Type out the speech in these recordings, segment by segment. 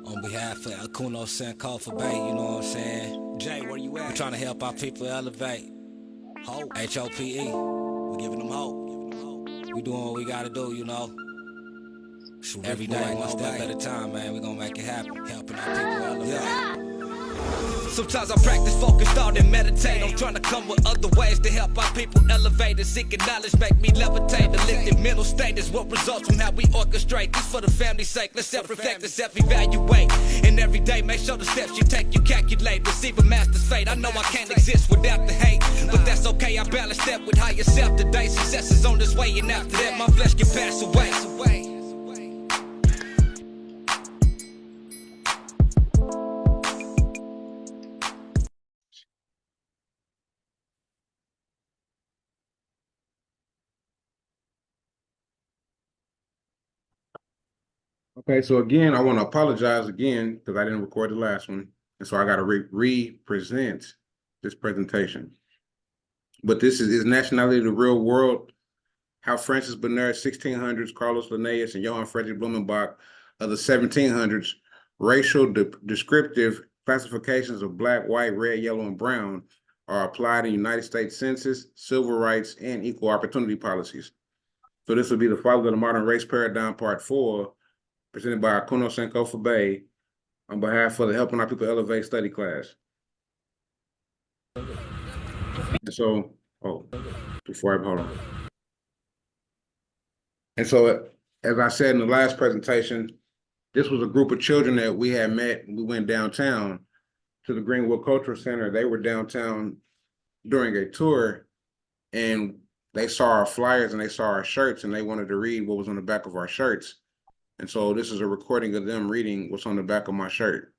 On behalf of Akuno Senko for Bay, you know what I'm saying? Jay, where you at? We're trying to help our people elevate. Hope. H-O-P-E. We're giving them hope. We doing what we gotta do, you know? Every day, one step at a time, man. We gonna make it happen. Helping our people elevate. Yeah. Sometimes I practice, focus, thought, and meditate. I'm trying to come with other ways to help our people elevate and seeking knowledge, make me levitate. The lifted mental state is what results from how we orchestrate. This for the family's sake. Let's self-reflect and self-evaluate. And every day, make sure the steps you take, you calculate. Receive a master's fate. I know I can't exist without the hate, but that's okay. I balance that with higher self today. Success is on this way, and after that, my flesh can pass away. Okay, so again, I want to apologize again because I didn't record the last one. And so I got to re-present this presentation. But this is Nationality, the Real World, how Francis Bernard, 1600s, Carlos Linneaus, and Johann Friedrich Blumenbach of the 1700s, racial descriptive classifications of black, white, red, yellow, and brown are applied in United States Census, civil rights, and equal opportunity policies. So this will be the Father of the Modern Race Paradigm, Part 4, presented by Akuno Senko for Bay on behalf of the Helping Our People Elevate study class. And so, hold on. And so, as I said in the last presentation, this was a group of children that we had met. We went downtown to the Greenwood Cultural Center. They were downtown during a tour, and they saw our flyers and they saw our shirts, and they wanted to read what was on the back of our shirts. And so this is a recording of them reading what's on the back of my shirt.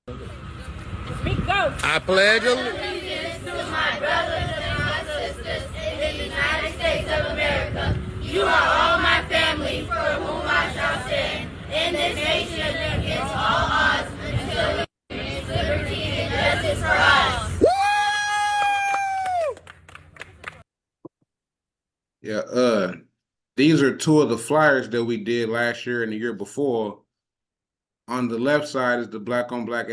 I pledge allegiance to my brothers and my sisters in the United States of America. You are all my family, for whom I shall stand in this nation against all odds until we reach liberty and justice for us. Yeah, these are two of the flyers that we did last year and the year before. On the left side is the black on black.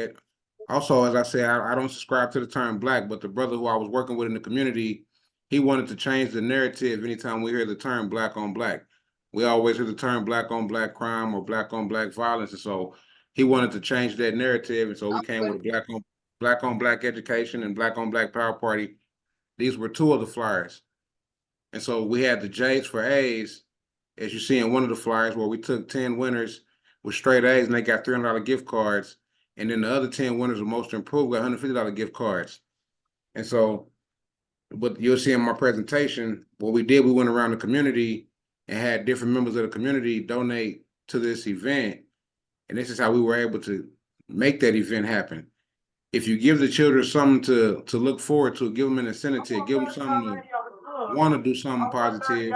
Also, as I said, I don't subscribe to the term black, but the brother who I was working with in the community, he wanted to change the narrative anytime we hear the term black on black. We always hear the term black on black crime or black on black violence. And so he wanted to change that narrative. And so we came with black on black education and black on black power party. These were two of the flyers. And so we had the J's for A's, as you see in one of the flyers, where we took 10 winners with straight A's and they got $300 gift cards. And then the other 10 winners were most improved got $150 gift cards. And so, but you'll see in my presentation, what we did, we went around the community and had different members of the community donate to this event. And this is how we were able to make that event happen. If you give the children something to look forward to, give them an incentive, give them something to want to do something positive,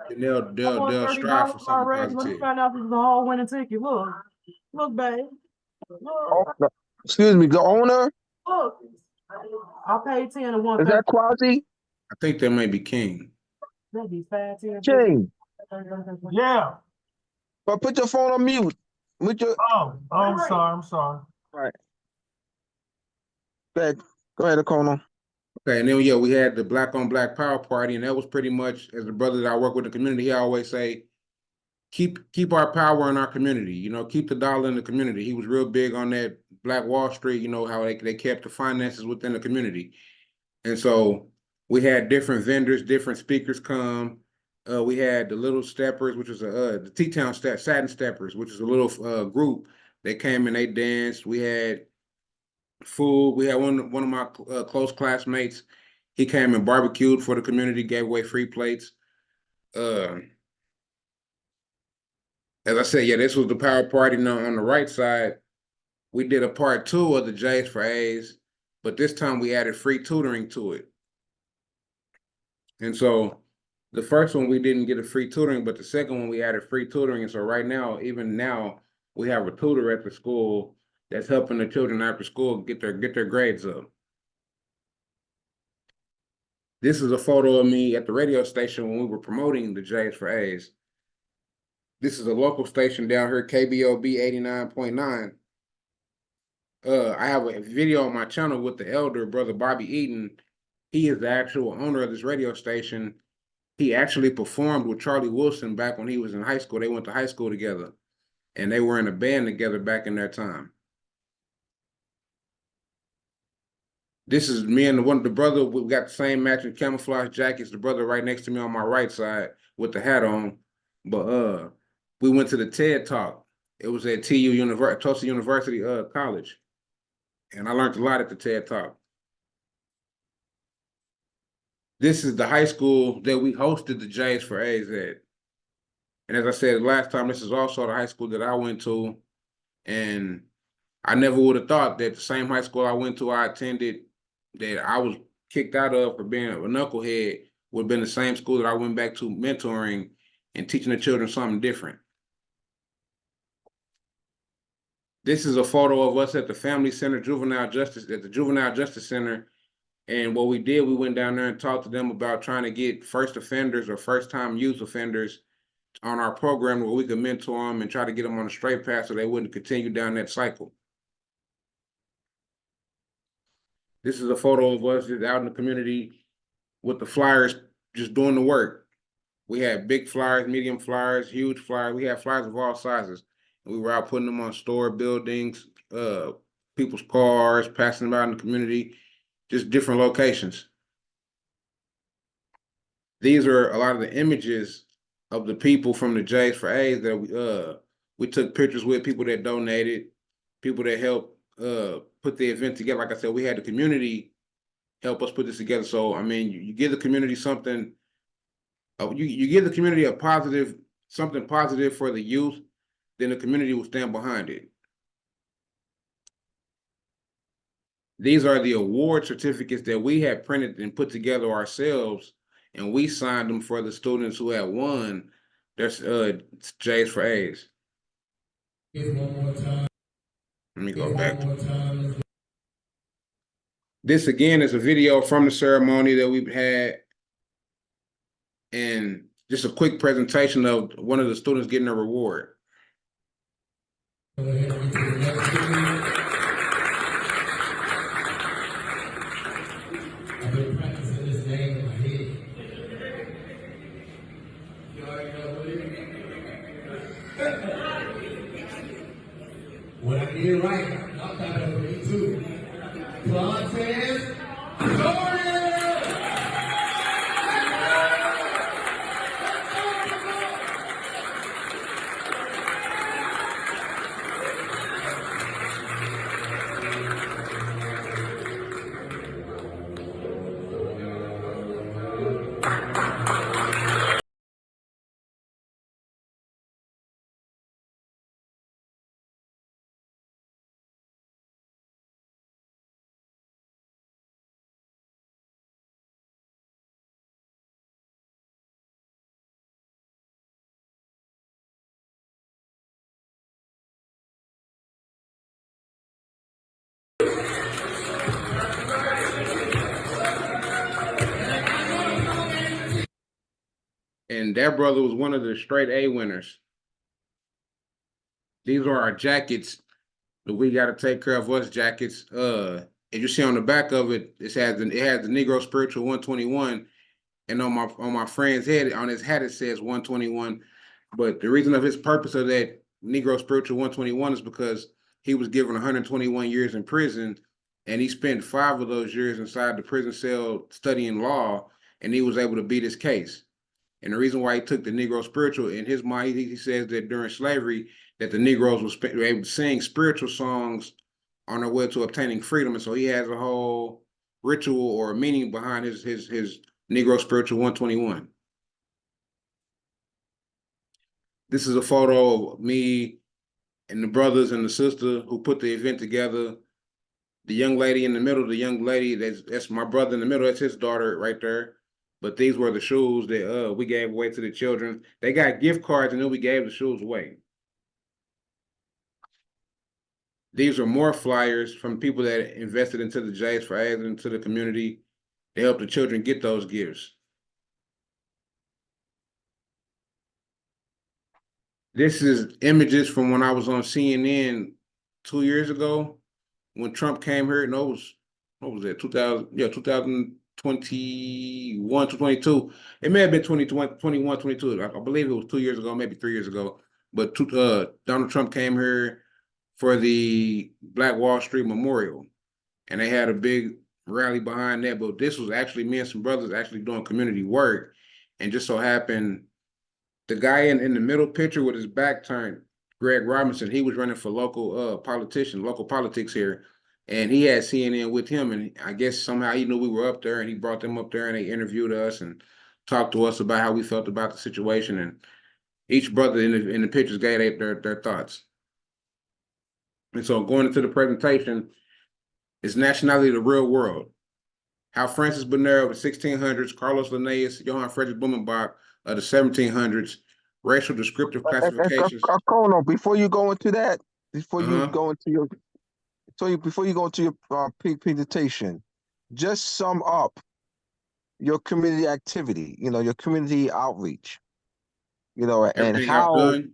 and they'll strive for something positive. Find out this is the whole winning ticket. Look, babe. Look. Excuse me, the owner? Look. I paid 10 and 1. Is that Quasi? I think that may be Keng. That'd be 5, 10. King. Yeah. But put your phone on mute. I'm sorry. All right. Go ahead, Akono. Okay, and then yeah, we had the Black on Black Power Party, and that was pretty much, as the brother that I work with in the community, he always say, keep our power in our community, you know, keep the dollar in the community. He was real big on that Black Wall Street, you know, how they kept the finances within the community. And so we had different vendors, different speakers come. We had the Little Steppers, which was the T-Town Satin Steppers, which is a little group. They came and they danced. We had food. We had one of my close classmates. He came and barbecued for the community, gave away free plates. As I said, yeah, this was the power party. Now on the right side, we did a part 2 of the J's for A's, but this time we added free tutoring to it. And so the first one, we didn't get a free tutoring, but the second one, we added free tutoring. And so right now, even now, we have a tutor at the school that's helping the children after school get their grades up. This is a photo of me at the radio station when we were promoting the J's for A's. This is a local station down here, KBOB 89.9. I have a video on my channel with the elder, Brother Bobby Eaton. He is the actual owner of this radio station. He actually performed with Charlie Wilson back when he was in high school. They went to high school together, and they were in a band together back in their time. This is me and the brother. We got the same matching camouflage jackets. The brother right next to me on my right side with the hat on. But we went to the TED Talk. It was at Tulsa University College. And I learned a lot at the TED Talk. This is the high school that we hosted the J's for A's at. And as I said last time, this is also the high school that I went to. And I never would have thought that the same high school I went to, I attended, that I was kicked out of for being a knucklehead, would have been the same school that I went back to mentoring and teaching the children something different. This is a photo of us at the Family Center at the Juvenile Justice Center. And what we did, we went down there and talked to them about trying to get first offenders or first-time youth offenders on our program where we could mentor them and try to get them on a straight path so they wouldn't continue down that cycle. This is a photo of us just out in the community with the flyers, just doing the work. We had big flyers, medium flyers, huge flyers. We had flyers of all sizes. And we were out putting them on store buildings, people's cars, passing them out in the community, just different locations. These are a lot of the images of the people from the J's for A's that we took pictures with, people that donated, people that helped put the event together. Like I said, we had the community help us put this together. So, I mean, you give the community something, you give the community something positive for the youth, then the community will stand behind it. These are the award certificates that we had printed and put together ourselves, and we signed them for the students who had won their J's for A's. Let me go back. This again is a video from the ceremony that we've had, and just a quick presentation of one of the students getting a reward. When I get it right, I'll type it for me too. Claude says, And that brother was one of the straight A winners. These are our jackets, the We Gotta Take Care of Us jackets. As you see on the back of it, it has the Negro Spiritual 121, and on my friend's head, on his hat, it says 121. But the reason of his purpose of that Negro Spiritual 121 is because he was given 121 years in prison, and he spent 5 of those years inside the prison cell studying law, and he was able to beat his case. And the reason why he took the Negro spiritual, in his mind, he says that during slavery, that the Negroes were able to sing spiritual songs on their way to obtaining freedom. And so he has a whole ritual or meaning behind his Negro Spiritual 121. This is a photo of me and the brothers and the sister who put the event together. The young lady in the middle, that's my brother in the middle, that's his daughter right there. But these were the shoes that we gave away to the children. They got gift cards, and then we gave the shoes away. These are more flyers from people that invested into the J's for A's and into the community to help the children get those gifts. This is images from when I was on CNN 2 years ago when Trump came here. And those, what was that? 2000, yeah, 2021 to 22. It may have been 2021, 22. I believe it was 2 years ago, maybe 3 years ago. But Donald Trump came here for the Black Wall Street Memorial, and they had a big rally behind that. But this was actually me and some brothers actually doing community work, and just so happened the guy in the middle picture with his back turned, Greg Robinson, he was running for local local politics here, and he had CNN with him, and I guess somehow he knew we were up there, and he brought them up there, and they interviewed us and talked to us about how we felt about the situation, and each brother in the pictures gave their thoughts. And so going into the presentation is Nationality, the Real World. How Francis Bernard of the 1600s, Carlos Linnaeus, Johann Friedrich Blumenbach of the 1700s, racial descriptive classifications. Kono, before you go into that, before you Uh-huh. go into your, before you go into your presentation, just sum up your community activity. You know, your community outreach. You know, and Everything I've how. done.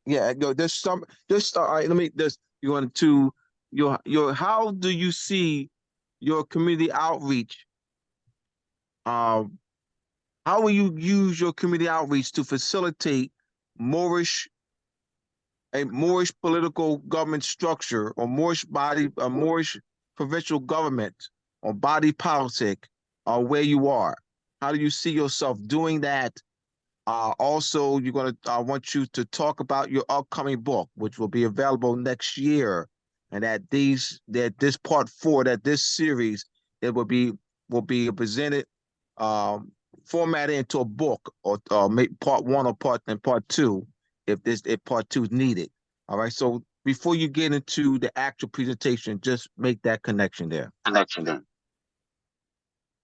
Yeah, no, there's some. Just all right. Let me. Just you want to your. How do you see your community outreach? How will you use your community outreach to facilitate Moorish a Moorish political government structure or Moorish body, a Moorish provincial government or body politic, where you are? How do you see yourself doing that? Also, you're going to, I want you to talk about your upcoming book, which will be available next year, and that this part 4, that this series, it will be presented, formatted into a book, or make part 1 or part 2, if part 2 is needed. All right. So before you get into the actual presentation, just make that connection there.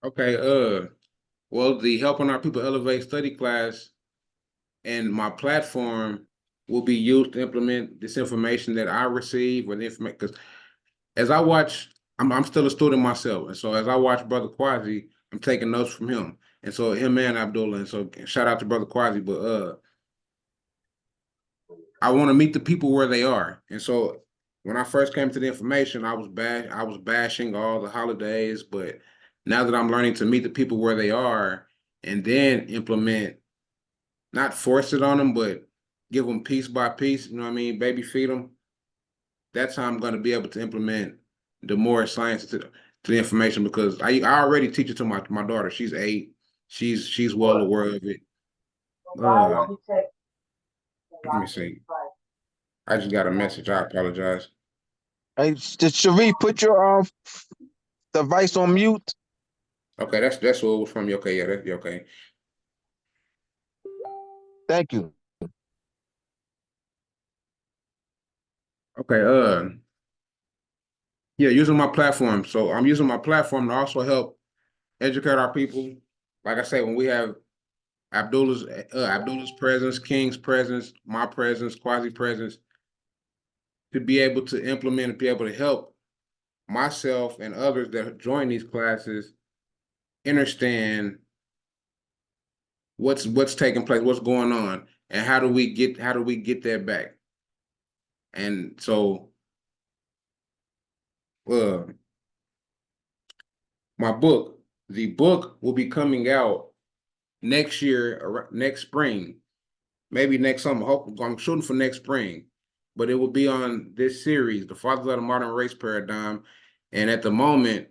Okay. Well, the Helping Our People Elevate study class and my platform will be used to implement this information that I receive, or the information, because as I watch, I'm still a student myself, and so as I watch Brother Quasi, I'm taking notes from him, and so him and Abdullah, and so shout out to Brother Quasi. But I want to meet the people where they are, and so when I first came to the information, I was bashing all the holidays, but now that I'm learning to meet the people where they are, and then implement, not force it on them, but give them piece by piece, you know what I mean, baby feed them. That's how I'm going to be able to implement the more science to the information, because I already teach it to my daughter. She's 8. She's well aware of it. Let me see. I just got a message. I apologize. Hey, Sharif, put your device on mute. Okay, that's what it was from you. Okay, yeah, that's okay. Thank you. Okay, yeah, using my platform. So I'm using my platform to also help educate our people. Like I say, when we have Abdullah's presence, Keng's presence, my presence, Quasi presence, to be able to implement and be able to help myself and others that join these classes understand what's taking place, what's going on, and how do we get that back. And so my book, the book will be coming out next year, next spring, maybe next summer. I'm shooting for next spring, but it will be on this series, The Fathers of the Modern Race Paradigm. And at the moment,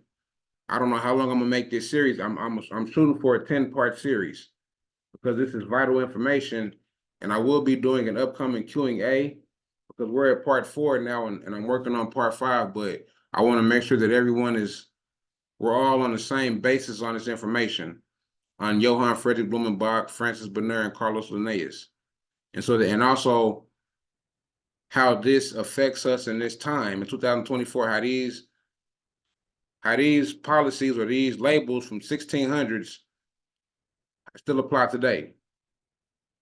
I don't know how long I'm gonna make this series. I'm shooting for a 10-part series, because this is vital information, and I will be doing an upcoming Q&A, because we're at part 4 now, and I'm working on part 5. But I want to make sure that we're all on the same basis on this information, on Johann Friedrich Blumenbach, Francis Bernard, and Carlos Linnaeus. And so, and also how this affects us in this time in 2024, how these policies or these labels from 1600s still apply today.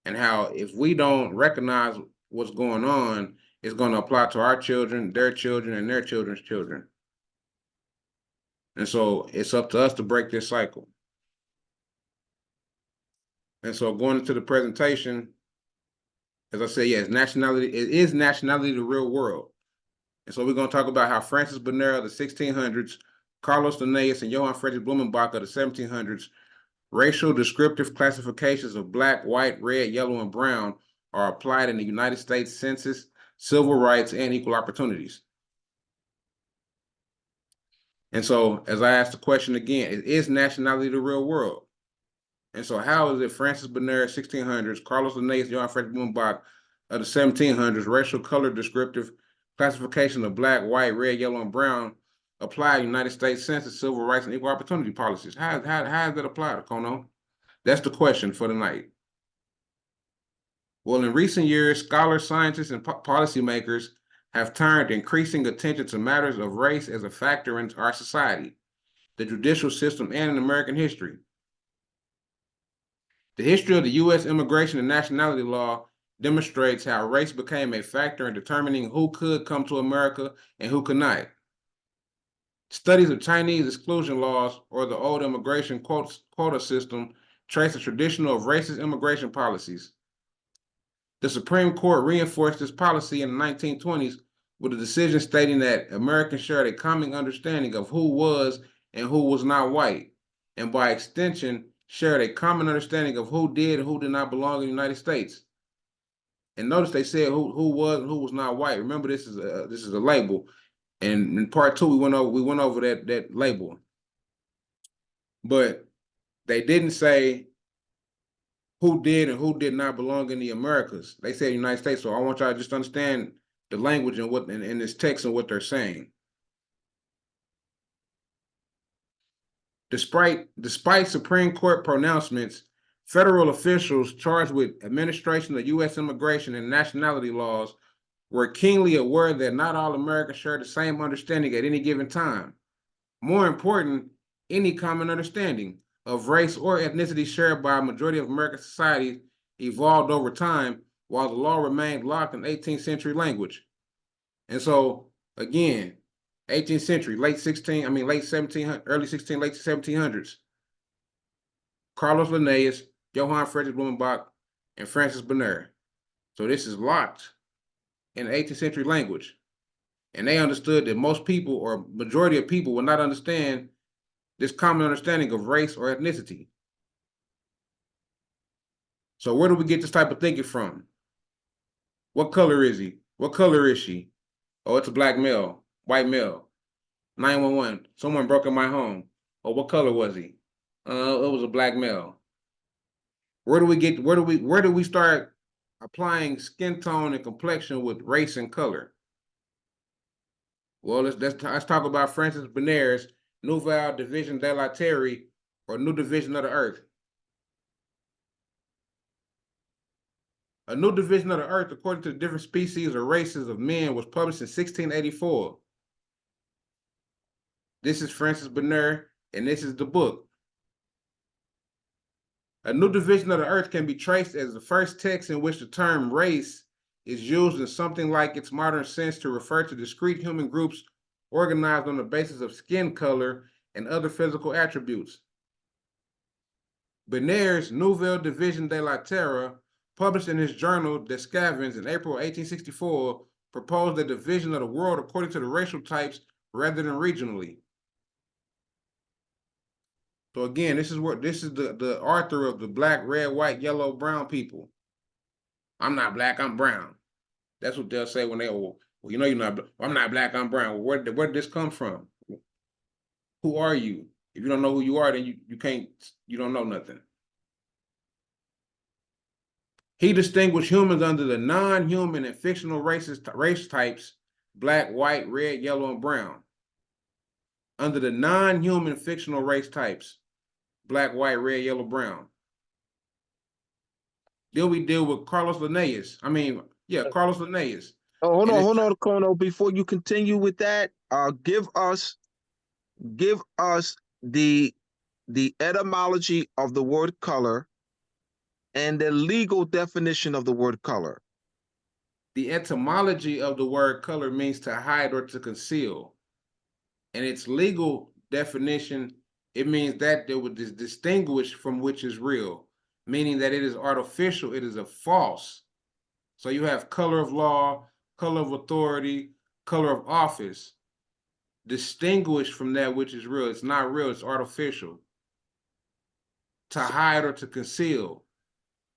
And how if we don't recognize what's going on, it's going to apply to our children, their children, and their children's children. And so it's up to us to break this cycle. And so going into the presentation, As I said, yes, nationality, it is nationality the real world. And so we're going to talk about how Francis Bernard of the 1600s, Carlos Linnaeus, and Johann Friedrich Blumenbach of the 1700s, racial descriptive classifications of black, white, red, yellow, and brown are applied in the United States Census, civil rights, and equal opportunities. And so, as I asked the question again, is nationality the real world? And so how is it Francis Bernard, 1600s, Carlos Linnaeus, Johann Friedrich Blumenbach of the 1700s, racial color descriptive classification of black, white, red, yellow, and brown apply United States Census, civil rights, and equal opportunity policies? How does that apply to Kono? That's the question for the night. Well, in recent years, scholars, scientists, and policymakers have turned increasing attention to matters of race as a factor in our society, the judicial system, and in American history. The history of the U.S. immigration and nationality law demonstrates how race became a factor in determining who could come to America and who could not. Studies of Chinese exclusion laws or the old immigration quota system trace a tradition of racist immigration policies. The Supreme Court reinforced this policy in the 1920s with a decision stating that Americans shared a common understanding of who was and who was not white, and by extension, shared a common understanding of who did and who did not belong in the United States. And notice they said who was and who was not white. Remember, this is a label. And in part 2, we went over that label. But they didn't say who did and who did not belong in the Americas. They said United States. So I want y'all to just understand the language and what in this text and what they're saying. Despite Supreme Court pronouncements, federal officials charged with administration of U.S. immigration and nationality laws were keenly aware that not all Americans share the same understanding at any given time. More important, any common understanding of race or ethnicity shared by a majority of American society evolved over time, while the law remained locked in 18th century language. And so, again, 18th century, late 1700s, early 16, late 1700s. Carlos Linnaeus, Johann Friedrich Blumenbach, and Francis Bernard. So this is locked in the 18th century language. And they understood that most people, or majority of people, will not understand this common understanding of race or ethnicity. So where do we get this type of thinking from? What color is he? What color is she? Oh, it's a black male, white male. 911, someone broke in my home. Oh, what color was he? It was a black male. Where do we start applying skin tone and complexion with race and color? Well, let's talk about Francis Bernard's Nouvelle Division de la Terre, or New Division of the Earth. A New Division of the Earth, according to the different species or races of men, was published in 1684. This is Francis Bernard, and this is the book. A New Division of the Earth can be traced as the first text in which the term race is used in something like its modern sense to refer to discrete human groups organized on the basis of skin color and other physical attributes. Bernard's Nouvelle Division de la Terre, published in his journal Descriptive in April 1864, proposed a division of the world according to the racial types rather than regionally. So again, this is the author of the black, red, white, yellow, brown people. I'm not black, I'm brown. That's what they'll say when well, you know you're not, I'm not black, I'm brown. Well, where did this come from? Who are you? If you don't know who you are, then you don't know nothing. He distinguished humans under the non-human and fictional race types, black, white, red, yellow, and brown. Under the non-human fictional race types, black, white, red, yellow, brown. Then we deal with Carlos Linnaeus. Carlos Linnaeus. Oh, hold on, Kono. Before you continue with that, give us the etymology of the word color and the legal definition of the word color. The etymology of the word color means to hide or to conceal. And its legal definition, it means that it would distinguish from which is real, meaning that it is artificial, it is a false. So you have color of law, color of authority, color of office, distinguished from that which is real. It's not real, it's artificial. To hide or to conceal.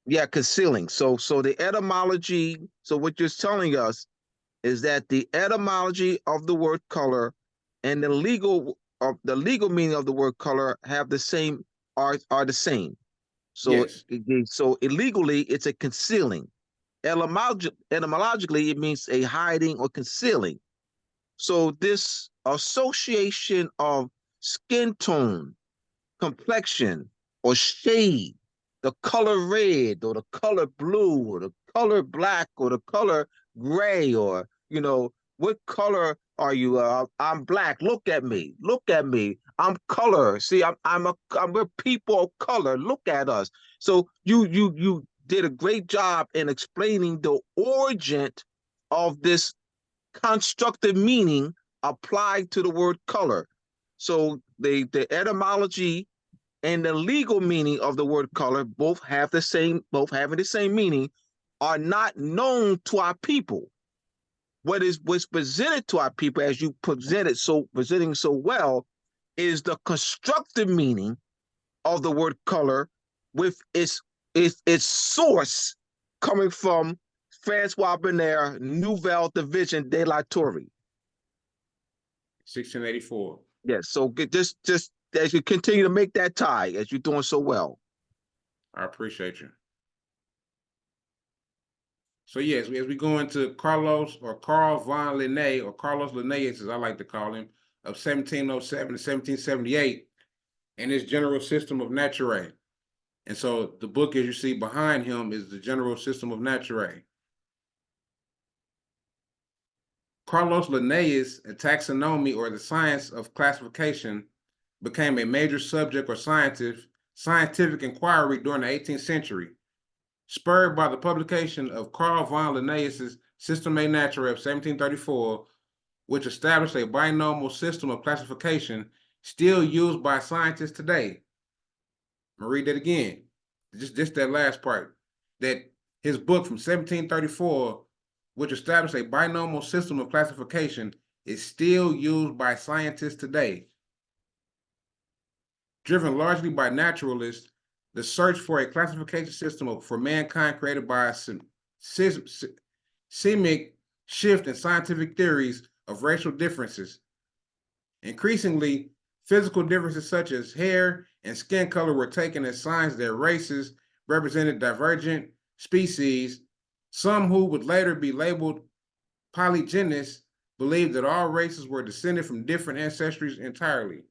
Yeah, concealing. So the etymology, so what you're telling us is that the etymology of the word color and the legal meaning of the word color have the same, are the same. So Yes. so illegally it's a concealing. Etymologically, it means a hiding or concealing. So this association of skin tone, complexion, or shade, the color red or the color blue or the color black or the color gray, or what color are you? I'm black. Look at me. Look at me. I'm color. See, we're people of color. Look at us. So you did a great job in explaining the origin of this constructive meaning applied to the word color. So the etymology and the legal meaning of the word color both having the same meaning, are not known to our people. What's presented to our people, as you presenting so well, is the constructive meaning of the word color, with its source coming from Francois Bernier, Nouvelle Division de la Torre. 1684. Yes, so just as you continue to make that tie, as you're doing so well. I appreciate you. So yes, as we go into Carlos or Carl von Linné, or Carlos Linnaeus, as I like to call him, of 1707 to 1778, and his general system of naturae. And so the book, as you see behind him, is the general system of naturae. Carlos Linnaeus, a taxonomy, or the science of classification, became a major subject or scientific inquiry during the 18th century, spurred by the publication of Carl von Linnaeus' Systema Naturae of 1734, which established a binomial system of classification still used by scientists today. I'm gonna read that again, just that last part, that his book from 1734, which established a binomial system of classification, is still used by scientists today. Driven largely by naturalists, the search for a classification system for mankind created by a seismic shift in scientific theories of racial differences. Increasingly, physical differences such as hair and skin color were taken as signs that races represented divergent species. Some who would later be labeled polygenists believed that all races were descended from different ancestries entirely.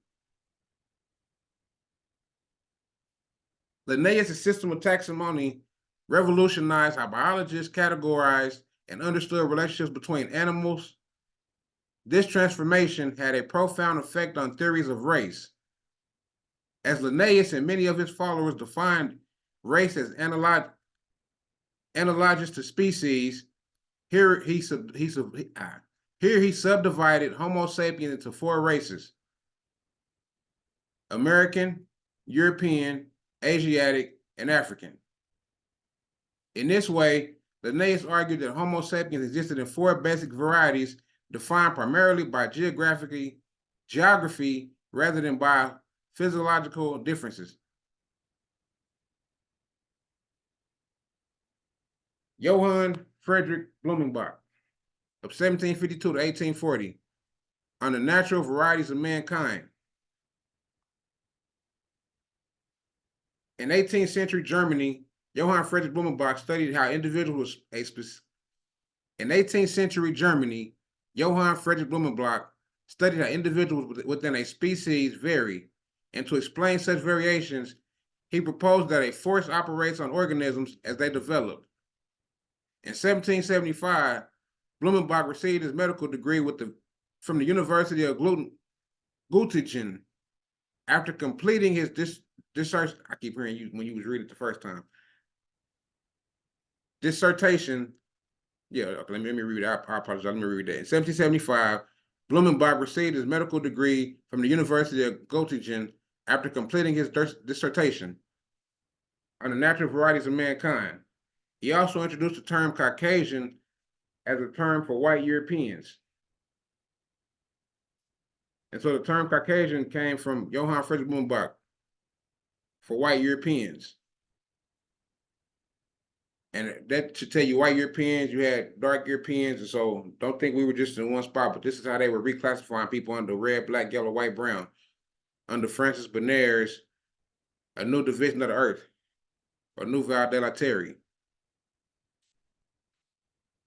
Linnaeus' system of taxonomy revolutionized how biologists categorized and understood relationships between animals. This transformation had a profound effect on theories of race. As Linnaeus and many of his followers defined race as analogous to species, here he subdivided Homo sapiens into 4 races: American, European, Asiatic, and African. In this way, Linnaeus argued that Homo sapiens existed in 4 basic varieties defined primarily by geography rather than by physiological differences. Johann Friedrich Blumenbach, of 1752 to 1840, on the natural varieties of mankind. In 18th century Germany, Johann Friedrich Blumenbach studied how individuals In 18th century Germany, Johann Friedrich Blumenbach studied how individuals within a species vary, and to explain such variations, he proposed that a force operates on organisms as they develop. In 1775, Blumenbach received his medical degree from the University of Göttingen. After completing his dissertation, I keep hearing you when you was reading it the first time. Dissertation, yeah, okay, let me read it. I apologize. Let me read that. In 1775, Blumenbach received his medical degree from the University of Göttingen after completing his dissertation on the natural varieties of mankind. He also introduced the term Caucasian as a term for white Europeans. And so the term Caucasian came from Johann Friedrich Blumenbach for white Europeans. And that should tell you white Europeans, you had dark Europeans, and so don't think we were just in one spot, but this is how they were reclassifying people under red, black, yellow, white, brown. Under Francis Berners, a new division of the earth, or Nouvelle de la Terre.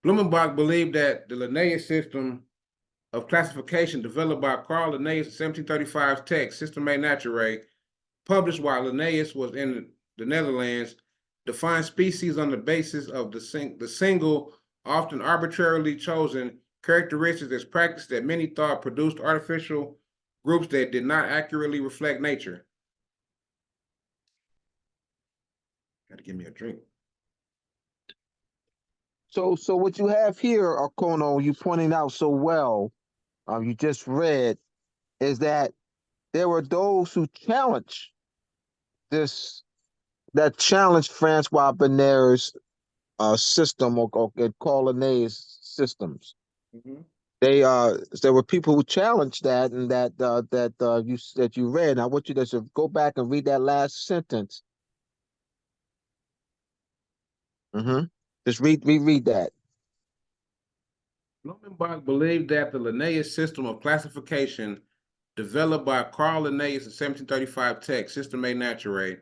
Blumenbach believed that the Linneaus system of classification developed by Carl Linnaeus in 1735's text, Systeme Naturae, published while Linnaeus was in the Netherlands, defined species on the basis of the single, often arbitrarily chosen characteristics as practice that many thought produced artificial groups that did not accurately reflect nature. Gotta give me a drink. So what you have here, Kono, you pointing out so well, you just read, is that there were those who challenged that challenged Francois Berners' system or Carl Linnaeus systems. Mm-hmm. There were people who challenged that, and that you read. And I want you to go back and read that last sentence. Mm-hmm. Just reread that. Blumenbach believed that the Linnaeus system of classification developed by Carl Linnaeus in 1735 text, Systeme Naturae,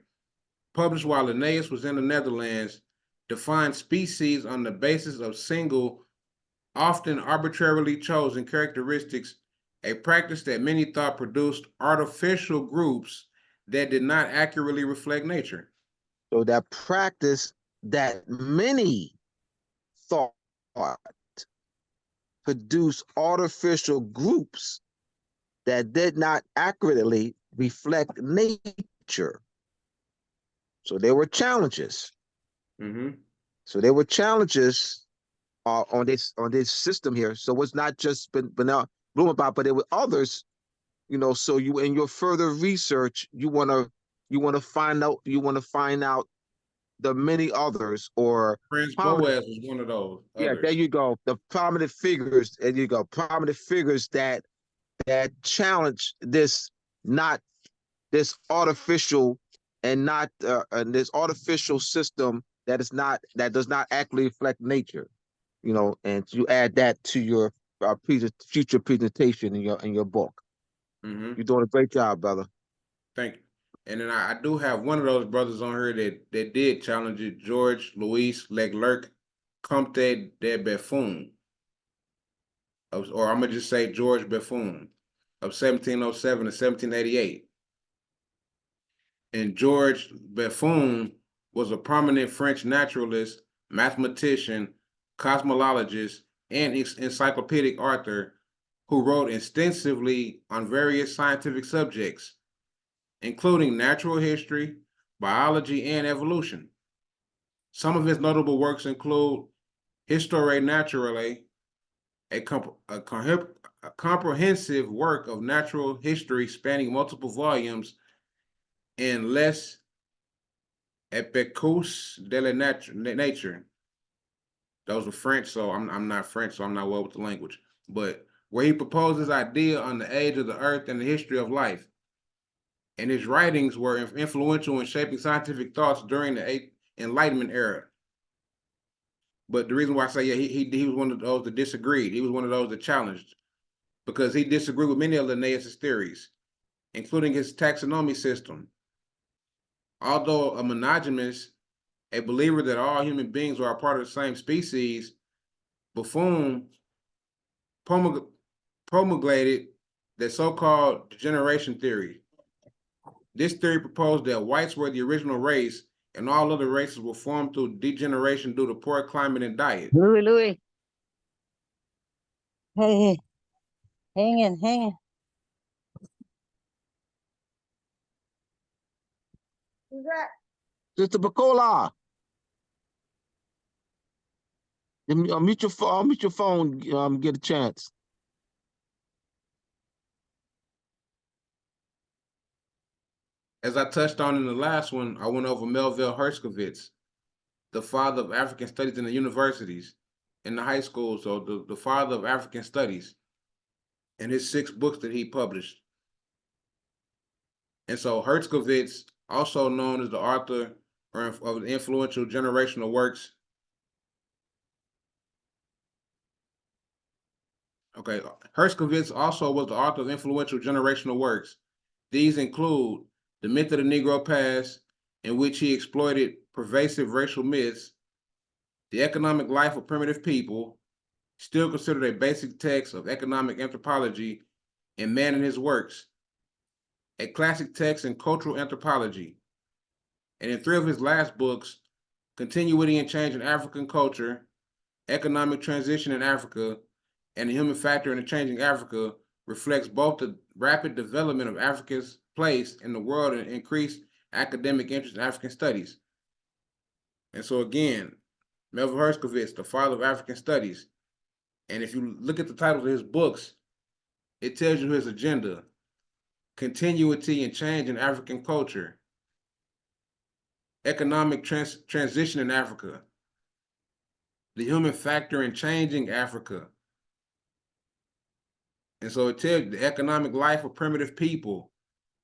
published while Linnaeus was in the Netherlands, defined species on the basis of single, often arbitrarily chosen characteristics, a practice that many thought produced artificial groups that did not accurately reflect nature. So that practice that many thought produce artificial groups that did not accurately reflect nature. So there were challenges. Mm-hmm. So there were challenges on this system here. So it's not just Blumenbach, but there were others. So you, in your further research, you want to find out the many others, or Franz Boas was one of those. Yeah, there you go. The prominent figures. There you go. Prominent figures that challenge this, not this artificial, and not this artificial system that does not actually reflect nature. And you add that to your future presentation in your book. Mm-hmm. You're doing a great job, brother. Thank you. And then I do have one of those brothers on here that did challenge it, George Louis Leclerc Comte de Buffon, or I'm gonna just say George Buffon, of 1707 to 1788. And George Buffon was a prominent French naturalist, mathematician, cosmologist, and encyclopedic author who wrote extensively on various scientific subjects, including natural history, biology, and evolution. Some of his notable works include Histoire Naturelle, a comprehensive work of natural history spanning multiple volumes, and Les Epicus de la Nature. Those are French, so I'm not French, so I'm not well with the language. But where he proposes idea on the age of the earth and the history of life. And his writings were influential in shaping scientific thoughts during the Enlightenment era. But the reason why I say, yeah, he was one of those that disagreed. He was one of those that challenged, because he disagreed with many of Linnaeus' theories, including his taxonomy system. Although a monogamous, a believer that all human beings are a part of the same species, Buffon promulgated the so-called degeneration theory. This theory proposed that whites were the original race and all other races were formed through degeneration due to poor climate and diet. Louis. Hey, hang in. Who's that? Sister Bacola. Mute your phone, get a chance. As I touched on in the last one, I went over Melville Herskovitz. the father of African studies in the universities, in the high school. So the father of African studies, and his 6 books that he published. And so Herskovits, also known as the author of the influential generational works. Okay, Herskovits also was the author of influential generational works. These include The Myth of the Negro Past, in which he exploited pervasive racial myths, The Economic Life of Primitive People, still considered a basic text of economic anthropology, and Man and His Works, a classic text in cultural anthropology. And in 3 of his last books, Continuity and Change in African Culture, Economic Transition in Africa, and the Human Factor in a Changing Africa, reflects both the rapid development of Africa's place in the world and increased academic interest in African studies. And so again, Melvin Herskovits, the father of African studies. And if you look at the titles of his books, it tells you his agenda: continuity and change in African culture, economic transition in Africa, the human factor in changing Africa. And so it tells you the economic life of primitive people.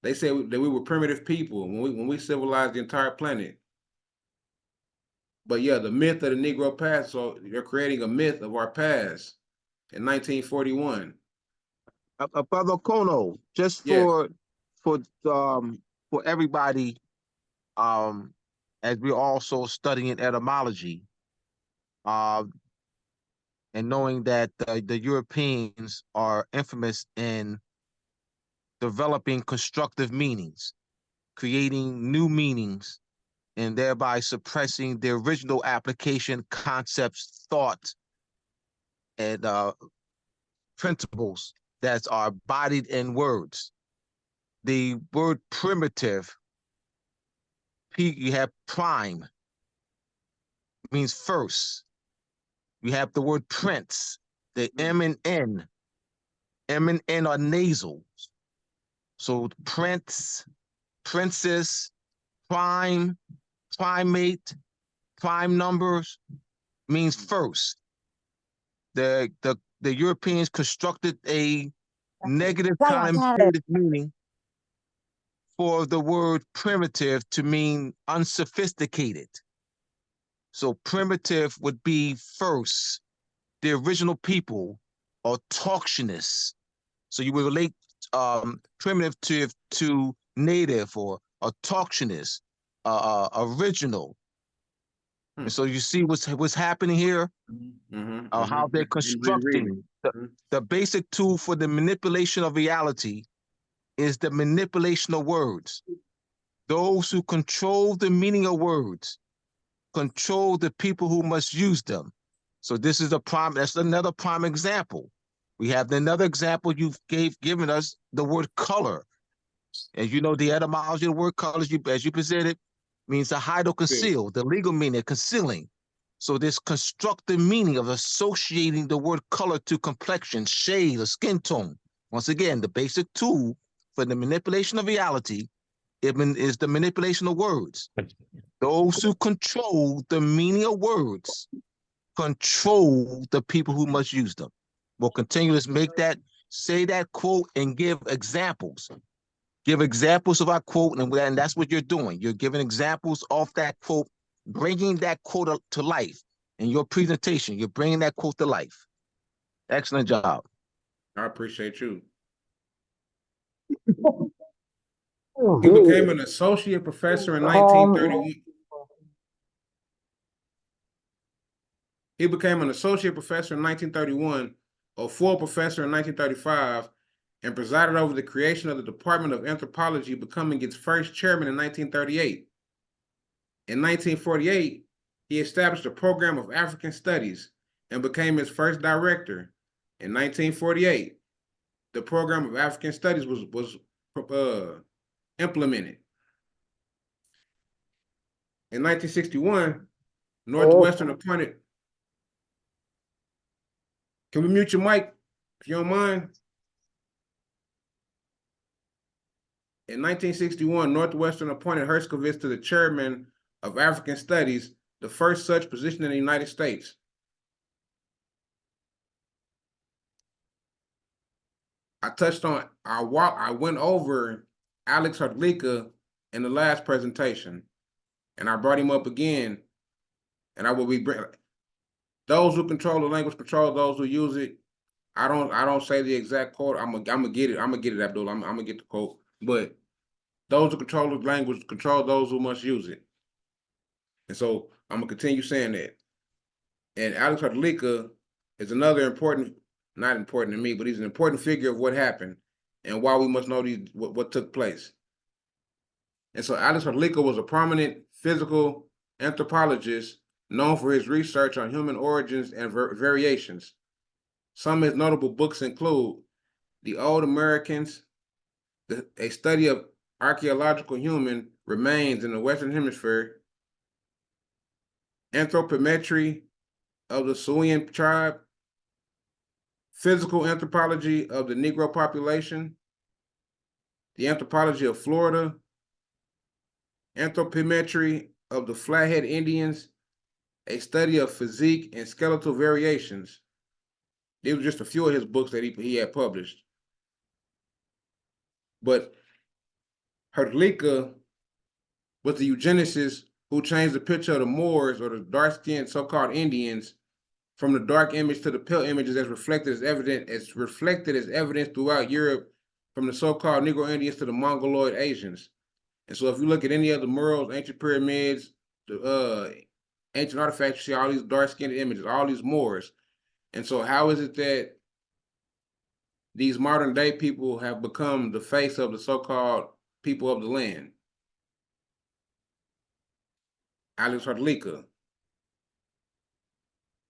They say that we were primitive people when we civilized the entire planet. But yeah, the myth of the Negro past. So they're creating a myth of our past in 1941. Brother Kono, just Yes. for everybody, as we're also studying etymology, and knowing that the Europeans are infamous in developing constructive meanings, creating new meanings, and thereby suppressing the original application, concepts, thoughts, and principles that are embodied in words. The word primitive, you have prime, means first. You have the word prince, the M and N. M and N are nasals. So prince, princess, prime, primate, prime numbers means first. The Europeans constructed a negative connotative meaning for the word primitive to mean unsophisticated. So primitive would be first, the original people, autochthonous. So you would relate primitive to native or autochthonous, original. And so you see what's happening here, how they're constructing. The basic tool for the manipulation of reality is the manipulation of words. Those who control the meaning of words control the people who must use them. So this is that's another prime example. We have another example you've given us, the word color. And you know the etymology of the word color, as you presented, means to hide or conceal, the legal meaning, concealing. So this constructive meaning of associating the word color to complexion, shade, or skin tone. Once again, the basic tool for the manipulation of reality is the manipulation of words. Those who control the meaning of words control the people who must use them. We'll continue to say that quote and give examples. Give examples of our quote, and that's what you're doing. You're giving examples of that quote, bringing that quote to life. In your presentation, you're bringing that quote to life. Excellent job. I appreciate you. He became an associate professor in 1931. He became an associate professor in 1931, a full professor in 1935, and presided over the creation of the Department of Anthropology, becoming its first chairman in 1938. In 1948, he established a program of African studies and became its first director. In 1948, the program of African studies was implemented. In 1961, Northwestern appointed. Can we mute your mic, if you don't mind? In 1961, Northwestern appointed Herskovits to the chairman of African Studies, the first such position in the United States. I went over Alex Hrdlicka in the last presentation, and I brought him up again, and I will be those who control the language control those who use it. I don't say the exact quote. I'm gonna get it. I'm gonna get it, Abdullah. I'm gonna get the quote. But those who control the language control those who must use it. And so I'm gonna continue saying that. And Alex Hrdlicka is another important, not important to me, but he's an important figure of what happened and why we must know what took place. And so Alex Hrdlicka was a prominent physical anthropologist known for his research on human origins and variations. Some of his notable books include The Old Americans, a study of archaeological human remains in the Western Hemisphere, Anthropometry of the Siouan tribe, Physical Anthropology of the Negro Population, The Anthropology of Florida, Anthropometry of the Flathead Indians, a study of physique and skeletal variations. These were just a few of his books that he had published. But Hrdlicka was the eugenicist who changed the picture of the Moors, or the dark-skinned so-called Indians, from the dark image to the pale images as reflected as evidence throughout Europe, from the so-called Negro Indians to the Mongoloid Asians. And so if you look at any of the murals, ancient pyramids, the ancient artifacts, you see all these dark-skinned images, all these Moors. And so how is it that these modern day people have become the face of the so-called people of the land? Alex Hrdlicka.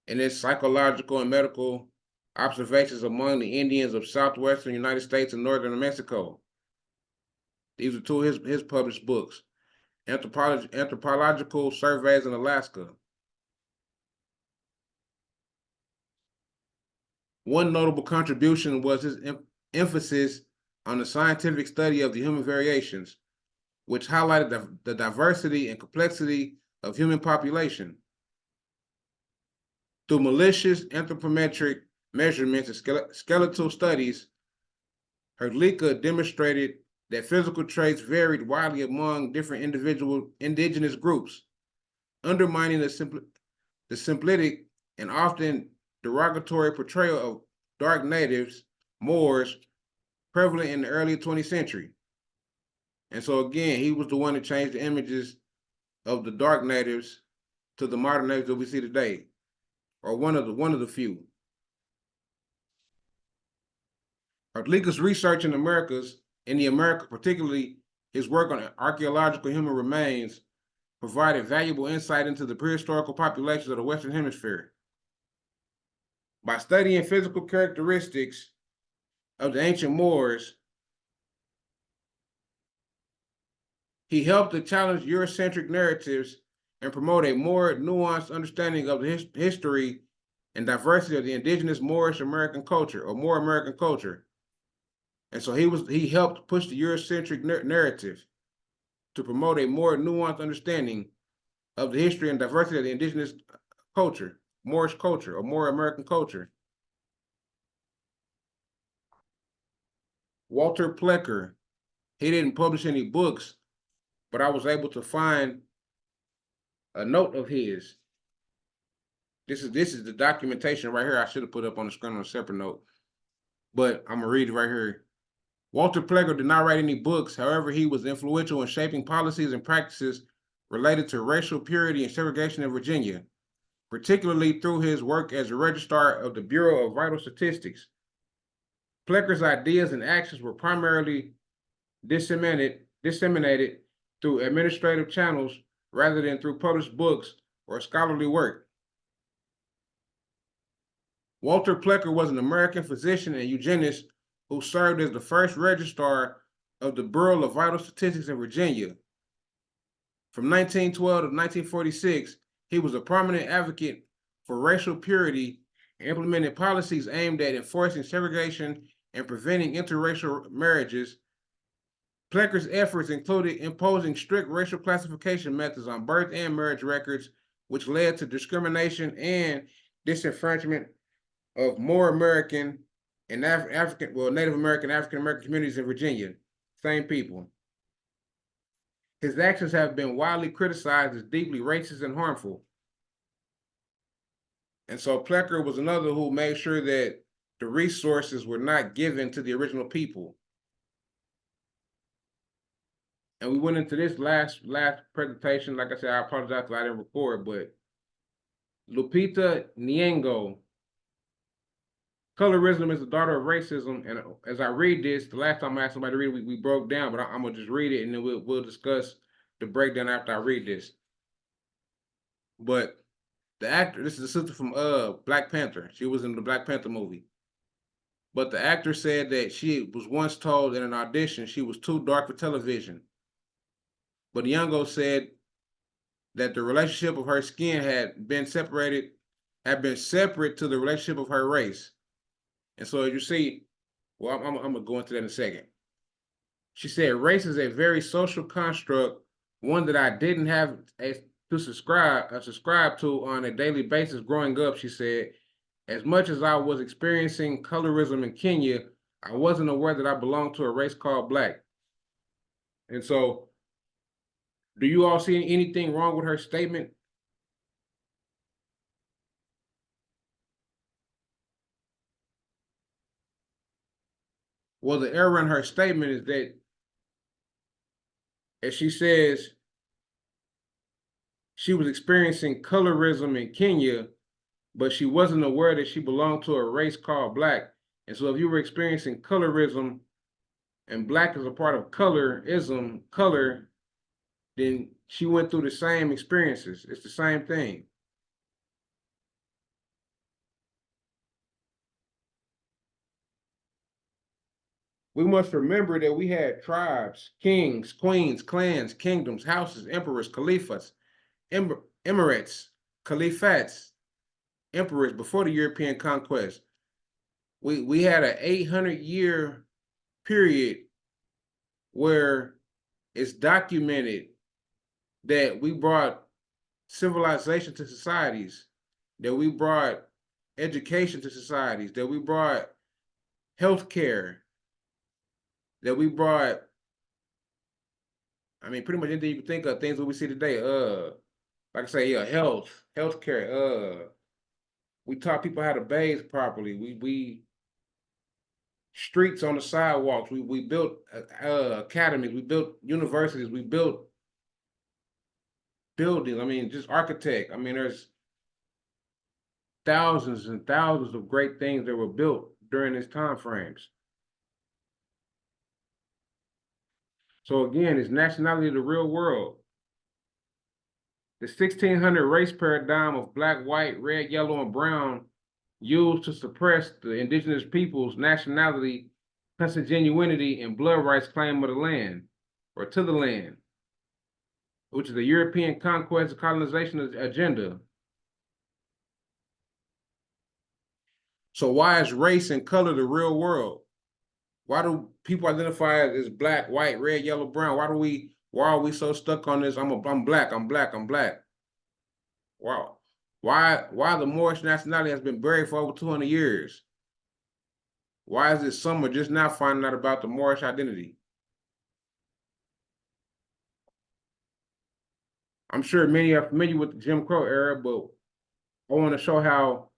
And his psychological and medical observations among the Indians of southwestern United States and northern Mexico. These are two of his published books. Anthropological Surveys in Alaska. One notable contribution was his emphasis on the scientific study of the human variations, which highlighted the diversity and complexity of human population. Through malicious anthropometric measurements and skeletal studies, Hrdlicka demonstrated that physical traits varied widely among different indigenous groups, undermining the simplistic and often derogatory portrayal of dark natives, Moors, prevalent in the early 20th century. And so again, he was the one that changed the images of the dark natives to the modern natives that we see today, or one of the few. Hrdlicka's research in the Americas, particularly his work on archaeological human remains, provided valuable insight into the prehistorical populations of the Western Hemisphere. By studying physical characteristics of the ancient Moors, he helped to challenge Eurocentric narratives and promote a more nuanced understanding of the history and diversity of the indigenous Moorish American culture, or more American culture. And so he helped push the Eurocentric narrative to promote a more nuanced understanding of the history and diversity of the indigenous culture, Moorish culture, or more American culture. Walter Plecker, he didn't publish any books, but I was able to find a note of his. This is the documentation right here. I should have put up on the screen on a separate note, but I'm gonna read it right here. Walter Plecker did not write any books. However, he was influential in shaping policies and practices related to racial purity and segregation in Virginia, particularly through his work as a registrar of the Bureau of Vital Statistics. Plecker's ideas and actions were primarily disseminated through administrative channels rather than through published books or scholarly work. Walter Plecker was an American physician and eugenist who served as the first registrar of the Bureau of Vital Statistics in Virginia. From 1912 to 1946, he was a prominent advocate for racial purity and implemented policies aimed at enforcing segregation and preventing interracial marriages. Plecker's efforts included imposing strict racial classification methods on birth and marriage records, which led to discrimination and disenfranchisement of more American and Native American, African American communities in Virginia. Same people. His actions have been widely criticized as deeply racist and harmful. And so Plecker was another who made sure that the resources were not given to the original people. And we went into this last presentation. Like I said, I apologize if I didn't record, but Lupita Nyong'o, colorism is the daughter of racism. And as I read this, the last time I asked somebody to read it, we broke down, but I'm gonna just read it and then we'll discuss the breakdown after I read this. But the actor, this is a sister from Black Panther. She was in the Black Panther movie. But the actor said that she was once told in an audition she was too dark for television. But Nyong'o said that the relationship of her skin had been separate to the relationship of her race. And so as you see, well, I'm gonna go into that in a second. She said, race is a very social construct, one that I didn't have to subscribe to on a daily basis growing up. She said, as much as I was experiencing colorism in Kenya, I wasn't aware that I belonged to a race called Black. And so, do you all see anything wrong with her statement? Well, the error in her statement is that, as she says, she was experiencing colorism in Kenya, but she wasn't aware that she belonged to a race called Black. And so if you were experiencing colorism and Black is a part of color, then she went through the same experiences. It's the same thing. We must remember that we had tribes, kings, queens, clans, kingdoms, houses, emperors, caliphs, emirates, caliphats, emperors before the European conquest. We had an 800-year period where it's documented that we brought civilization to societies, that we brought education to societies, that we brought healthcare, that we brought, I mean, pretty much anything you can think of, things that we see today. Like I say, healthcare. We taught people how to bathe properly. We streets on the sidewalks. We built academies. We built universities. We built buildings. I mean, just architect. I mean, there's thousands and thousands of great things that were built during these time frames. So again, is nationality the real world? The 1600 race paradigm of black, white, red, yellow, and brown used to suppress the indigenous people's nationality, consanguinity, and blood rights claim of the land, or to the land, which is the European conquest and colonization agenda. So why is race and color the real world? Why do people identify as black, white, red, yellow, brown? Why are we so stuck on this? I'm black. Wow. Why the Moorish nationality has been buried for over 200 years? Why is this summer just now finding out about the Moorish identity? I'm sure many are familiar with the Jim Crow era, but I want to show how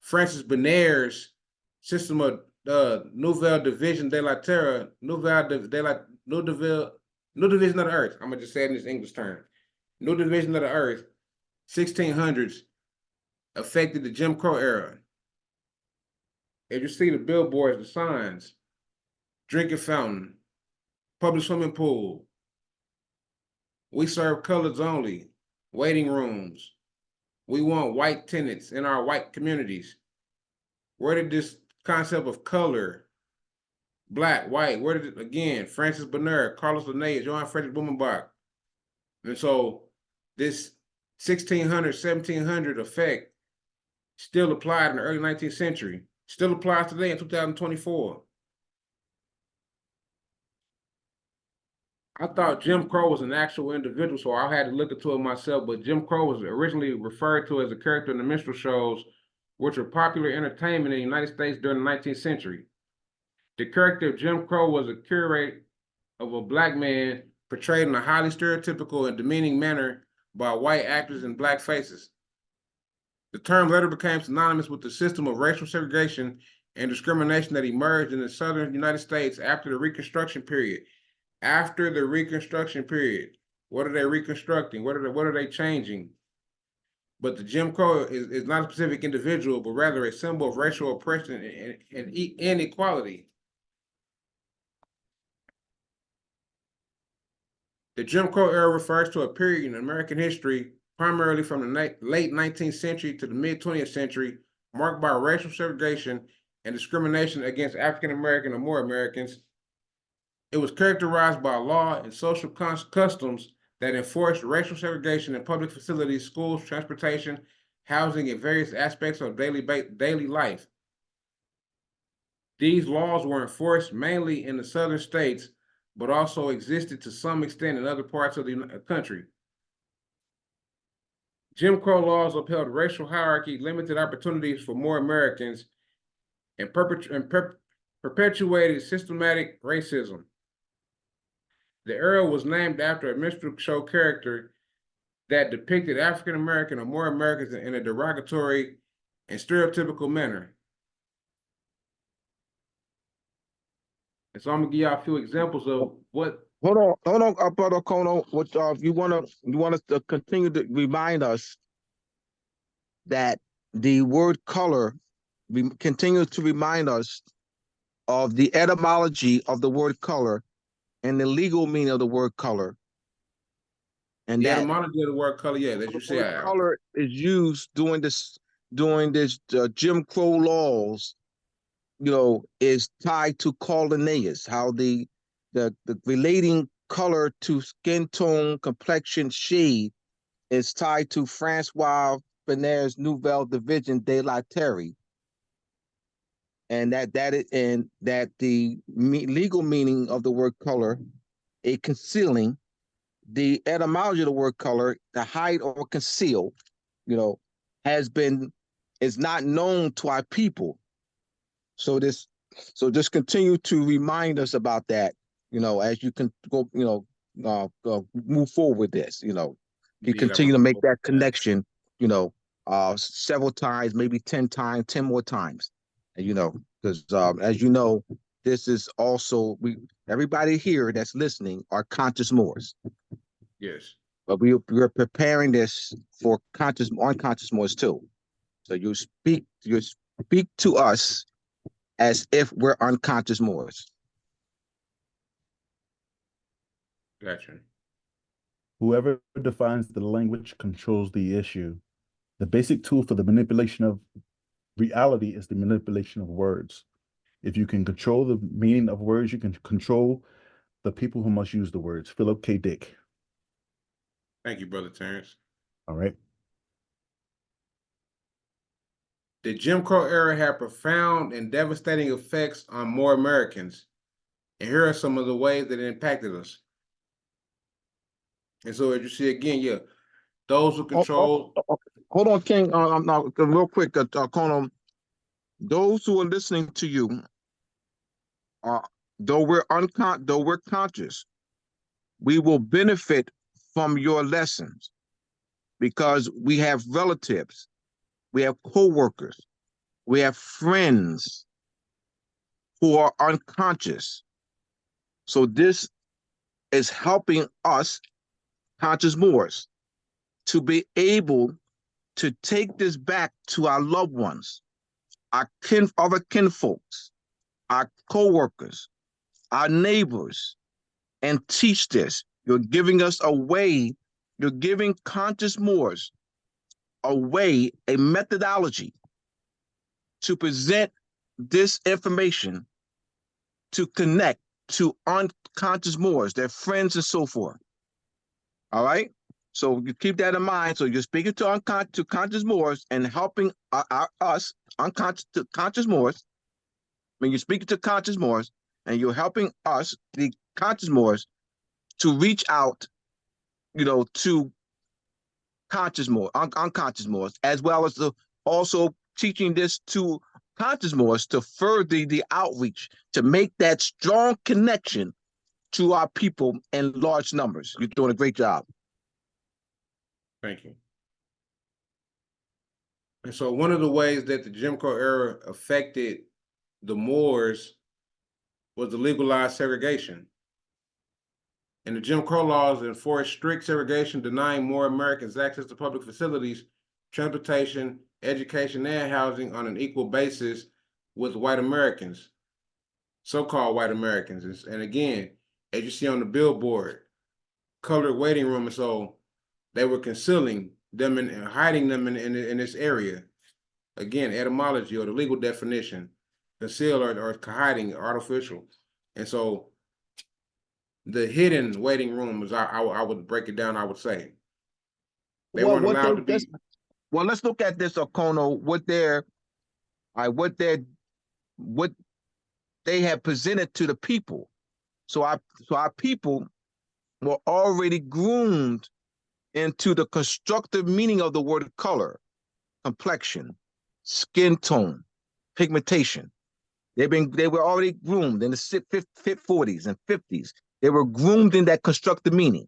Francis Benaire's system of Nouvelle Division de la Terre, New Division of the Earth. I'm gonna just say it in this English term. New Division of the Earth, 1600s, affected the Jim Crow era. As you see the billboards, the signs, drinking fountain, public swimming pool, we serve colors only, waiting rooms. We want white tenants in our white communities. Where did this concept of color, black, white, where did it, again, Francis Benaire, Carlos Linneaus, Johann Friedrich Blumenbach. And so this 1600, 1700 effect still applied in the early 19th century, still applies today in 2024. I thought Jim Crow was an actual individual, so I had to look into it myself. But Jim Crow was originally referred to as a character in the minstrel shows, which were popular entertainment in the United States during the 19th century. The character of Jim Crow was a curate of a black man portrayed in a highly stereotypical and demeaning manner by white actors in black faces. The term later became synonymous with the system of racial segregation and discrimination that emerged in the southern United States after the Reconstruction period. After the Reconstruction period, what are they reconstructing? What are they changing? But the Jim Crow is not a specific individual, but rather a symbol of racial oppression and inequality. The Jim Crow era refers to a period in American history, primarily from the late 19th century to the mid 20th century, marked by racial segregation and discrimination against African American and more Americans. It was characterized by law and social customs that enforced racial segregation in public facilities, schools, transportation, housing, and various aspects of daily life. These laws were enforced mainly in the southern states, but also existed to some extent in other parts of the country. Jim Crow laws upheld racial hierarchy, limited opportunities for more Americans, and perpetuated systematic racism. The era was named after a minstrel show character that depicted African American or more Americans in a derogatory and stereotypical manner. And so I'm gonna give y'all a few examples of what. Hold on, Brother Kono. What you want us to continue to remind us that the word color continues to remind us of the etymology of the word color and the legal meaning of the word color. And the that etymology of the word color, yeah, as you say, color is used during this Jim Crow laws, is tied to Linneaus, how the relating color to skin tone, complexion, shade is tied to Francois Benner's Nouvelle Division de la Terre. And that the legal meaning of the word color, a concealing, the etymology of the word color, to hide or conceal, is not known to our people. So just continue to remind us about that, as you can go, move forward with this, you continue to make that connection, several times, maybe 10 times, 10 more times. And, because as you know, this is also, everybody here that's listening are conscious Moors. Yes. But we're preparing this for unconscious Moors too. So you speak to us as if we're unconscious Moors. Gotcha. Whoever defines the language controls the issue. The basic tool for the manipulation of reality is the manipulation of words. If you can control the meaning of words, you can control the people who must use the words. Philip K. Dick. Thank you, Brother Terrence. All right. The Jim Crow era had profound and devastating effects on more Americans. And here are some of the ways that it impacted us. And so as you see again, yeah, those who control. Hold on, King. Real quick, Kono. Those who are listening to you, though we're conscious, we will benefit from your lessons because we have relatives, we have co-workers, we have friends who are unconscious. So this is helping us, conscious Moors, to be able to take this back to our loved ones, our other kinfolks, our co-workers, our neighbors, and teach this. You're giving us a way, you're giving conscious Moors a way, a methodology to present this information to connect to unconscious Moors, their friends and so forth. All right? So you keep that in mind. So you're speaking to conscious Moors and helping us, conscious Moors. When you're speaking to conscious Moors and you're helping us, the conscious Moors, to reach out, to conscious more, unconscious more, as well as also teaching this to conscious more to further the outreach, to make that strong connection to our people in large numbers. You're doing a great job. Thank you. And so one of the ways that the Jim Crow era affected the Moors was the legalized segregation. And the Jim Crow laws enforced strict segregation, denying more Americans access to public facilities, transportation, education, and housing on an equal basis with white Americans, so-called white Americans. And again, as you see on the billboard, colored waiting room, and so they were concealing them and hiding them in this area. Again, etymology or the legal definition, conceal or hiding, artificial. And so the hidden waiting room, as I would break it down, I would say. They weren't allowed to be. Well, let's look at this, Okono, what they have presented to the people. So our people were already groomed into the constructive meaning of the word color, complexion, skin tone, pigmentation. They were already groomed in the 40s and 50s. They were groomed in that constructive meaning.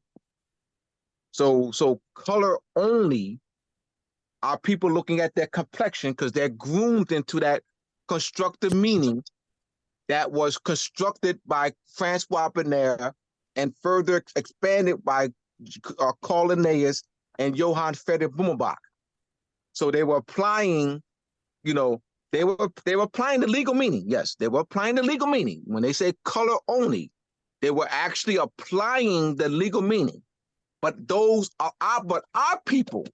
So color only are people looking at their complexion because they're groomed into that constructive meaning that was constructed by Francois and further expanded by Linneaus and Johann Friedrich Blumenbach. So they were applying, they were applying the legal meaning. Yes, they were applying the legal meaning. When they say color only, they were actually applying the legal meaning. But our people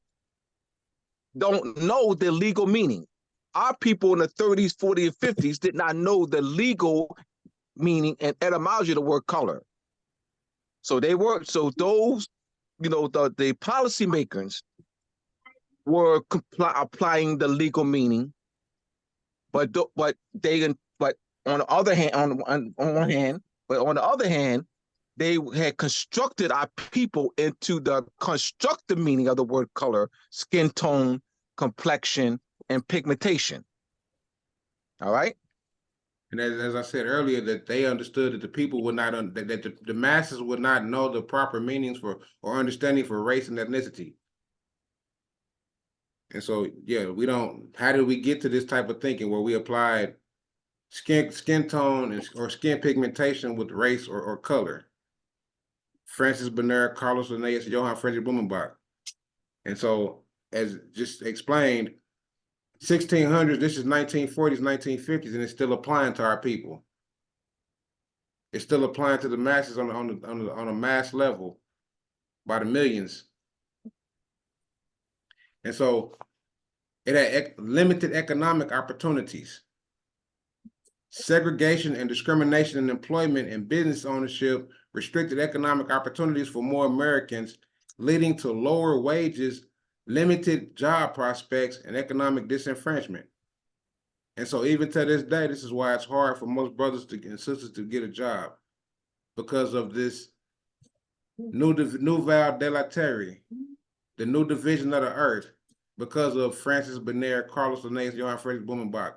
don't know the legal meaning. Our people in the 30s, 40s, and 50s did not know the legal meaning and etymology of the word color. So those, the policymakers were applying the legal meaning, but on the other hand, they had constructed our people into the constructive meaning of the word color, skin tone, complexion, and pigmentation. All right. And as I said earlier, that they understood that the people would not, that the masses would not know the proper meanings for or understanding for race and ethnicity. And so, yeah, how did we get to this type of thinking where we applied skin tone or skin pigmentation with race or color? Francis Bernard, Carlos Linneaus, Johann Friedrich Blumenbach. And so, as just explained, 1600s, this is 1940s, 1950s, and it's still applying to our people. It's still applying to the masses on a mass level by the millions. And so it had limited economic opportunities. Segregation and discrimination in employment and business ownership restricted economic opportunities for more Americans, leading to lower wages, limited job prospects, and economic disenfranchisement. And so even to this day, this is why it's hard for most brothers and sisters to get a job, because of this nouvelle de la terre, the new division of the earth, because of Francis Bernard, Carlos Linneaus, Johann Friedrich Blumenbach.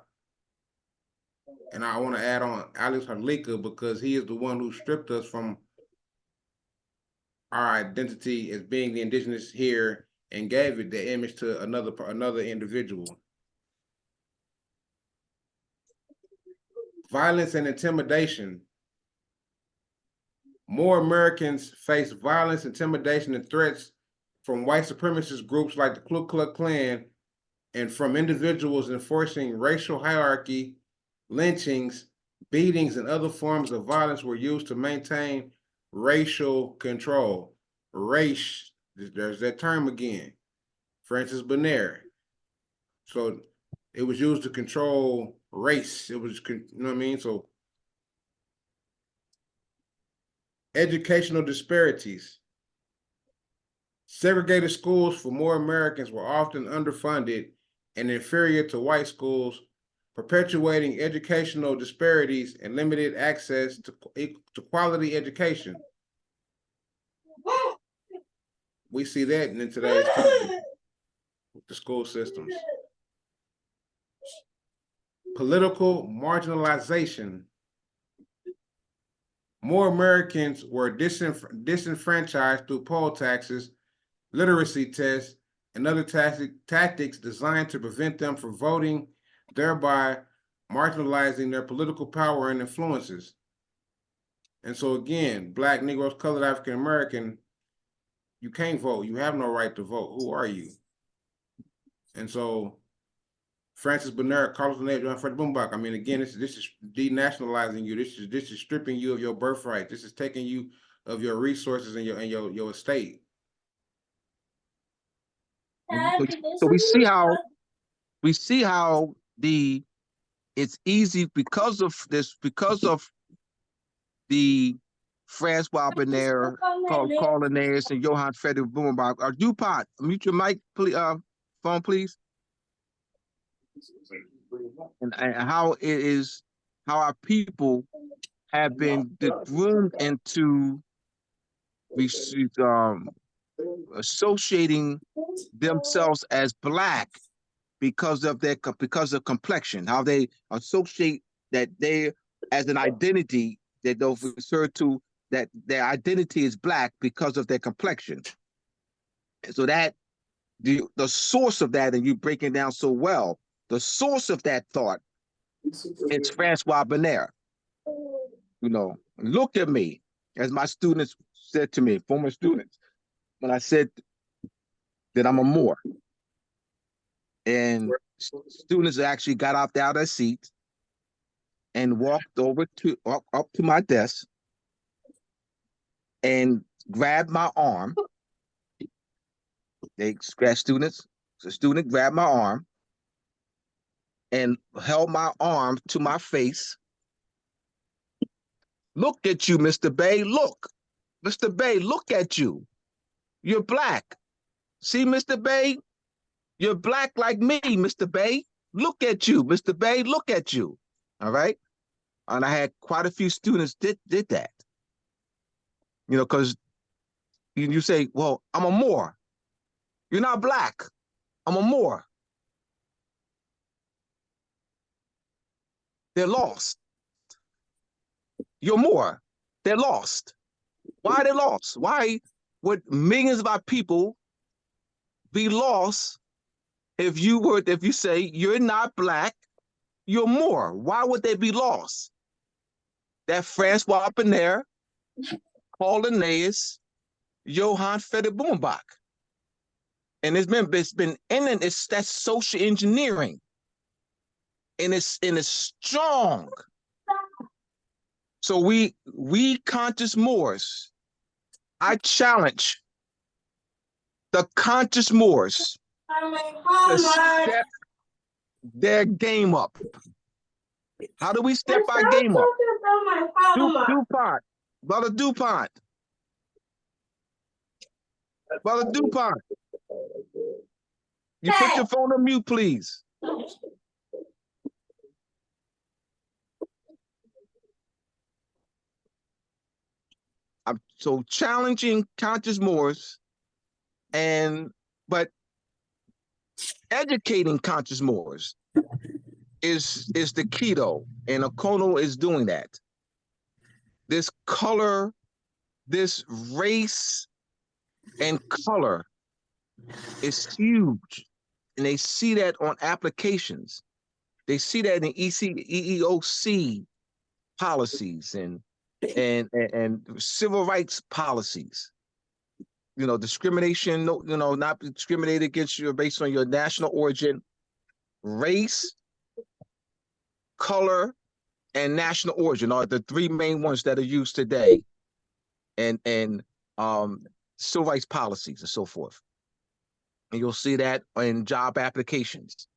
And I want to add on Alex Harlika, because he is the one who stripped us from our identity as being the indigenous here and gave it the image to another individual. Violence and intimidation. More Americans face violence, intimidation, and threats from white supremacist groups like the Ku Klux Klan and from individuals enforcing racial hierarchy. Lynchings, beatings, and other forms of violence were used to maintain racial control. Race, there's that term again. Francis Bernard. So it was used to control race. It was, you know what I mean? So educational disparities. Segregated schools for more Americans were often underfunded and inferior to white schools, perpetuating educational disparities and limited access to quality education. we see that in today's time with the school systems. Political marginalization. More Americans were disenfranchised through poll taxes, literacy tests, and other tactics designed to prevent them from voting, thereby marginalizing their political power and influences. And so again, Black, Negroes, colored, African American, you can't vote. You have no right to vote. Who are you? And so Francis Bernard, Carlos Linneaus, Friedrich Blumenbach. I mean, again, this is denationalizing you. This is stripping you of your birthright. This is taking you of your resources and your estate. So we see how it's easy because of the Francois Bernard, Carl Linneaus, and Johann Friedrich Blumenbach. DuPont, mute your mic, please, phone, please. And how it is, how our people have been groomed into associating themselves as Black because of complexion, how they associate that they as an identity, that they'll refer to that their identity is Black because of their complexion. And so that the source of that, and you break it down so well, the source of that thought is Francois Bernard. You know, look at me, as my students said to me, former students, when I said that I'm a Moor. And students actually got out of their seats and walked over up to my desk and grabbed my arm. They scratched students. So a student grabbed my arm and held my arm to my face. Look at you, Mr. Bay, look. Mr. Bay, look at you. You're Black. See, Mr. Bay? You're Black like me, Mr. Bay. Look at you, Mr. Bay, look at you. All right? And I had quite a few students did that. You know, because you say, well, I'm a Moor. You're not Black. I'm a Moor. They're lost. You're Moor. They're lost. Why are they lost? Why would millions of our people be lost if you say you're not Black, you're Moor? Why would they be lost? That Francois Bernard, Carl Linneaus, Johann Friedrich Blumenbach. And it's been that's social engineering. And it's strong. So we conscious Moors, I challenge the conscious Moors to step their game up. How do we step our game up? DuPont, Brother DuPont. Brother DuPont. You put your phone on mute, please. I'm so challenging conscious Moors, but educating conscious Moors is the key though, and Okono is doing that. This color, this race and color is huge, and they see that on applications. They see that in EEOC policies and civil rights policies. You know, discrimination, you know, not discriminated against you based on your national origin, race, color, and national origin are the three main ones that are used today, and civil rights policies and so forth. And you'll see that in job applications.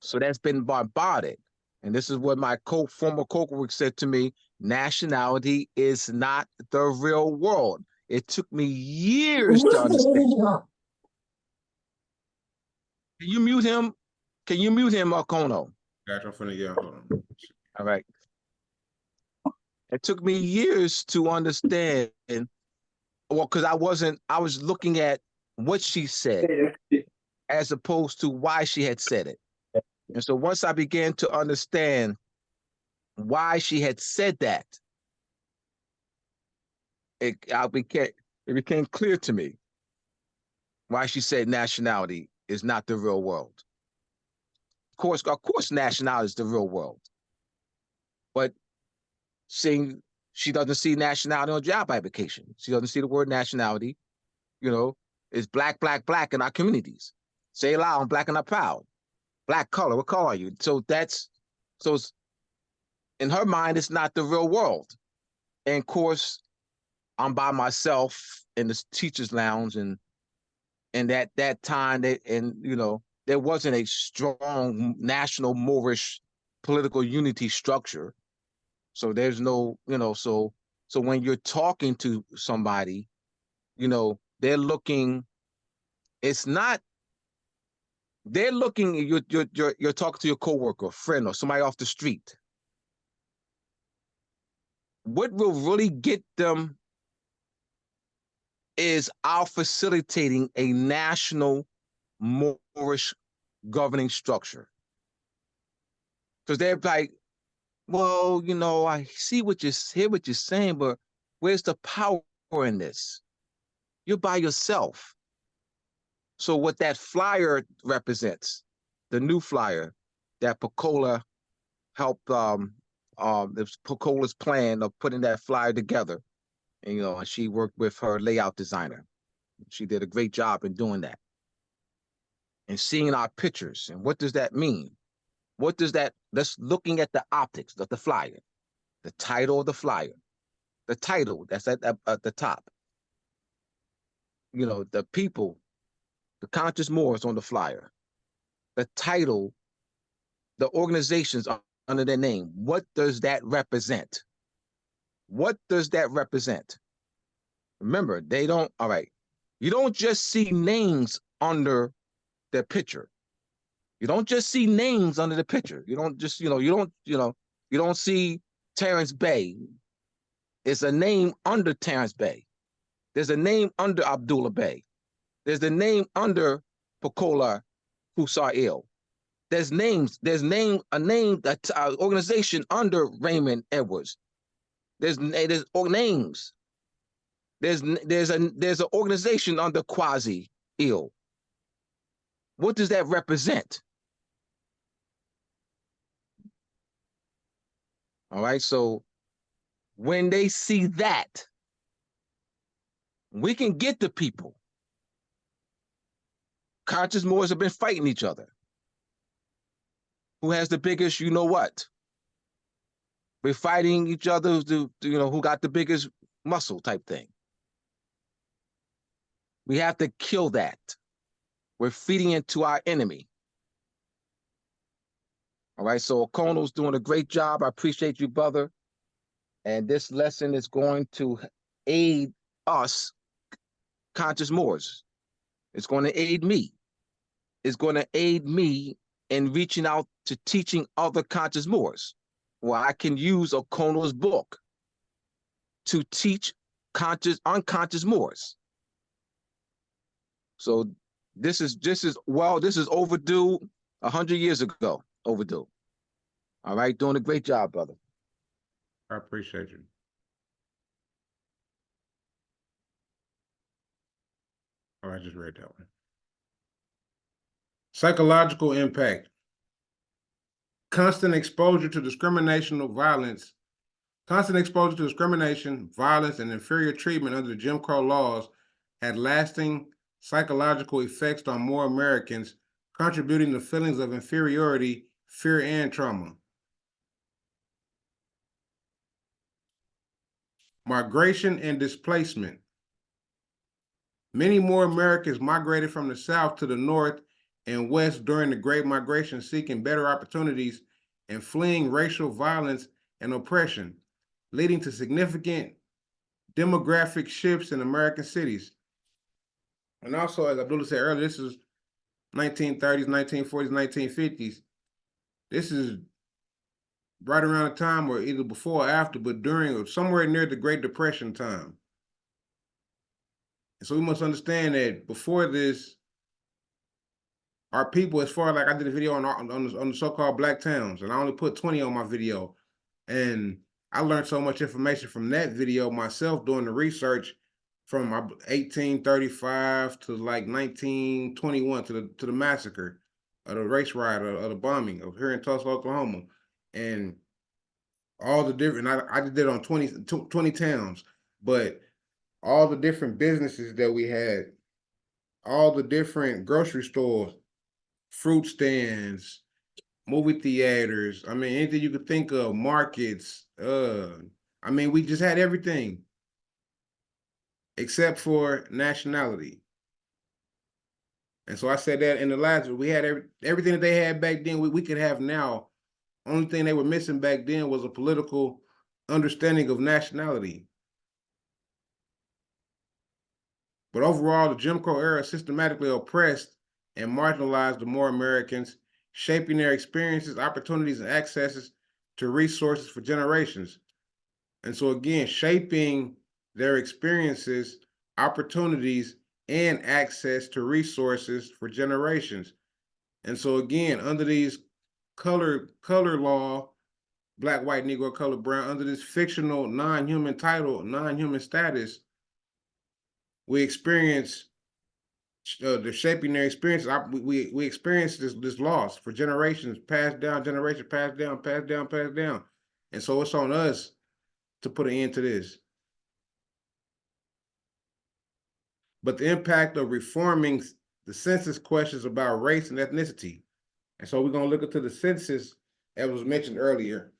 So that's been bombarded. And this is what my former co-worker said to me: nationality is not the real world. It took me years to understand. Can you mute him? Can you mute him, Okono? Gotcha, I'm finna get hold on. All right. It took me years to understand Well, because I was looking at what she said as opposed to why she had said it. And so once I began to understand why she had said that, it became clear to me why she said nationality is not the real world. Of course, nationality is the real world. But seeing she doesn't see nationality on job application. She doesn't see the word nationality, is black, black, black in our communities. Say it loud, I'm black and I'm proud. Black color, what color are you? So it's, in her mind, it's not the real world. And of course, I'm by myself in the teacher's lounge, and that time there wasn't a strong national Moorish political unity structure. So there's no, so when you're talking to somebody, they're looking, you're talking to your coworker, friend, or somebody off the street. What will really get them is our facilitating a national Moorish governing structure. Because they're like, well, I hear what you're saying, but where's the power in this? You're by yourself. So what that flyer represents, the new flyer that Pecola helped, Pecola's plan of putting that flyer together, and she worked with her layout designer. She did a great job in doing that. And seeing our pictures, and what does that mean? Let's looking at the optics of the flyer, the title of the flyer, the title that's at the top. The people, the conscious Moors on the flyer, the title, the organizations under their name. What does that represent? What does that represent? Remember, all right, you don't just see names under their picture. You don't just see names under the picture. You don't just, you don't see Terrence Bay. It's a name under Terrence Bay. There's a name under Abdullah Bay. There's a name under Pecola Hussail. There's a name, organization under Raymond Edwards. There's names. There's an organization under Quasi Ill. What does that represent? All right, so when they see that, we can get the people. Conscious Moors have been fighting each other. Who has the biggest, what? We're fighting each other, who got the biggest muscle type thing. We have to kill that. We're feeding into our enemy. All right, so O'Connell's doing a great job. I appreciate you, brother. And this lesson is going to aid us, conscious Moors. It's going to aid me. It's going to aid me in reaching out to teaching other conscious Moors, where I can use O'Connell's book to teach unconscious Moors. So this is overdue 100 years ago, overdue. All right, doing a great job, brother. I appreciate you. Oh, I just read that one. Psychological impact. Constant exposure to discrimination, violence, and inferior treatment under the Jim Crow laws had lasting psychological effects on more Americans, contributing to feelings of inferiority, fear, and trauma. Migration and displacement. Many more Americans migrated from the South to the North and West during the Great Migration, seeking better opportunities and fleeing racial violence and oppression, leading to significant demographic shifts in American cities. And also, as Abdullah said earlier, this is 1930s, 1940s, 1950s. This is right around the time, or either before or after, but during or somewhere near the Great Depression time. So we must understand that before this, our people, as far as like I did a video on the so-called black towns, and I only put 20 on my video, and I learned so much information from that video myself doing the research from 1835 to like 1921 to the massacre of the race riot of the bombing of here in Tulsa, Oklahoma, and all the different. I did it on 20 towns, but all the different businesses that we had, all the different grocery stores, fruit stands, movie theaters. I mean, anything you could think of, markets. I mean, we just had everything except for nationality. And so I said that in the last, we had everything that they had back then, we could have now. Only thing they were missing back then was a political understanding of nationality. But overall, the Jim Crow era systematically oppressed and marginalized the more Americans, shaping their experiences, opportunities, and accesses to resources for generations. And so again, shaping their experiences, opportunities, and access to resources for generations. And so again, under these color law, black, white, Negro, color, brown, under this fictional non-human title, non-human status, we experience the shaping their experiences. We experience this loss for generations, passed down, generation passed down, passed down, passed down. And so it's on us to put an end to this. But the impact of reforming the census questions about race and ethnicity. And so we're going to look into the census, as was mentioned earlier,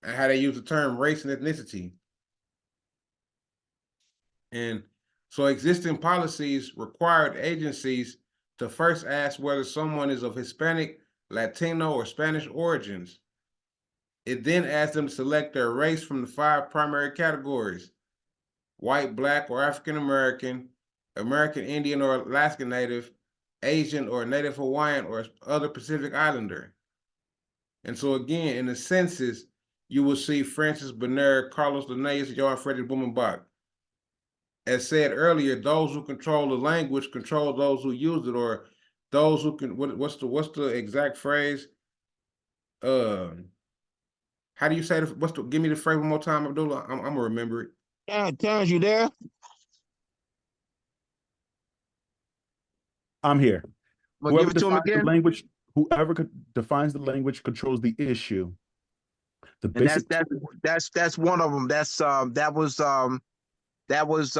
and how they use the term race and ethnicity. And so existing policies required agencies to first ask whether someone is of Hispanic, Latino, or Spanish origins. It then asked them to select their race from the 5 primary categories: white, black, or African American, American Indian or Alaska Native, Asian or Native Hawaiian, or other Pacific Islander. And so again, in the census, you will see Francis Bernard, Carlos Linneaus, Johann Friedrich Blumenbach. As said earlier, those who control the language control those who use it, or those who can. What's the exact phrase? How do you say the? Give me the phrase one more time, Abdullah. I'm gonna remember it. Yeah, Terrence, you there? I'm here. Well, give it to him again. Whoever defines the language controls the issue. The And basic that's one of them. That was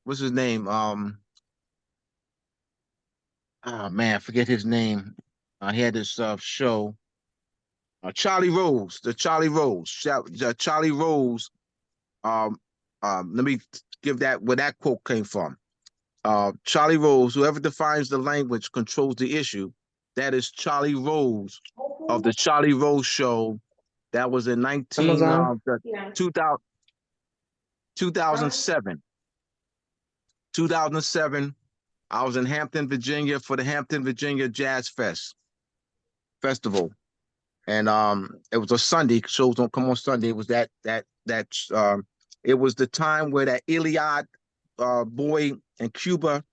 what's his name? Oh man, I forget his name. He had this show. Charlie Rose, Charlie Rose. Let me give that where that quote came from. Charlie Rose, whoever defines the language controls the issue. That is Charlie Rose of the Charlie Rose Show. That was in 2007. 2007, I was in Hampton, Virginia for the Hampton, Virginia Jazz Festival. And it was a Sunday. Shows don't come on Sunday. It was it was the time where that Iliad boy in Cuba,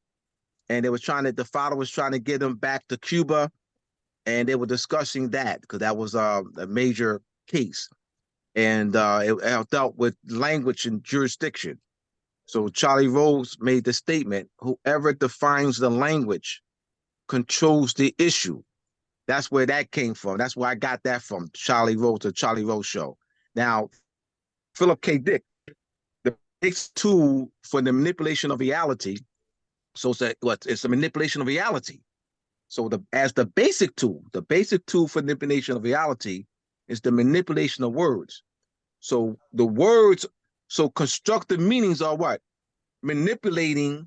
and the father was trying to get him back to Cuba, and they were discussing that because that was a major case, and it dealt with language and jurisdiction. So Charlie Rose made the statement: whoever defines the language controls the issue. That's where that came from. That's where I got that from. Charlie Rose, the Charlie Rose Show. Now, Philip K. Dick, the basic tool for the manipulation of reality. So it's a manipulation of reality. So the basic tool for manipulation of reality is the manipulation of words. So the words, so constructive meanings are what? Manipulating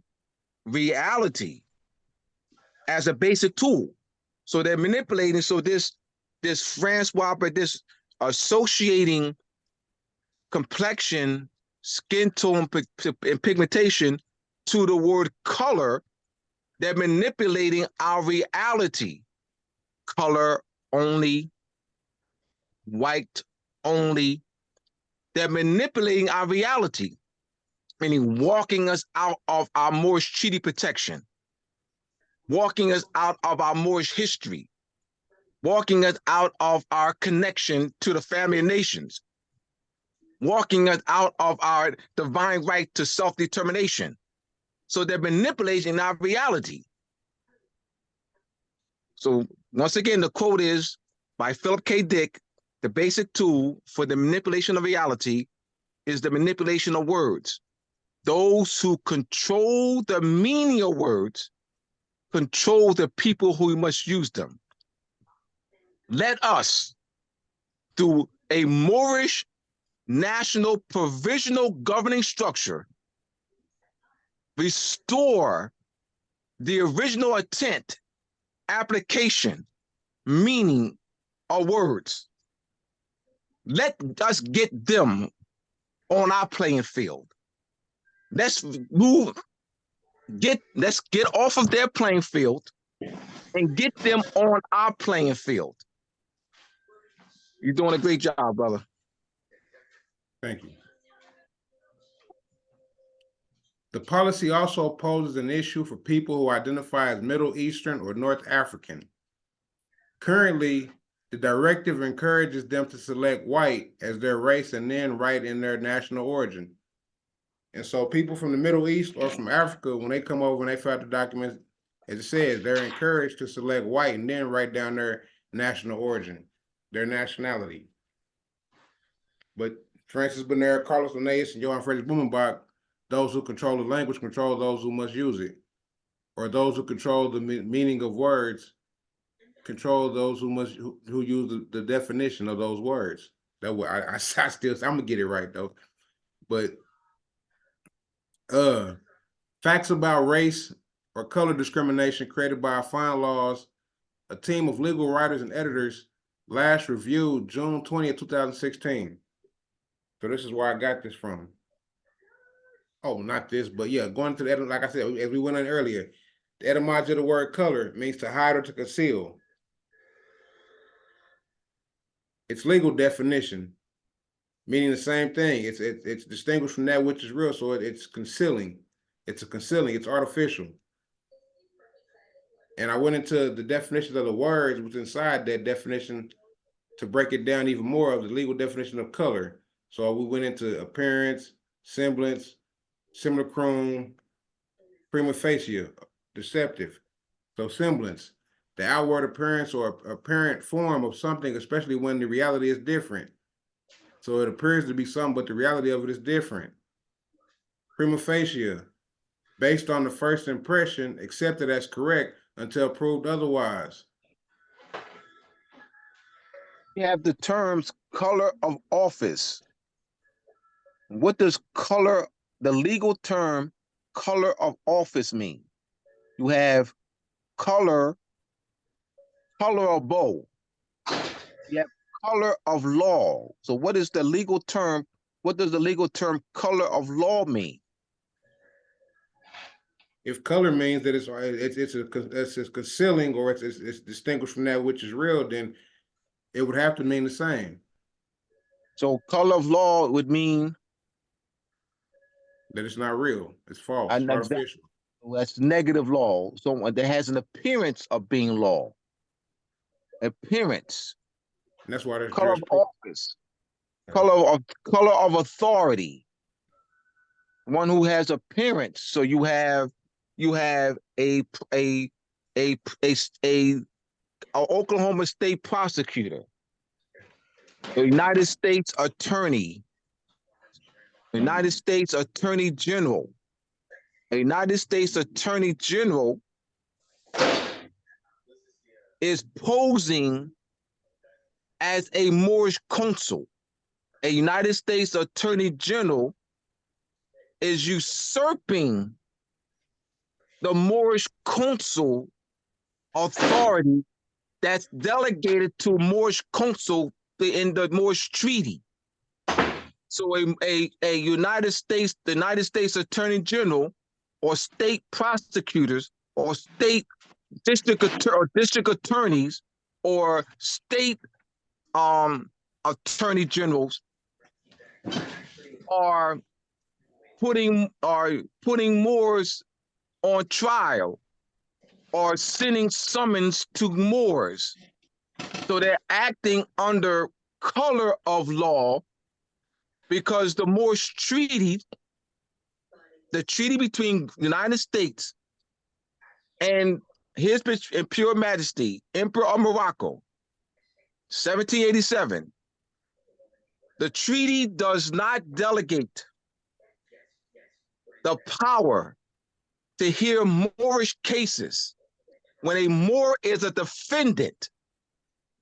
reality as a basic tool. So they're manipulating. So this Francois, but this associating complexion, skin tone, and pigmentation to the word color, they're manipulating our reality. Color only, white only. They're manipulating our reality. meaning walking us out of our Moorish treaty protection, walking us out of our Moorish history, walking us out of our connection to the family of nations, walking us out of our divine right to self-determination. So they're manipulating our reality. So once again, the quote is by Philip K. Dick, the basic tool for the manipulation of reality is the manipulation of words. Those who control the meaning of words control the people who must use them. Let us, through a Moorish national provisional governing structure, restore the original intent, application, meaning of words. Let us get them on our playing field. Let's get off of their playing field and get them on our playing field. You're doing a great job, brother. Thank you. The policy also poses an issue for people who identify as Middle Eastern or North African. Currently, the directive encourages them to select white as their race and then write in their national origin. And so people from the Middle East or from Africa, when they come over and they fill out the documents, as it says, they're encouraged to select white and then write down their national origin, their nationality. But Francis Bernard, Carlos Linneaus, and Johann Friedrich Blumenbach, those who control the language control those who must use it, or those who control the meaning of words control those who use the definition of those words. That way, I'm gonna get it right though. But facts about race or color discrimination created by our fine laws, a team of legal writers and editors last reviewed June 20th, 2016. So this is where I got this from. Oh, not this, but yeah, going to the, like I said, as we went on earlier, the etymology of the word color means to hide or to conceal. Its legal definition, meaning the same thing. It's distinguished from that which is real, so it's concealing. It's artificial. And I went into the definitions of the words which inside that definition to break it down even more of the legal definition of color. So we went into appearance, semblance, simulacrum, prima facie, deceptive. So semblance, the outward appearance or apparent form of something, especially when the reality is different. So it appears to be something, but the reality of it is different. Prima facie, based on the first impression, accepted as correct until proved otherwise. We have the terms color of office. What does color, the legal term color of office mean? You have colorable. You have color of law. So what is the legal term? What does the legal term color of law mean? If color means that it's concealing or it's distinguished from that which is real, then it would have to mean the same. So color of law would mean that it's not real. It's false. It's artificial. That's negative law. So that has an appearance of being law. Appearance. And that's why there's color of office. Color of authority. One who has appearance. So you have a Oklahoma State prosecutor, a United States attorney, a United States Attorney General. A United States Attorney General is posing as a Moorish consul. A United States Attorney General is usurping the Moorish consul authority that's delegated to a Moorish consul in the Moorish treaty. So the United States Attorney General or state prosecutors or state district attorneys or state attorney generals are putting Moors on trial or sending summons to Moors. So they're acting under color of law because the Moorish treaty, the treaty between the United States and His Imperial Majesty, Emperor of Morocco, 1787, the treaty does not delegate the power to hear Moorish cases. When a Moor is a defendant,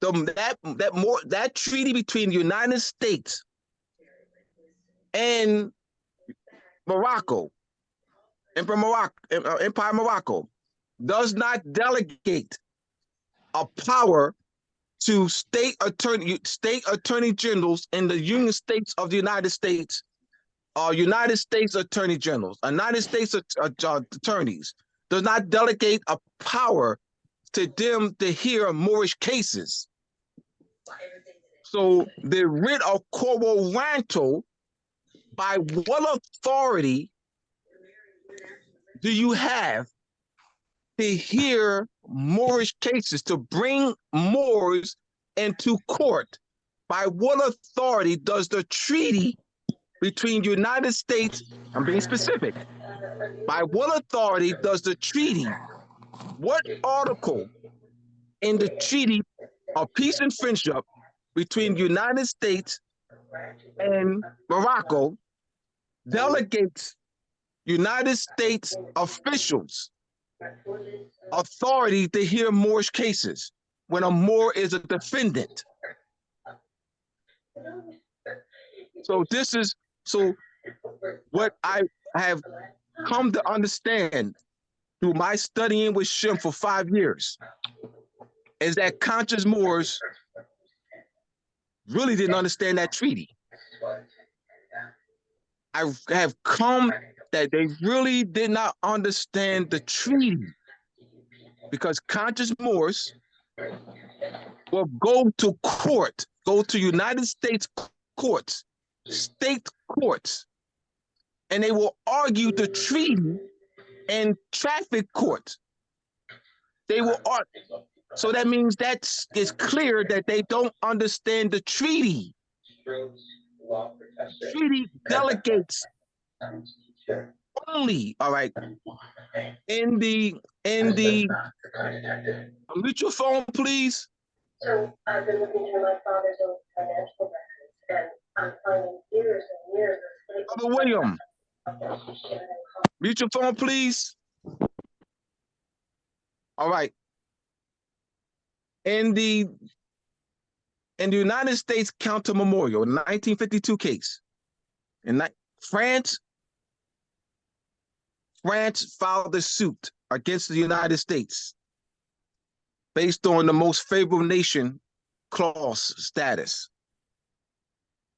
that treaty between the United States and Morocco, Empire Morocco, does not delegate a power to state attorney generals in the Union States of the United States, United States attorney generals, United States attorneys, does not delegate a power to them to hear Moorish cases. So the writ of quo warranto, by what authority do you have to hear Moorish cases, to bring Moors into court? By what authority does the treaty between the United States, I'm being specific, by what authority does the treaty, what article in the treaty of peace and friendship between the United States and Morocco delegates United States officials authority to hear Moorish cases when a Moor is a defendant? So what I have come to understand through my studying with Shem for 5 years is that conscious Moors really didn't understand that treaty. I have come that they really did not understand the treaty, because conscious Moors will go to court, go to United States courts, state courts, and they will argue the treaty in traffic courts. They will argue. So that means that it's clear that they don't understand the treaty. The treaty delegates only, all right, in the mute your phone, please. So I've been looking through my father's old financial records, and I'm finding years and years of Brother William, mute your phone, please. All right. In the United States Counter Memorial, 1952 case, in France filed a suit against the United States based on the most favorable nation clause status.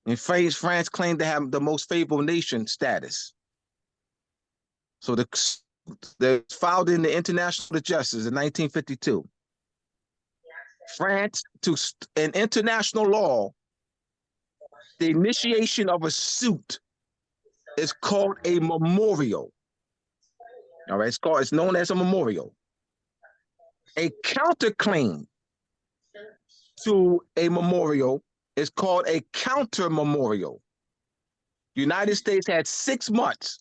In France claimed to have the most favorable nation status. So they filed in the International Justice in 1952. France, in international law, the initiation of a suit is called a memorial. All right, it's known as a memorial. A counterclaim to a memorial is called a counter memorial. The United States had 6 months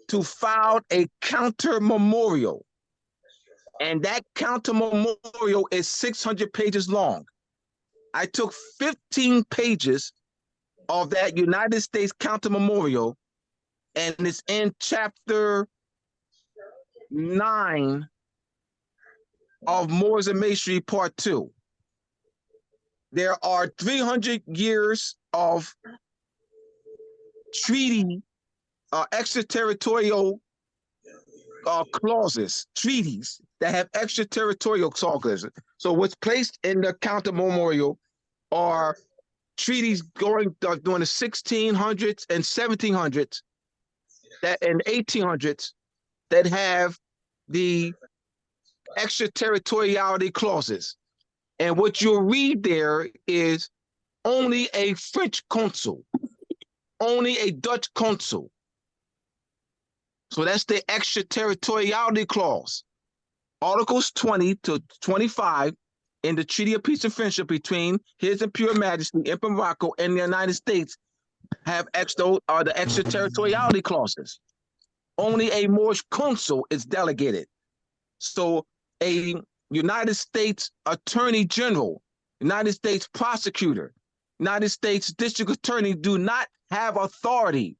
to file a counter memorial. And that counter memorial is 600 pages long. I took 15 pages of that United States counter memorial, and it's in chapter 9 of Moors and Masonry Part 2. There are 300 years of treaty, extraterritorial clauses, treaties that have extraterritorial clauses. So what's placed in the counter memorial are treaties during the 1600s and 1700s and 1800s that have the extraterritoriality clauses. And what you'll read there is only a French consul, only a Dutch consul, So that's the extraterritoriality clause. Articles 20 to 25 in the Treaty of Peace and Friendship between His Imperial Majesty Emperor Morocco and the United States have the extraterritoriality clauses. Only a Moorish consul is delegated. So a United States Attorney General, United States Prosecutor, United States District Attorney do not have authority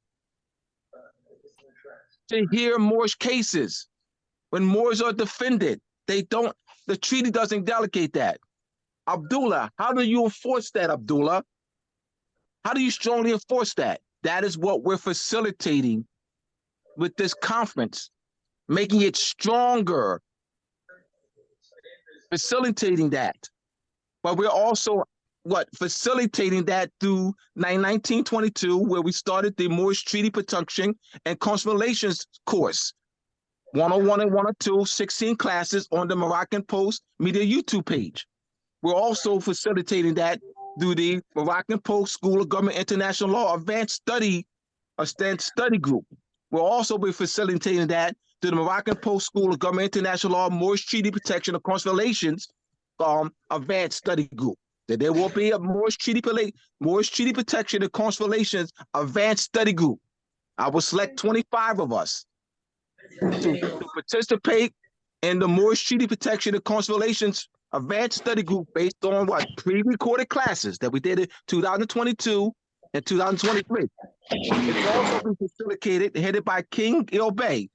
to hear Moorish cases. When Moors are defended, the treaty doesn't delegate that. Abdullah, how do you enforce that, Abdullah? How do you strongly enforce that? That is what we're facilitating with this conference, making it stronger, facilitating that. But we're also facilitating that through 1922, where we started the Moorish Treaty Protection and Consular Relations course. 101 and 102, 16 classes on the Moroccan Post Media YouTube page. We're also facilitating that through the Moroccan Post School of Government International Law Advanced Study Group. We'll also be facilitating that through the Moroccan Post School of Government International Law Moorish Treaty Protection and Consular Relations Advanced Study Group. That there will be a Moorish Treaty Protection and Consular Relations Advanced Study Group. I will select 25 of us to participate in the Moorish Treaty Protection and Consular Relations Advanced Study Group based on pre-recorded classes that we did in 2022 and 2023. It's also been facilitated, headed by King El Bey.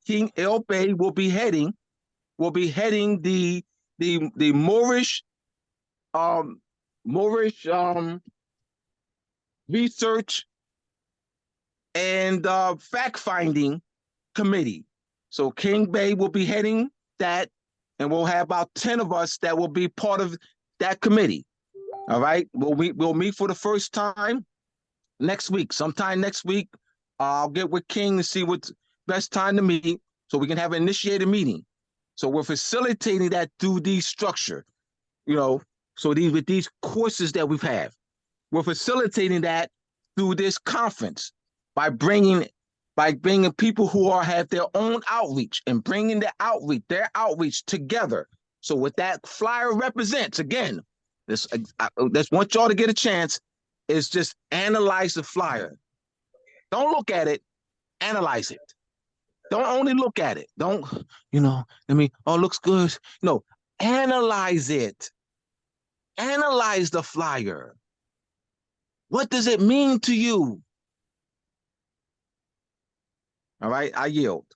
King El Bey will be heading the Moorish research and fact-finding committee. So King Bey will be heading that, and we'll have about 10 of us that will be part of that committee. All right, we'll meet for the first time next week. Sometime next week, I'll get with King to see what's best time to meet so we can have an initiated meeting. So we're facilitating that through these structure, so with these courses that we've had. We're facilitating that through this conference by bringing people who have their own outreach and bringing their outreach together. So what that flyer represents, again, I just want y'all to get a chance, is just analyze the flyer. Don't look at it, analyze it. Don't only look at it. Don't, looks good. No, analyze it. Analyze the flyer. What does it mean to you? All right, I yield.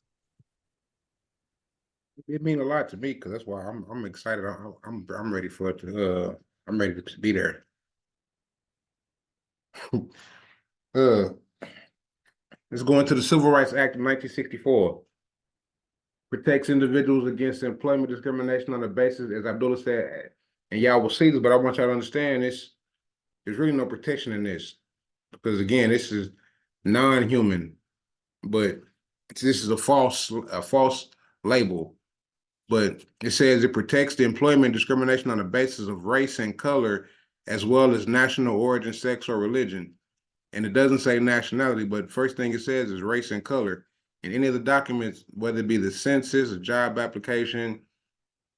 It means a lot to me because that's why I'm excited. I'm ready for it to. I'm ready to be there. Let's go into the Civil Rights Act of 1964. Protects individuals against employment discrimination on the basis, as Abdullah said, and y'all will see this, but I want y'all to understand this. There's really no protection in this because, again, this is non-human, but this is a false label. But it says it protects the employment discrimination on the basis of race and color, as well as national origin, sex, or religion. And it doesn't say nationality, but first thing it says is race and color. In any of the documents, whether it be the census, a job application,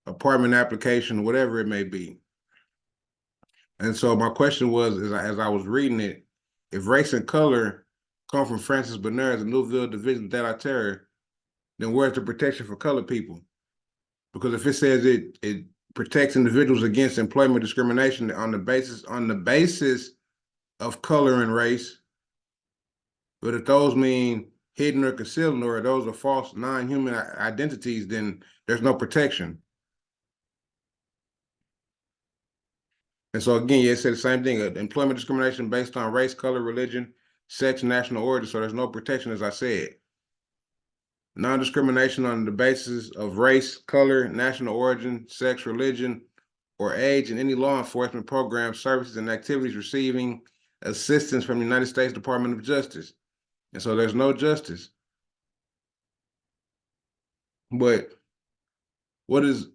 apartment application, whatever it may be. And so my question was, as I was reading it, if race and color come from Francis Bernard's Louisville Division de la Terre, then where's the protection for colored people? Because if it says it protects individuals against employment discrimination on the basis of color and race, but if those mean hidden or concealed, or those are false non-human identities, then there's no protection. And so again, it said the same thing, employment discrimination based on race, color, religion, sex, national origin, so there's no protection, as I said. Non-discrimination on the basis of race, color, national origin, sex, religion, or age in any law enforcement programs, services, and activities receiving assistance from the United States Department of Justice. And so there's no justice. But what is,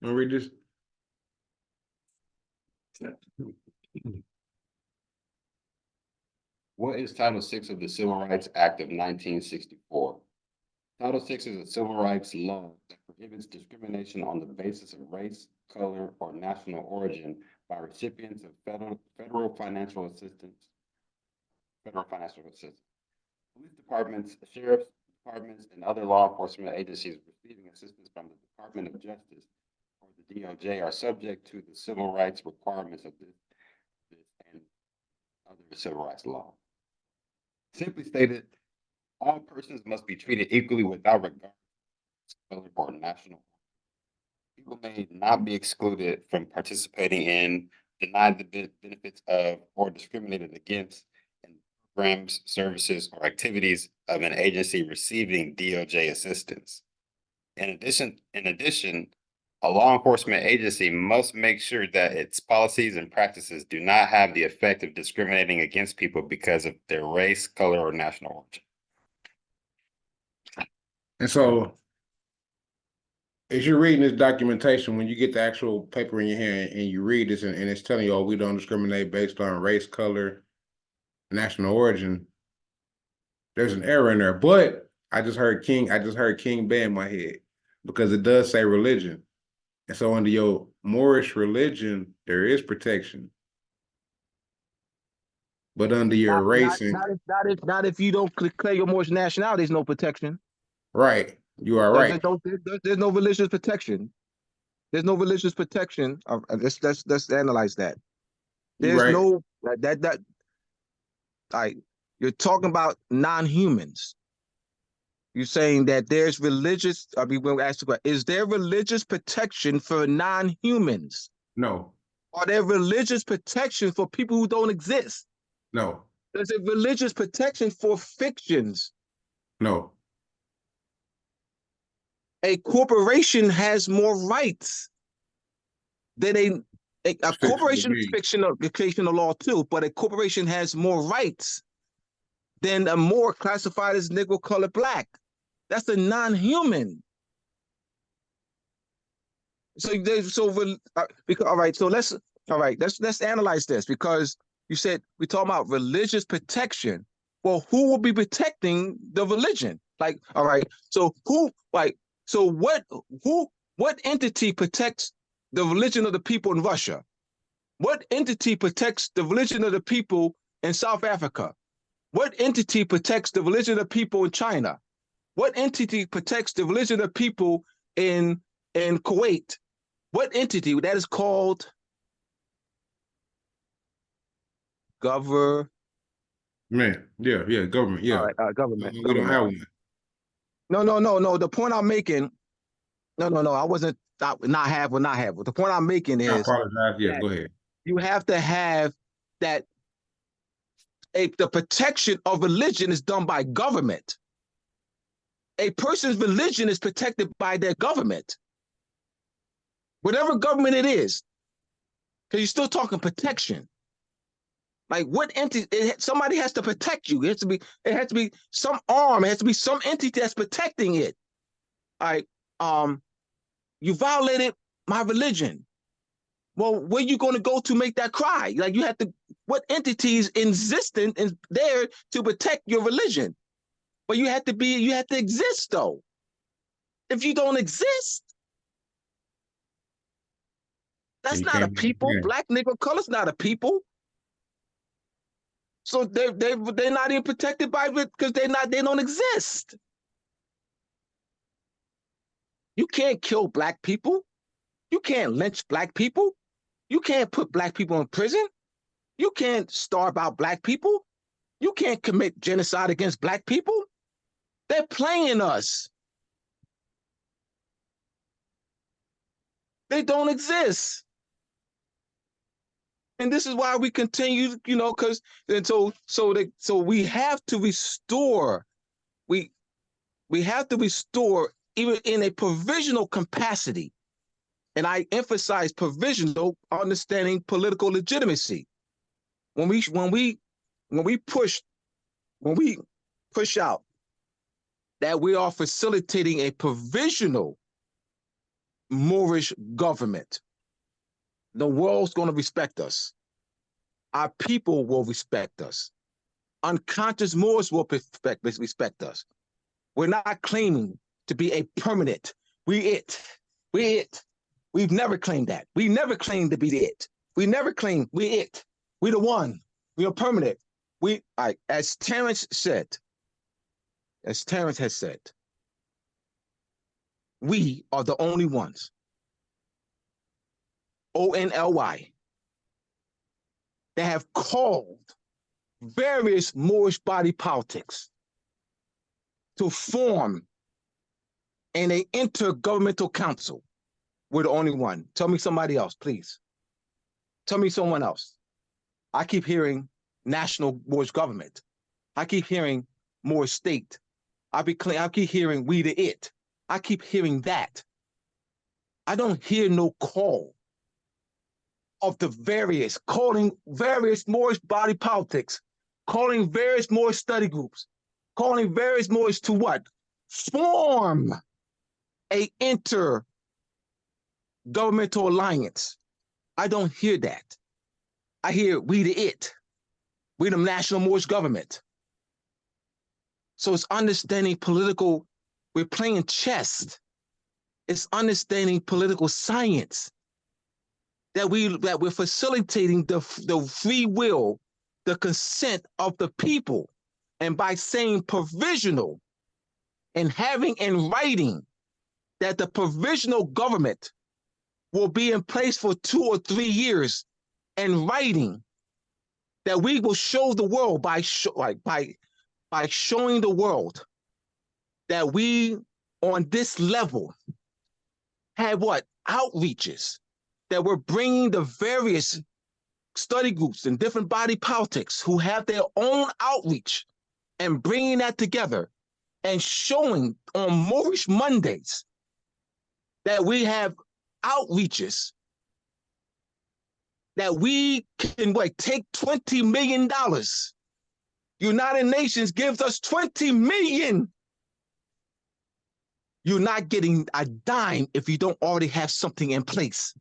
let me read this. What is Title VI of the Civil Rights Act of 1964? Title VI is a civil rights law that prohibits discrimination on the basis of race, color, or national origin by recipients of federal financial assistance. Police departments, sheriff's departments, and other law enforcement agencies receiving assistance from the Department of Justice or the DOJ are subject to the civil rights requirements of this and other civil rights law. Simply stated, all persons must be treated equally without regard to color or national. People may not be excluded from participating in, denied the benefits of, or discriminated against in programs, services, or activities of an agency receiving DOJ assistance. In addition, a law enforcement agency must make sure that its policies and practices do not have the effect of discriminating against people because of their race, color, or national origin. And so, as you're reading this documentation, when you get the actual paper in your hand and you read this and it's telling you, oh, we don't discriminate based on race, color, national origin, there's an error in there. But I just heard King bang in my head because it does say religion. And so under your Moorish religion, there is protection. But under your race and not if you don't declare your Moorish nationality, there's no protection. Right. You are right. There's no religious protection. There's no religious protection. Let's analyze that. There's right. no that. You're talking about non-humans. You're saying that there's religious. I mean, when we ask the question, is there religious protection for non-humans? No. Are there religious protection for people who don't exist? No. There's a religious protection for fictions. No. A corporation has more rights than a corporation is fictional law too, but a corporation has more rights than a Moor classified as Negro, color, black. That's a non-human. Because let's analyze this, because you said we're talking about religious protection. Well, who will be protecting the religion? What entity protects the religion of the people in Russia? What entity protects the religion of the people in South Africa? What entity protects the religion of the people in China? What entity protects the religion of the people in Kuwait? What entity? That is called government. Yeah, government. Yeah. All right, government. We don't have one. No. The point I'm making. No. I wasn't not have. The point I'm making is. I apologize. Yeah, go ahead. You have to have that. The protection of religion is done by government. A person's religion is protected by their government. Whatever government it is, because you're still talking protection. Like what entity? Somebody has to protect you. It has to be some arm. It has to be some entity that's protecting it. All right. You violated my religion. Well, where you going to go to make that cry? Like you have to. What entity is existent and there to protect your religion? But you have to exist though. If you don't exist, that's not a people. Black, Negro, color's not a people. So they're not even protected by it because they don't exist. You can't kill black people. You can't lynch black people. You can't put black people in prison. You can't starve out black people. You can't commit genocide against black people. They're playing us. They don't exist. And this is why we continue, because so we have to restore. We have to restore even in a provisional capacity. And I emphasize provisional, understanding political legitimacy. When we push out that we are facilitating a provisional Moorish government, the world's going to respect us. Our people will respect us. unconscious Moors will respect us. We're not claiming to be a permanent. We it. We've never claimed that. We never claimed to be the it. We never claimed we it. We the one. We are permanent. As Terrence has said, we are the only ones. ONLY. That have called various Moorish body politics to form in an intergovernmental council. We're the only one. Tell me somebody else, please. Tell me someone else. I keep hearing national Moorish government. I keep hearing Moorish state. I keep hearing we the it. I keep hearing that. I don't hear no call of the calling various Moorish body politics, calling various Moorish study groups, calling various Moorish to what? Form a intergovernmental alliance. I don't hear that. I hear we the it. We the national Moorish government. So it's understanding political, we're playing chess. It's understanding political science. That we're facilitating the free will, the consent of the people. And by saying provisional and having in writing that the provisional government will be in place for 2 or 3 years, and writing that we will show the world by showing the world that we on this level had what? Outreaches. That we're bringing the various study groups and different body politics who have their own outreach and bringing that together and showing on Moorish Mondays that we have outreaches that we can take $20 million. United Nations gives us $20 million. You're not getting a dime if you don't already have something in place.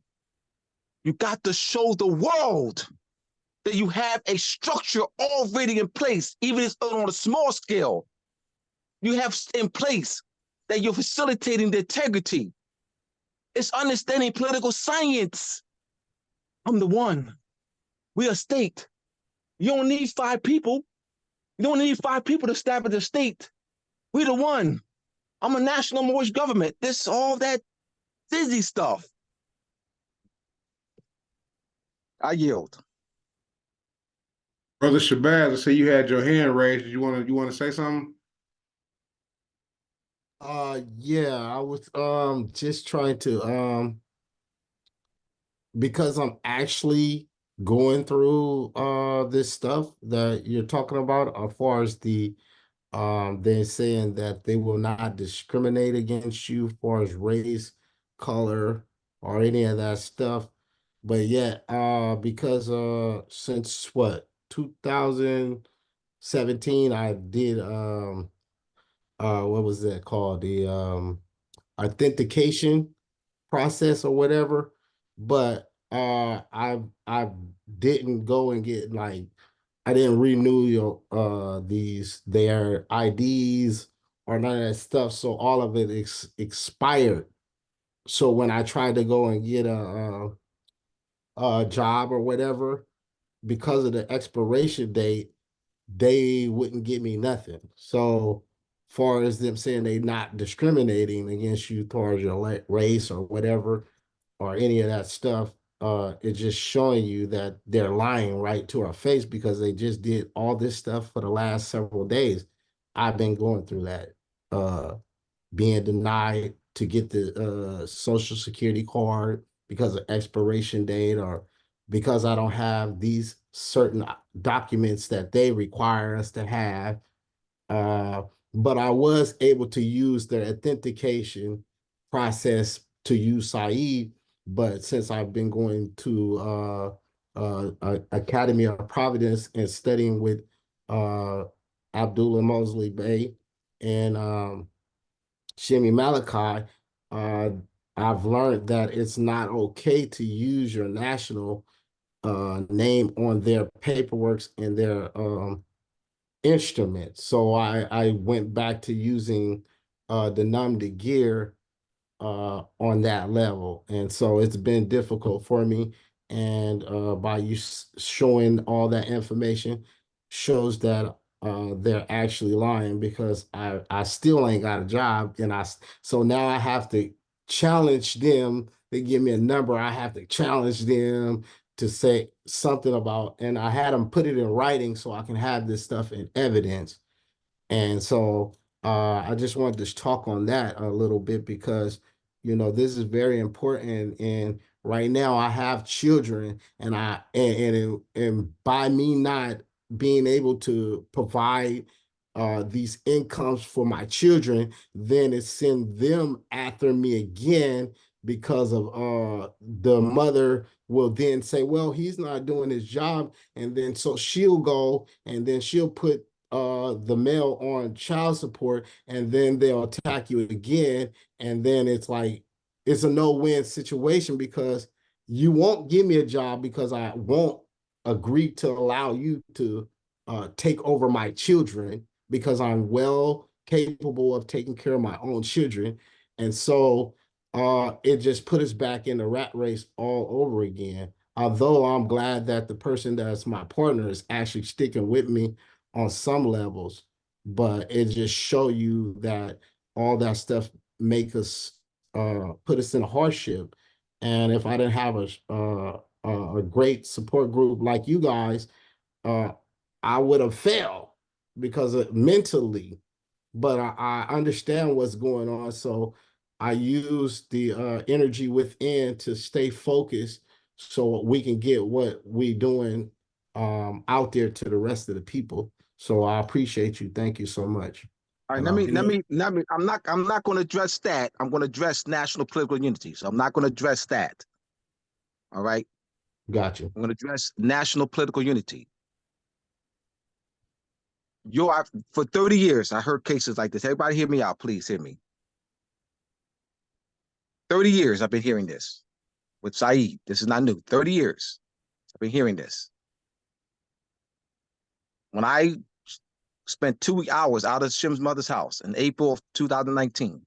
You got to show the world that you have a structure already in place, even if it's on a small scale. You have in place that you're facilitating the integrity. It's understanding political science. I'm the one. We are state. You don't need 5 people. You don't need 5 people to establish a state. We the one. I'm a national Moorish government. This all that dizzy stuff. I yield. Brother Shabazz, I see you had your hand raised. You want to say something? Yeah, I was just trying to because I'm actually going through this stuff that you're talking about as far as they're saying that they will not discriminate against you as far as race, color, or any of that stuff. But yet, because since what 2017, I did what was that called? The authentication process or whatever. But I didn't go and get I didn't renew their IDs or none of that stuff. So all of it expired. So when I tried to go and get a job or whatever, because of the expiration date, they wouldn't give me nothing. So far as them saying they not discriminating against you towards your race or whatever, or any of that stuff, it's just showing you that they're lying right to our face, because they just did all this stuff for the last several days. I've been going through that, being denied to get the Social Security card because of expiration date, or because I don't have these certain documents that they require us to have. But I was able to use the authentication process to use Saeed. But since I've been going to Academy of Providence and studying with Abdullah Mosley Bey and Shemi Malachi, I've learned that it's not okay to use your national name on their paperwork and instrument. So I went back to using the numbed gear on that level. And so it's been difficult for me. And by you showing all that information shows that they're actually lying, because I still ain't got a job. And so now I have to challenge them. They give me a number. I have to challenge them to say something about, and I had them put it in writing so I can have this stuff in evidence. And so I just wanted to talk on that a little bit, because, this is very important. And right now I have children, and and by me not being able to provide these incomes for my children, then it send them after me again, because of the mother will then say, well, he's not doing his job. And then so she'll go and then she'll put the male on child support, and then they'll attack you again. And then it's like, it's a no-win situation, because you won't give me a job because I won't agree to allow you to take over my children, because I'm well capable of taking care of my own children. And so it just put us back in the rat race all over again. Although I'm glad that the person that's my partner is actually sticking with me on some levels, but it just show you that all that stuff make us put us in a hardship. And if I didn't have a great support group like you guys, I would have failed, because mentally. But I understand what's going on, so I use the energy within to stay focused, so we can get what we doing out there to the rest of the people. So I appreciate you. Thank you so much. All right, And let me. I'm not going to address that. I'm going to address national political unity. So I'm not going to address that. All right. Gotcha. I'm going to address national political unity. For 30 years, I heard cases like this. Everybody hear me out, please hear me. 30 years I've been hearing this with Saeed. This is not new. 30 years I've been hearing this. When I spent 2 hours out of Shim's mother's house in April of 2019,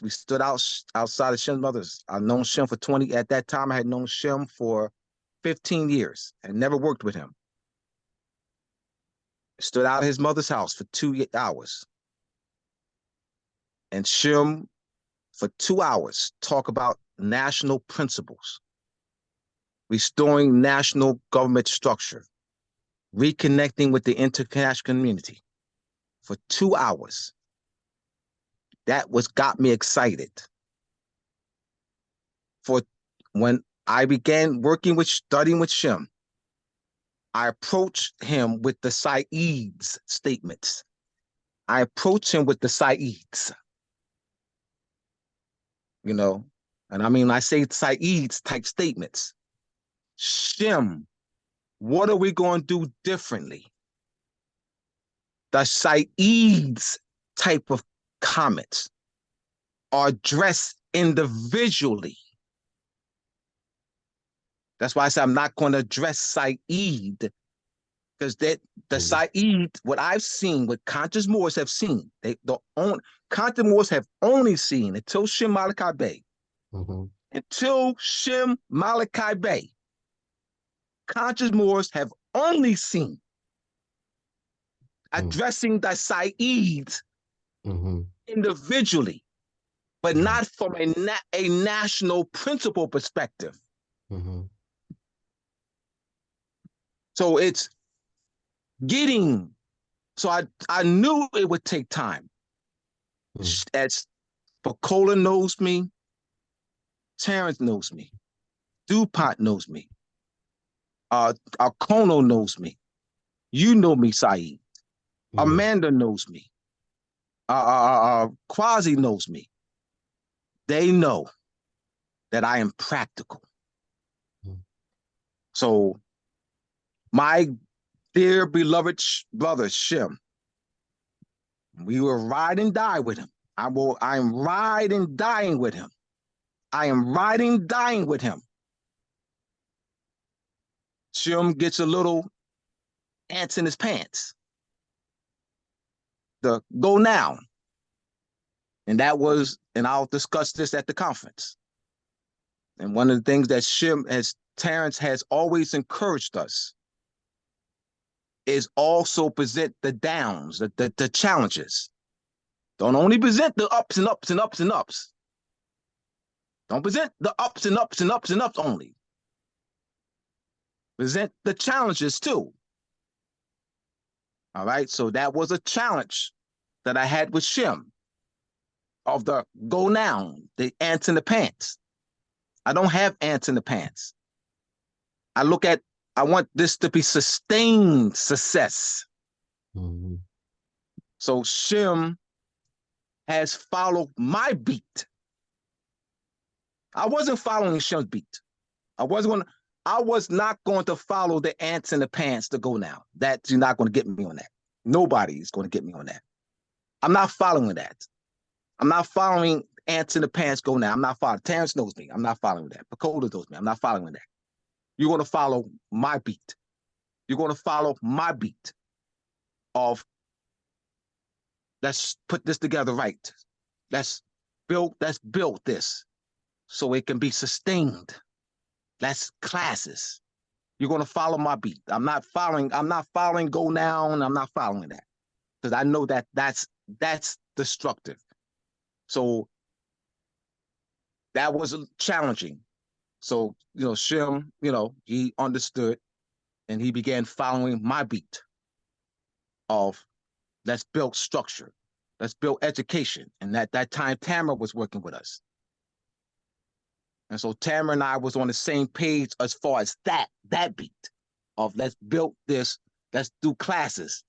we stood outside of Shim's mother's. I've known Shim for 20. At that time, I had known Shim for 15 years and never worked with him. Stood out of his mother's house for 2 hours. And Shim, for 2 hours, talk about national principles, restoring national government structure, reconnecting with the international community for 2 hours. That got me excited. For when I began studying with Shim, I approached him with the Saeed's statements. I approached him with the Saeed's, and I mean, I say Saeed's type statements. Shim, what are we going to do differently? The Saeed's type of comments are addressed individually. That's why I said I'm not going to address Saeed, because Saeed, what I've seen, what conscious Moors have seen, conscious Moors have only seen until Shim Malachi Bey, until Shim Malachi Bey, conscious Moors have only seen addressing the Saeeds individually, but not from a national principle perspective. So it's so I knew it would take time. As Pacola knows me, Terrence knows me, DuPont knows me, Arcono knows me, you know me, Saeed, Amanda knows me, Quasi knows me. They know that I am practical. So my dear beloved brother Shim, we will ride and die with him. I am ride and dying with him. I am riding, dying with him. Shim gets a little ants in his pants. the go now. And that was, and I'll discuss this at the conference. And one of the things that Terrence has always encouraged us is also present the downs, the challenges. Don't only present the ups and ups and ups and ups. Don't present the ups and ups and ups and ups only. Present the challenges too. All right, so that was a challenge that I had with Shem of the go now, the ants in the pants. I don't have ants in the pants. I want this to be sustained success. Mm-hmm. So Shem has followed my beat. I wasn't following Shem's beat. I was not going to follow the ants in the pants to go now. You're not going to get me on that. Nobody's going to get me on that. I'm not following that. I'm not following ants in the pants go now. I'm not following. Terrence knows me. I'm not following that. Pacola knows me. I'm not following that. You're going to follow my beat. You're going to follow my beat of let's put this together right. Let's build this so it can be sustained. That's classes. You're going to follow my beat. I'm not following go now, and I'm not following that. Because I know that's destructive. So that was challenging. So, Shem, he understood and he began following my beat of let's build structure. Let's build education. And at that time, Tamara was working with us. And so Tamara and I was on the same page as far as that beat of let's build this, let's do classes,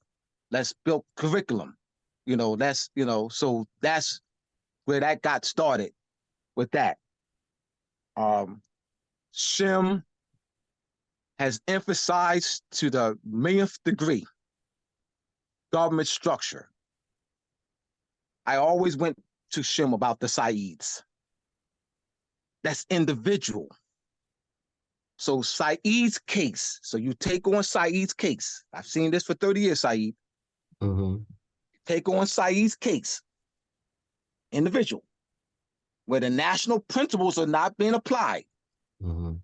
let's build curriculum, so that's where that got started with that. Shem has emphasized to the millionth degree government structure. I always went to Shem about the Saids. That's individual. So Said's case, so you take on Said's case. I've seen this for 30 years, Said. Mm-hmm. Take on Said's case, individual, where the national principles are not being applied. Mm-hmm.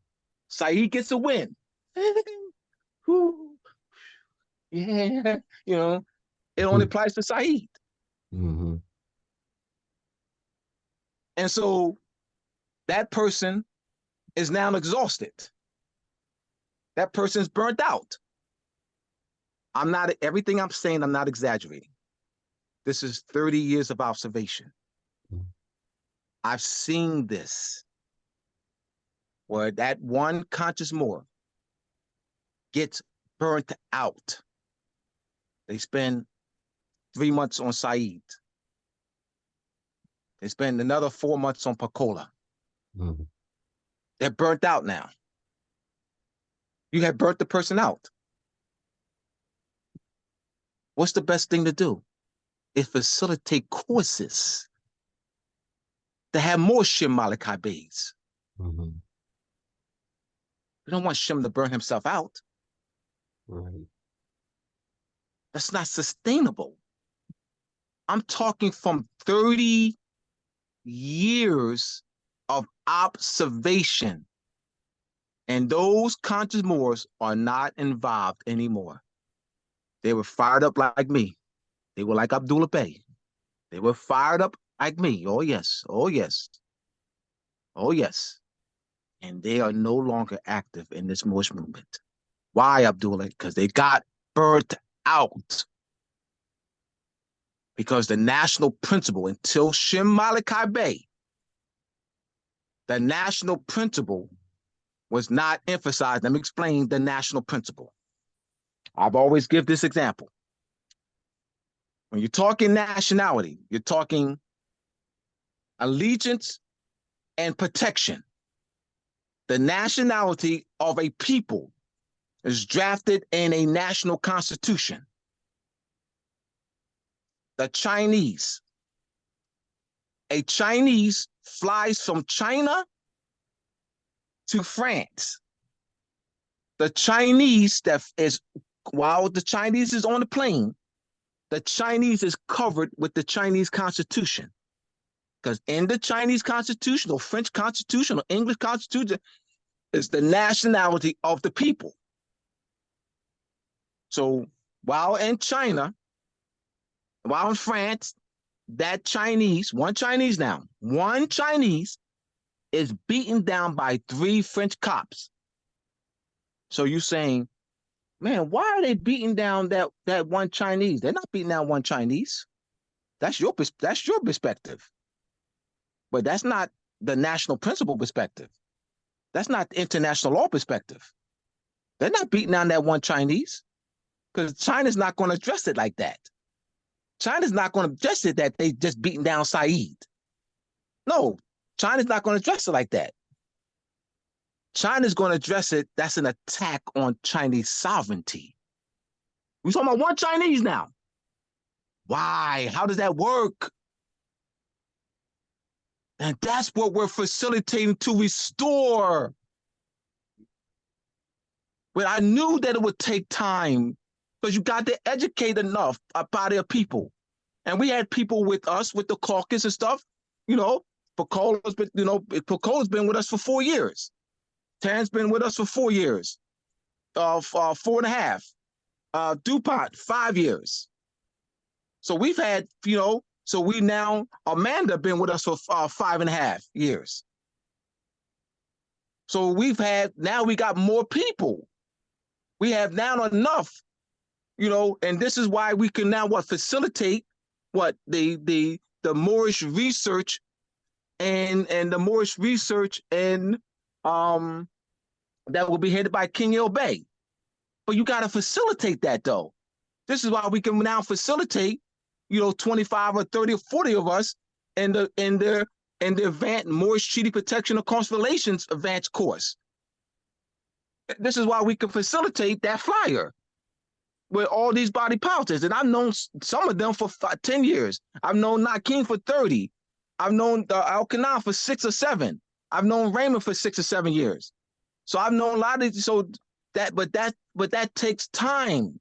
Said gets a win. Yeah, it only applies to Said. Mm-hmm. And so that person is now exhausted. That person's burnt out. Everything I'm saying, I'm not exaggerating. This is 30 years of observation. Mm-hmm. I've seen this, where that one conscious more gets burnt out. They spend 3 months on Said. They spend another 4 months on Pacola. Mm-hmm. They're burnt out now. You have burnt the person out. What's the best thing to do? Is facilitate courses to have more Shem Malachi Bays. Mm-hmm. You don't want Shem to burn himself out. Right. That's not sustainable. I'm talking from 30 years of observation. And those conscious Moors are not involved anymore. They were fired up like me. They were like Abdullah Bey. They were fired up like me. Oh, yes. Oh, yes. Oh, yes. And they are no longer active in this Moorish movement. Why, Abdullah? Because they got burnt out. Because the national principle, until Shem Malachi Bey, the national principle was not emphasized. Let me explain the national principle. I've always give this example. When you're talking nationality, you're talking allegiance and protection. The nationality of a people is drafted in a national constitution. The Chinese. A Chinese flies from China to France. The Chinese while the Chinese is on the plane, the Chinese is covered with the Chinese Constitution. Because in the Chinese Constitution or French Constitution or English Constitution is the nationality of the people. So while in China, while in France, that Chinese, one Chinese is beaten down by 3 French cops. So you're saying, man, why are they beating down that one Chinese? They're not beating down one Chinese. That's your perspective. But that's not the national principle perspective. That's not the international law perspective. They're not beating down that one Chinese because China's not going to address it like that. China's not going to address it that they just beating down Saeed. No, China's not going to address it like that. China's going to address it, that's an attack on Chinese sovereignty. We're talking about one Chinese now. Why? How does that work? And that's what we're facilitating to restore. But I knew that it would take time because you got to educate enough about their people. And we had people with us with the caucus and stuff. You know, Pacola's been with us for 4 years. Tan's been with us for 4 years. 4.5. DuPont, 5 years. So we've had, so we now, Amanda been with us for 5.5 years. So now we got more people. We have now enough, and this is why we can now facilitate the Moorish research and the Moorish research and that will be headed by King Bay. But you got to facilitate that though. This is why we can now facilitate 25 or 30 or 40 of us in the advanced Moorish Treaty Protection and Constellations advanced course. This is why we can facilitate that flyer with all these body politics. And I've known some of them for 10 years. I've known Nakeem for 30. I've known Al-Kanan for 6 or 7. I've known Raymond for 6 or 7 years. So I've known a lot of but that takes time.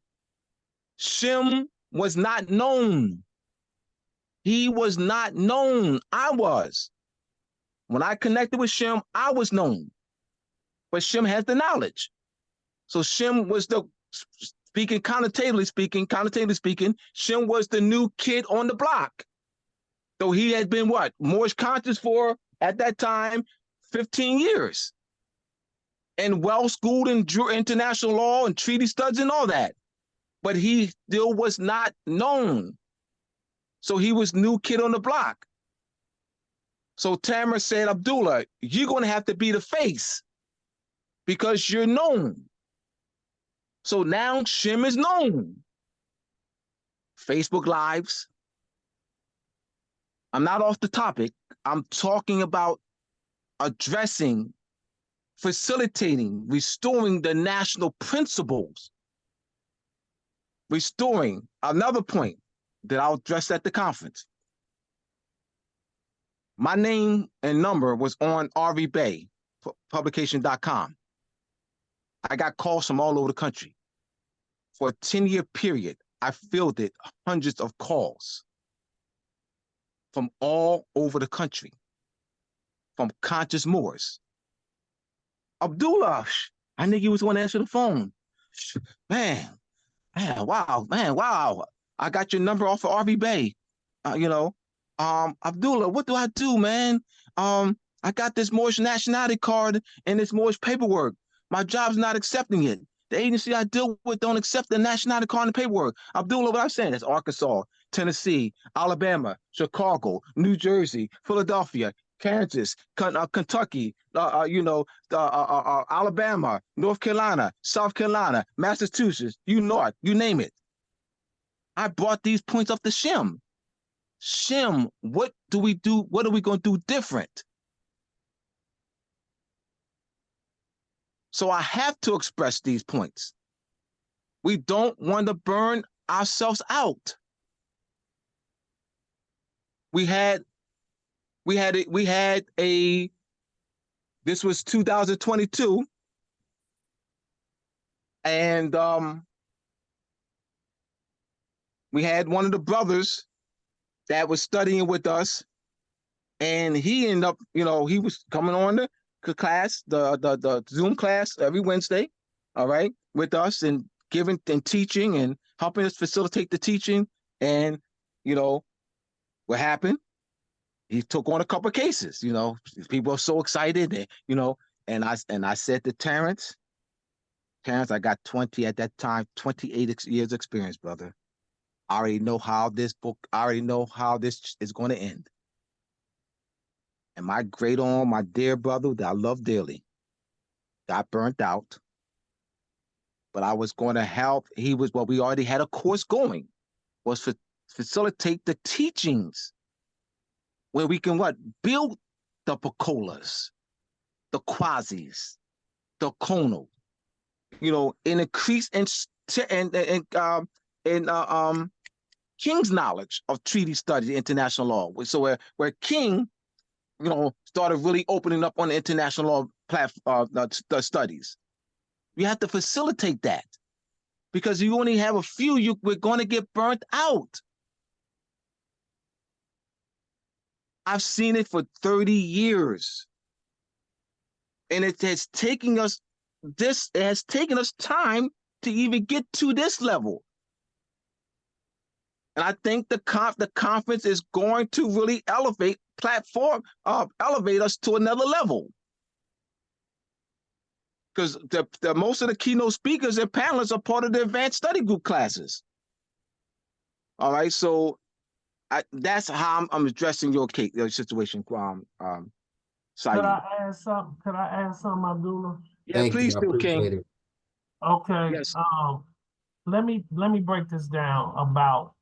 Shem was not known. He was not known. I was. When I connected with Shem, I was known. But Shem has the knowledge. So Shem was connotatively speaking, Shem was the new kid on the block. So he had been Moorish conscious for, at that time, 15 years. And well-schooled in international law and treaty studies and all that. But he still was not known. So he was new kid on the block. So Tamara said, Abdullah, you're going to have to be the face because you're known. So now Shem is known. Facebook Lives. I'm not off the topic. I'm talking about addressing, facilitating, restoring the national principles. Restoring, another point that I'll address at the conference. My name and number was on RV Bay, publication.com. I got calls from all over the country. For a 10-year period, I fielded hundreds of calls from all over the country, from conscious Moors. Abdullah, I knew you was going to answer the phone. Man, wow. I got your number off of RV Bay. Abdullah, what do I do, man? I got this Moorish nationality card and this Moorish paperwork. My job's not accepting it. The agency I deal with don't accept the nationality card and paperwork. Abdullah, what I'm saying is Arkansas, Tennessee, Alabama, Chicago, New Jersey, Philadelphia, Kansas, Kentucky, Alabama, North Carolina, South Carolina, Massachusetts, you name it. I brought these points up to Shem. Shem, what do we do? What are we going to do different? So I have to express these points. We don't want to burn ourselves out. This was 2022. And we had one of the brothers that was studying with us, and he ended up, he was coming on the class, the Zoom class every Wednesday, all right, with us and giving and teaching and helping us facilitate the teaching. And, what happened? He took on a couple of cases, people are so excited, and I said to Terrence, I got 28 years experience, brother. I already know how this is going to end. And my my dear brother that I love dearly, got burnt out. But I was going to help. We already had a course going, was facilitate the teachings where we can build the Picolas, the Quasis, the Conal, and increase King's knowledge of treaty studies, international law. So where King, started really opening up on the international law platform, studies. You have to facilitate that, because you only have a few. We're going to get burnt out. I've seen it for 30 years, and it has taken us time to even get to this level. And I think the conference is going to really elevate us to another level. Because the most of the keynote speakers and panelists are part of the advanced study group classes. All right, so that's how I'm addressing your situation, Saeed. Could I add something, Abdullah? Yeah, Thank please you. I do, appreciate King. it. Okay. Yes. Let me break this down about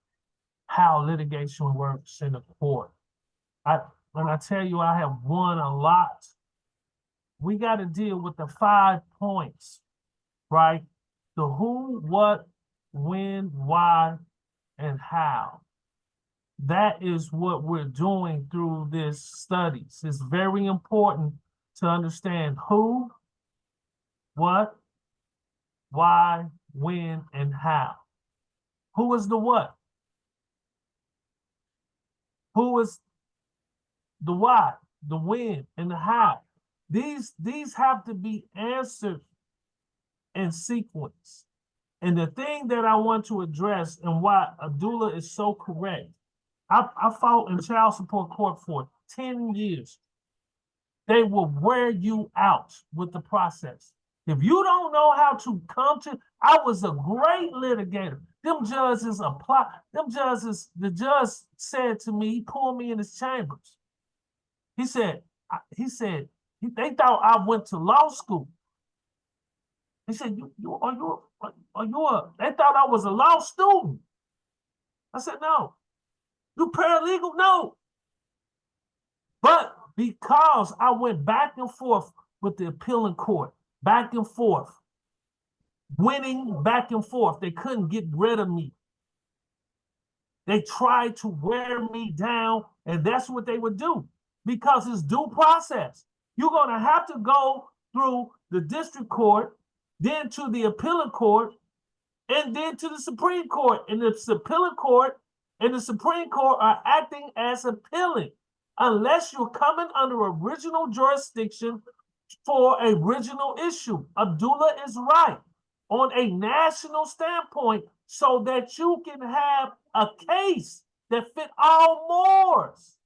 how litigation works in the court. When I tell you I have won a lot, we got to deal with the 5 points, right? The who, what, when, why, and how. That is what we're doing through this studies. It's very important to understand who, what, why, when, and how. Who is the what? Who is the why, the when, and the how? These have to be answered in sequence. And the thing that I want to address, and why Abdullah is so correct, I fought in child support court for 10 years. They will wear you out with the process. If you don't know how to come to, I was a great litigator. The judge said to me, he pulled me in his chambers. He said, they thought I went to law school. He said, they thought I was a law student. I said, no. You paralegal? No. But because I went back and forth with the appealing court, back and forth, winning back and forth, they couldn't get rid of me. They tried to wear me down, and that's what they would do, because it's due process. You're going to have to go through the district court, then to the appealing court, and then to the Supreme Court. And the appealing court and the Supreme Court are acting as appealing, unless you're coming under original jurisdiction for a original issue. Abdullah is right on a national standpoint, so that you can have a case that fit all mores.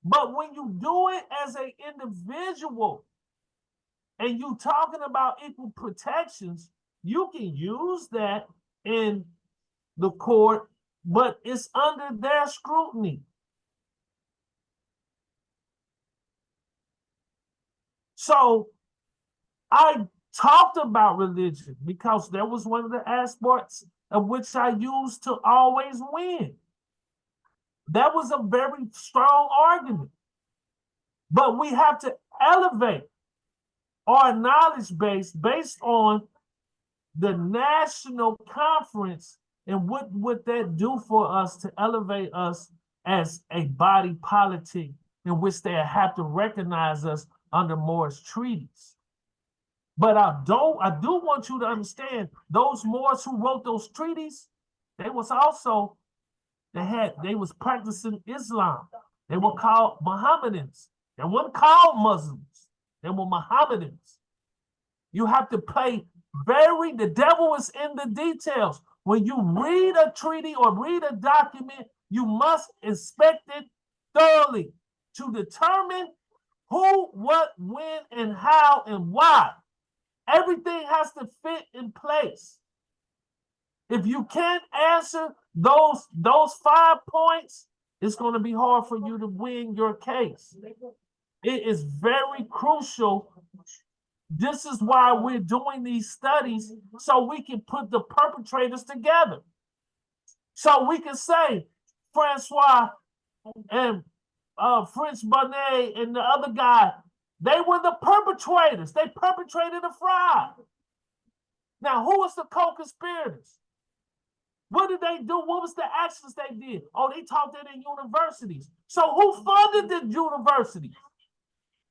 But when you do it as an individual and you talking about equal protections, you can use that in the court, but it's under their scrutiny. So I talked about religion because that was one of the aspects of which I used to always win. That was a very strong argument. But we have to elevate our knowledge base based on the national conference, and what would that do for us to elevate us as a body politic in which they have to recognize us under Moorish treaties. But I do want you to understand, those Moors who wrote those treaties, They was also, they was practicing Islam. They were called Mohammedans. They weren't called Muslims. They were Mohammedans. You have to the devil is in the details. When you read a treaty or read a document, you must inspect it thoroughly to determine who, what, when, and how, and why. Everything has to fit in place. If you can't answer those 5 points, it's going to be hard for you to win your case. It is very crucial. This is why we're doing these studies, so we can put the perpetrators together. So we can say Francois and French Bonnet and the other guy, they were the perpetrators. They perpetrated a fraud. Now, who was the co-conspirators? What did they do? What was the actions they did? Oh, they taught that in universities. So who funded the universities?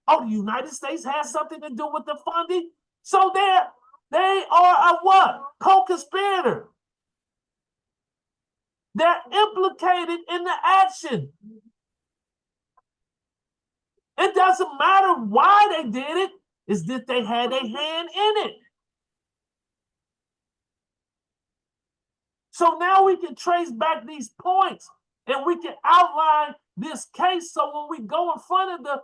Oh, the United States has something to do with the funding? So they are a what? Co-conspirator. They're implicated in the action. It doesn't matter why they did it, it's that they had a hand in it. So now we can trace back these points and we can outline this case, so when we go in front of the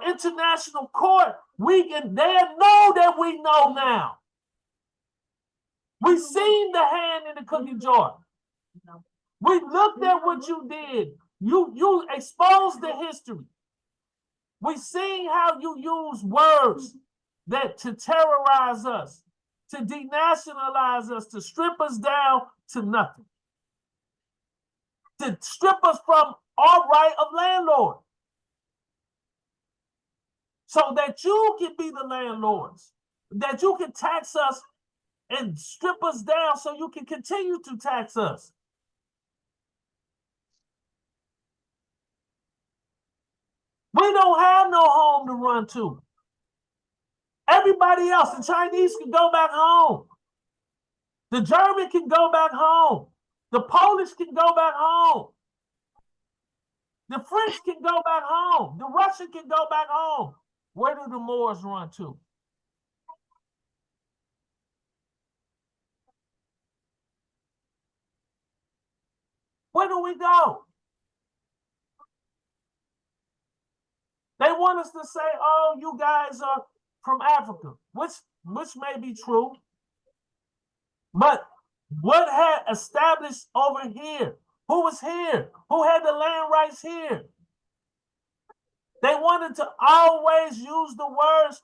international court, they'll know that we know now. We seen the hand in the cookie jar. We looked at what you did. You exposed the history. We seen how you use words to terrorize us, to denationalize us, to strip us down to nothing, to strip us from our right of landlord, so that you can be the landlords, that you can tax us and strip us down so you can continue to tax us. We don't have no home to run to. Everybody else, the Chinese can go back home. The German can go back home. The Polish can go back home. The French can go back home. The Russian can go back home. Where do the Moors run to? Where do we go? They want us to say, oh, you guys are from Africa, which may be true. But what had established over here? Who was here? Who had the land rights here? They wanted to always use the words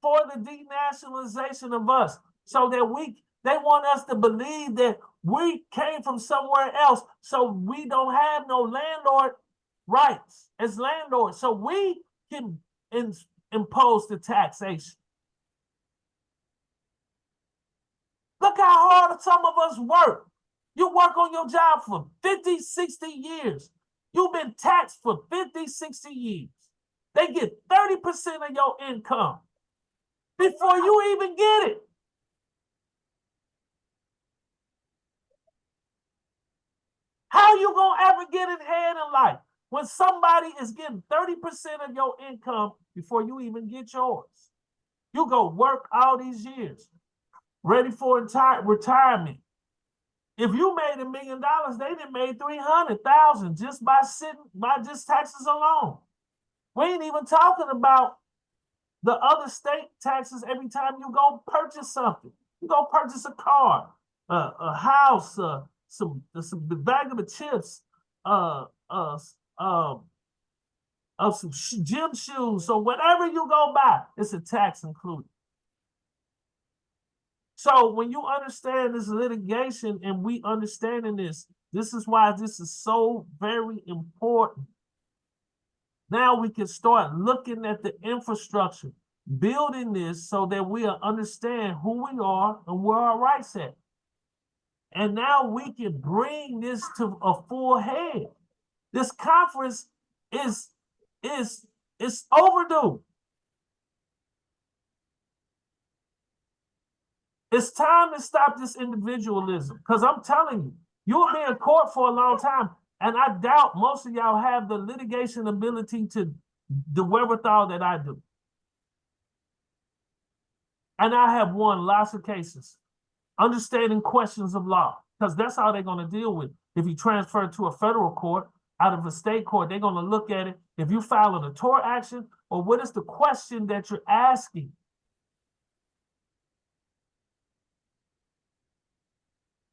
for the denationalization of us, so that they want us to believe that we came from somewhere else, so we don't have no landlord rights as landlords, so we can impose the taxation. Look how hard some of us work. You work on your job for 50, 60 years. You've been taxed for 50, 60 years. They get 30% of your income before you even get it. How you gonna ever get ahead in life when somebody is getting 30% of your income before you even get yours? You go work all these years, ready for retirement. If you made $1 million, they done made 300,000 just by taxes alone. We ain't even talking about the other state taxes every time you go purchase something. You go purchase a car, a house, some bag of chips, some gym shoes, so whatever you go buy, it's a tax included. So when you understand this litigation and we understanding this is why this is so very important. Now we can start looking at the infrastructure, building this so that we'll understand who we are and where our rights at. And now we can bring this to a full head. This conference is overdue. It's time to stop this individualism, because I'm telling you, you'll be in court for a long time, and I doubt most of y'all have the litigation ability to the wherewithal that I do. And I have won lots of cases, understanding questions of law, because that's how they're going to deal with it. If you transfer it to a federal court out of a state court, they're going to look at it. If you file a tort action, or what is the question that you're asking?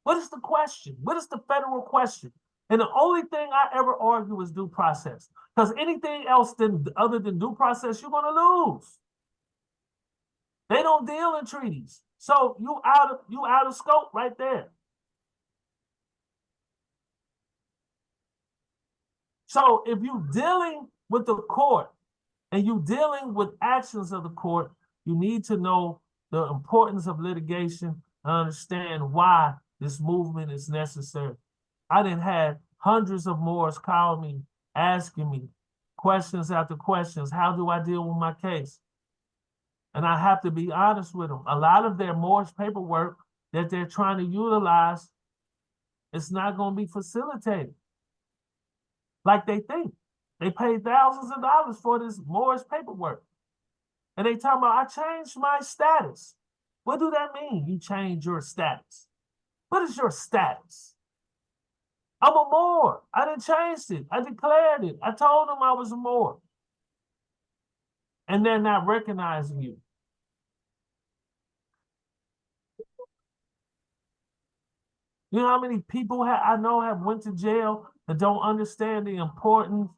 What is the question? What is the federal question? And the only thing I ever argue is due process. Because anything else other than due process, you're going to lose. They don't deal in treaties. So you out of scope right there. So if you're dealing with the court and you're dealing with actions of the court, you need to know the importance of litigation and understand why this movement is necessary. I didn't have hundreds of Moors call me, asking me questions after questions. How do I deal with my case? And I have to be honest with them. A lot of their Moorish paperwork that they're trying to utilize, it's not going to be facilitated like they think. They paid thousands of dollars for this Moorish paperwork. And they talking about, I changed my status. What do that mean? You change your status. What is your status? I'm a Moor. I didn't change it. I declared it. I told them I was a Moor. And they're not recognizing you. You know how many people I know have went to jail and don't understand the importance,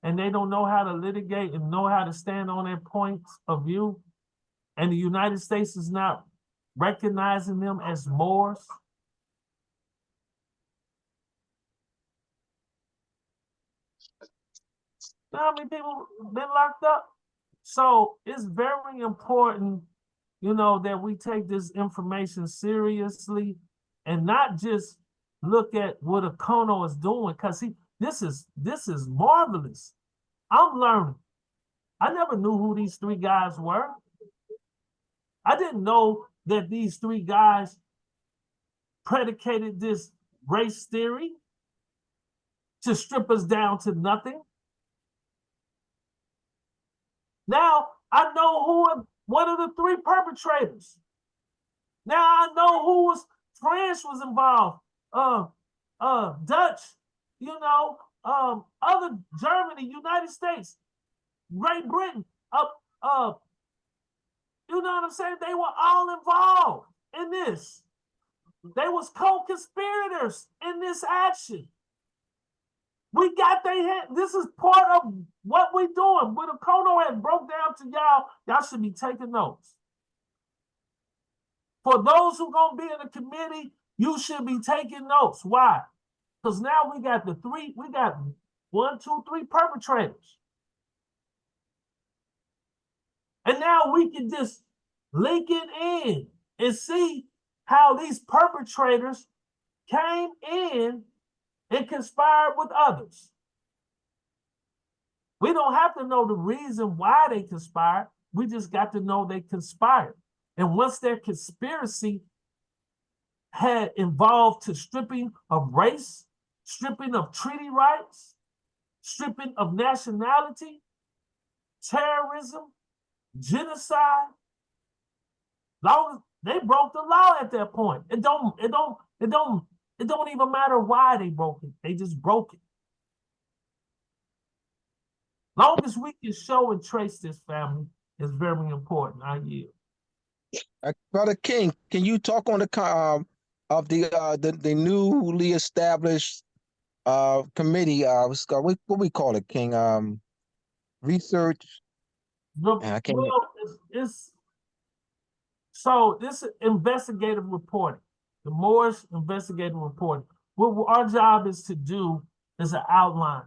and they don't know how to litigate and know how to stand on their points of view, and the United States is not recognizing them as Moors? You know how many people been locked up? So it's very important, you know, that we take this information seriously and not just look at what Okono is doing, because this is marvelous. I'm learning. I never knew who these three guys were. I didn't know that these three guys predicated this race theory to strip us down to nothing. Now I know who one of the three perpetrators. Now I know who France was involved. Dutch, you know, other Germany, United States, Great Britain, you know what I'm saying? They were all involved in this. They was co-conspirators in this action. We got their head. This is part of what we're doing. What Okono had broke down to y'all should be taking notes. For those who gonna be in the committee, you should be taking notes. Why? Because now we got one, two, three perpetrators. And now we can just link it in and see how these perpetrators came in and conspired with others. We don't have to know the reason why they conspired. We just got to know they conspired. And once their conspiracy had involved to stripping of race, stripping of treaty rights, stripping of nationality, terrorism, genocide, they broke the law at that point. It don't even matter why they broke it. They just broke it. Long as we can show and trace this, family, is very important. I yield. Brother King, can you talk on the of the newly established committee? What we call it, King? Research. So this investigative reporting, the Moorish investigative reporting. What our job is to do is an outline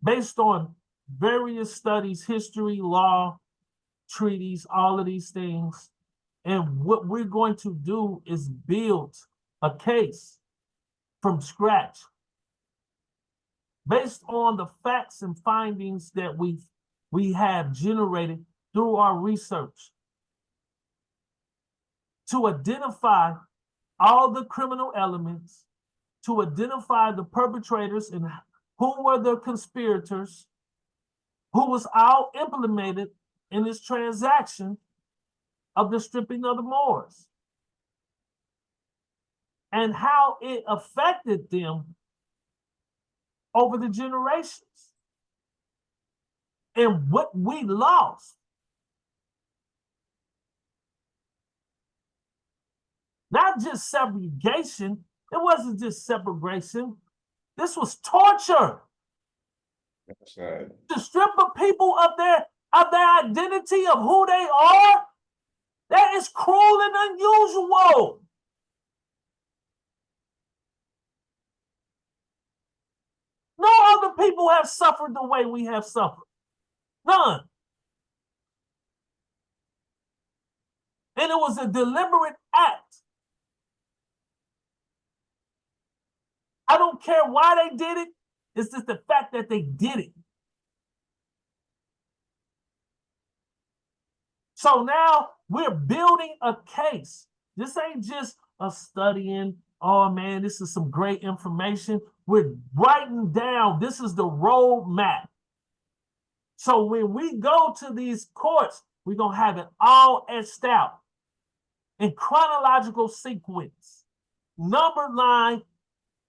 based on various studies, history, law, treaties, all of these things. And what we're going to do is build a case from scratch based on the facts and findings that we have generated through our research. to identify all the criminal elements, to identify the perpetrators and who were the conspirators, who was all implemented in this transaction of the stripping of the Moors, and how it affected them over the generations, and what we lost. Not just segregation. It wasn't just segregation. This was torture. That's right. To strip of people of their identity of who they are, that is cruel and unusual. No other people have suffered the way we have suffered. None. And it was a deliberate act. I don't care why they did it. It's just the fact that they did it. So now we're building a case. This ain't just a studying, oh man, this is some great information. We're writing down, this is the roadmap. So when we go to these courts, we're going to have it all etched out in chronological sequence, number line,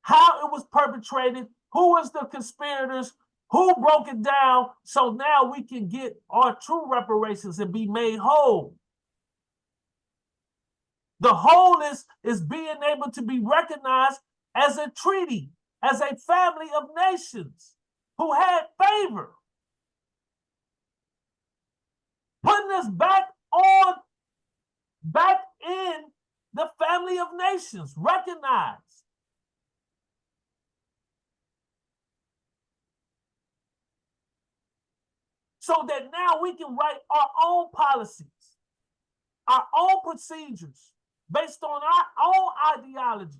how it was perpetrated, who was the conspirators, who broke it down, so now we can get our true reparations and be made whole. The wholeness is being able to be recognized as a treaty, as a family of nations who had favor. Putting us back in the family of nations, recognized. So that now we can write our own policies, our own procedures, based on our own ideologies,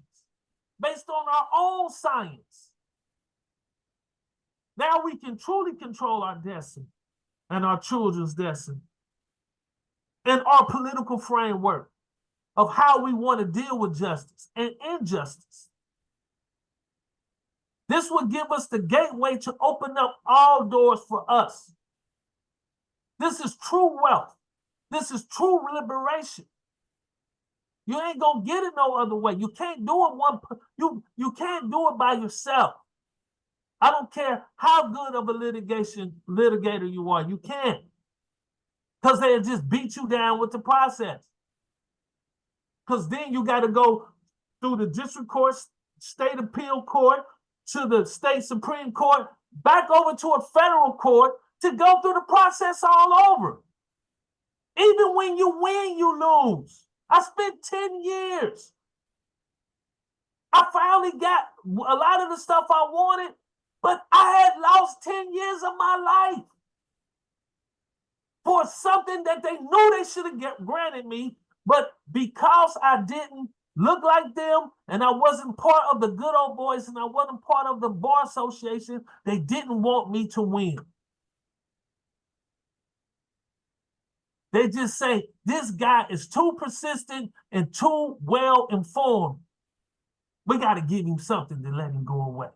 based on our own science. Now we can truly control our destiny and our children's destiny and our political framework of how we want to deal with justice and injustice. This would give us the gateway to open up all doors for us. This is true wealth. This is true liberation. You ain't gonna get it no other way. You can't do it you can't do it by yourself. I don't care how good of a litigator you are, you can't. Because they'll just beat you down with the process. Because then you got to go through the district court, state appeal court, to the state Supreme Court, back over to a federal court to go through the process all over. Even when you win, you lose. I spent 10 years. I finally got a lot of the stuff I wanted, but I had lost 10 years of my life for something that they knew they should have granted me, but because I didn't look like them and I wasn't part of the good old boys and I wasn't part of the bar association, they didn't want me to win. They just say, this guy is too persistent and too well informed. We got to give him something to let him go away.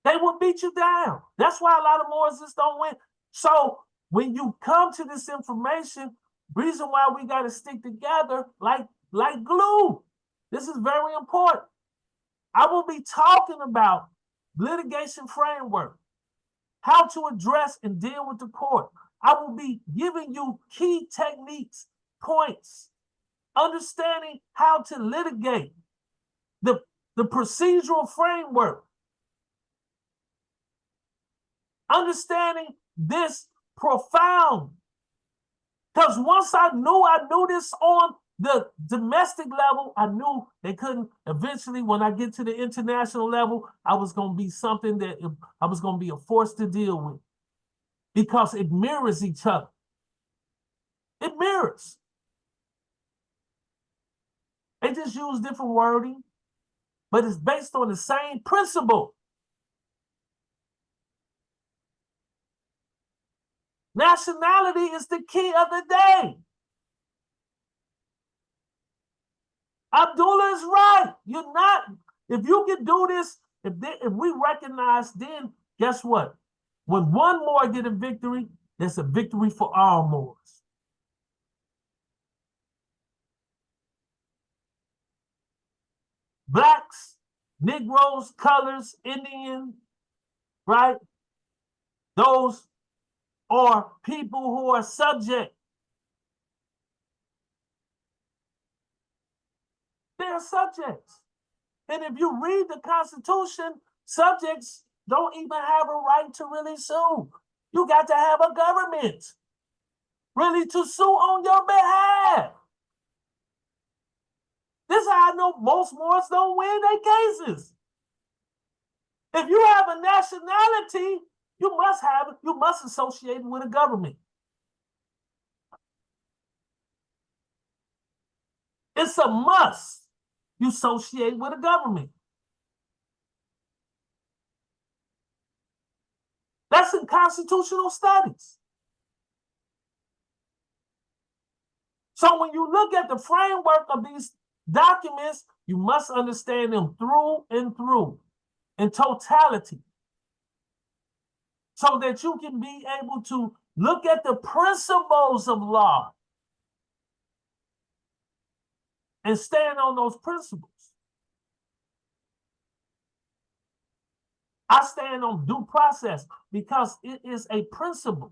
They will beat you down. That's why a lot of Moors don't win. So when you come to this information, reason why we got to stick together like glue. This is very important. I will be talking about litigation framework, how to address and deal with the court. I will be giving you key techniques, points, understanding how to litigate, the procedural framework, understanding this profound. Because once I knew this on the domestic level, I knew they couldn't. Eventually, when I get to the international level, I was going to be something that I was going to be a force to deal with because it mirrors each other. It mirrors. They just use different wording. but it's based on the same principle. Nationality is the key of the day. Abdullah is right. You're not, if you can do this, if we recognize, then guess what? When one Moor get a victory, it's a victory for all Moors. Blacks, Negroes, colors, Indian, right? Those are people who are subject. They're subjects. And if you read the Constitution, subjects don't even have a right to really sue. You got to have a government really to sue on your behalf. This is how I know most Moors don't win their cases. If you have a nationality, you must associate with a government. It's a must. You associate with a government. That's in constitutional studies. So when you look at the framework of these documents, you must understand them through and through, in totality, so that you can be able to look at the principles of law and stand on those principles. I stand on due process because it is a principle.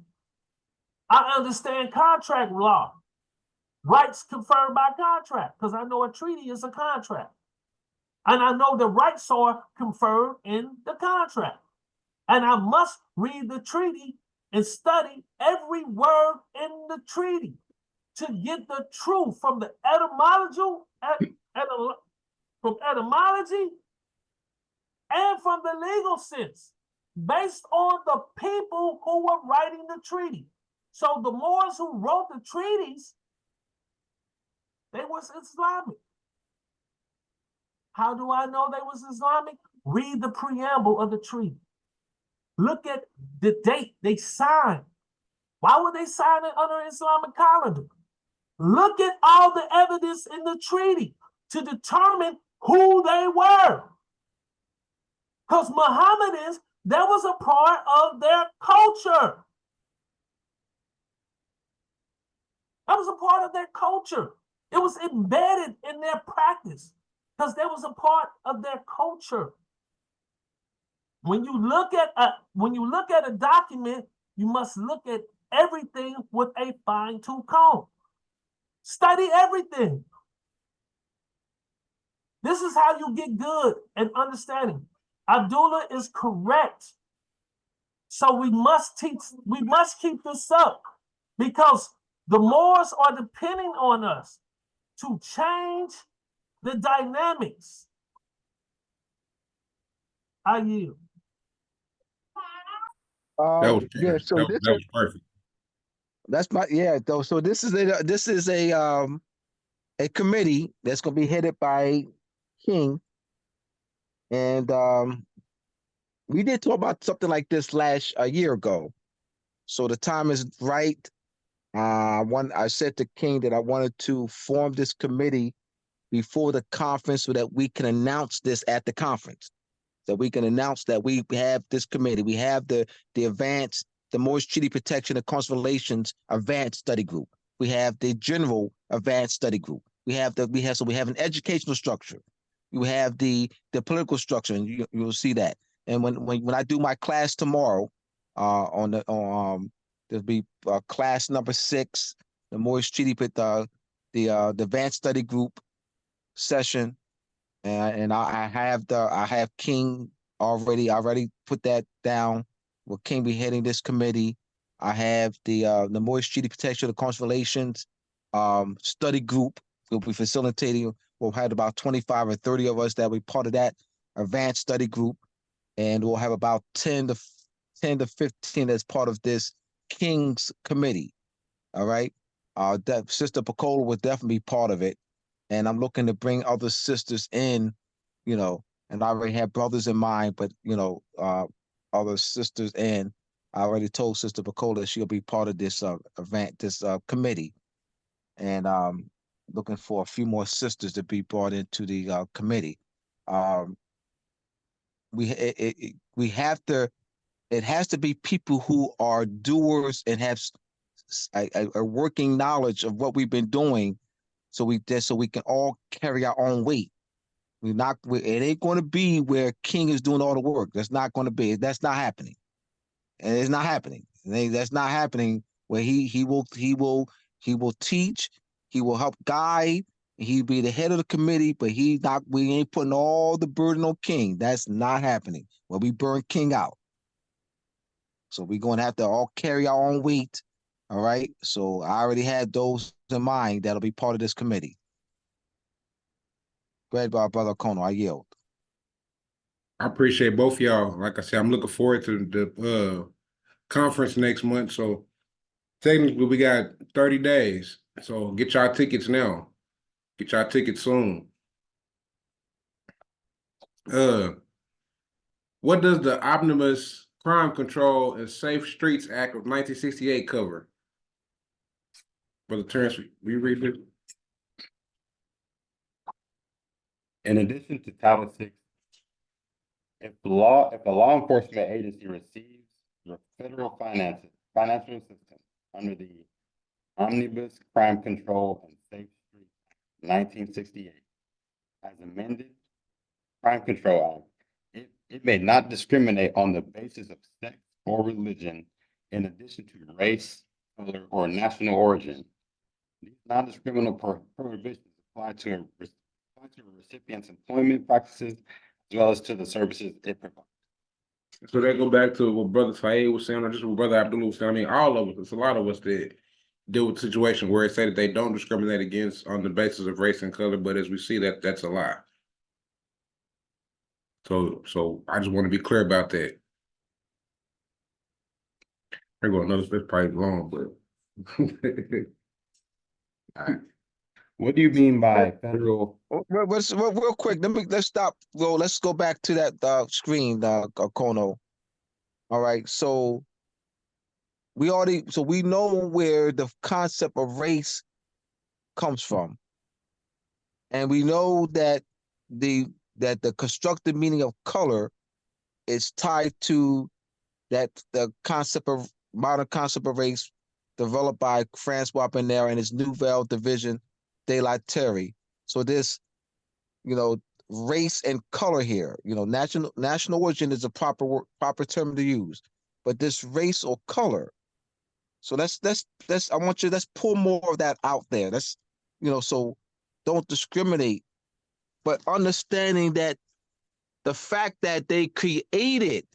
I understand contract law, rights conferred by contract, because I know a treaty is a contract. And I know the rights are conferred in the contract. And I must read the treaty and study every word in the treaty to get the truth from the etymology and from the legal sense, based on the people who were writing the treaty. So the Moors who wrote the treaties, they was Islamic. How do I know they was Islamic? Read the preamble of the treaty. Look at the date they signed. Why would they sign it under Islamic calendar? Look at all the evidence in the treaty to determine who they were. Because Mohammedans, that was a part of their culture. That was a part of their culture. It was embedded in their practice because that was a part of their culture. When you look at a document, you must look at everything with a fine-tooth comb. Study everything. This is how you get good at understanding. Abdullah is correct. So we must keep this up because the Moors are depending on us to change the dynamics. I yield. That was Yeah, perfect. so That this was perfect. that's my though. So this is a committee that's gonna be headed by Keng. And we did talk about something like this a year ago. So the time is right. I said to Keng that I wanted to form this committee before the conference so that we can announce this at the conference. That we can announce that we have this committee. We have the Moorish Treaty Protection and Consular Relations Advanced Study Group. We have the General Advanced Study Group. We have an educational structure. You have the political structure, and you'll see that. And when I do my class tomorrow, there'll be class number 6, the Moorish Treaty, the Advanced Study Group session, and I have Keng already. I already put that down. Will Keng be heading this committee? I have the Moorish Treaty Protection and Consular Relations study group. We'll be facilitating. We'll have about 25 or 30 of us that will be part of that advanced study group, and we'll have about 10 to 15 as part of this Keng's committee. All right, Sister Pecola will definitely be part of it, and I'm looking to bring other sisters in, and I already had brothers in mind, but other sisters, and I already told Sister Bacola she'll be part of this event, this committee, and looking for a few more sisters to be brought into the committee. We have to. It has to be people who are doers and have a working knowledge of what we've been doing, so we can all carry our own weight. It ain't going to be where Keng is doing all the work. That's not going to be. That's not happening, and it's not happening. That's not happening. Where he will teach. He will help guide. He'll be the head of the committee, but we ain't putting all the burden on Keng. That's not happening. Well, we burn Keng out. So we're going to have to all carry our own weight. All right. So I already had those in mind that'll be part of this committee. Go ahead, Brother Kono. I yield. I appreciate both of y'all. Like I said, I'm looking forward to the conference next month. So technically we got 30 days. So get y'all tickets now. Get y'all tickets soon. What does the Omnibus Crime Control and Safe Streets Act of 1968 cover? Brother Terrence, will you read it? In addition to Title VI, if a law enforcement agency receives federal financial assistance under the Omnibus Crime Control and Safe Streets Act 1968, as amended, Crime Control Act, it may not discriminate on the basis of sex or religion, in addition to race, color, or national origin. These non-discriminatory prohibitions apply to a recipient's employment practices as well as to the services it provides. So that go back to what Brother Saeed was saying, or just what Brother Abdullah was saying. I mean, all of us, it's a lot of us that deal with situations where it say that they don't discriminate against on the basis of race and color, but as we see that's a lie. So I just want to be clear about that. We're going to notice this probably long, but all right. What do you mean by federal? Real quick, let's stop. Well, let's go back to that screen, Kono. All right, so we know where the concept of race comes from, and we know that the constructed meaning of color is tied to the modern concept of race developed by Francois and his Nouvelle Division de la Terre. So this, race and color here, national origin is a proper term to use, but this race or color. So let's pull more of that out there. So don't discriminate, but understanding that the fact that they created,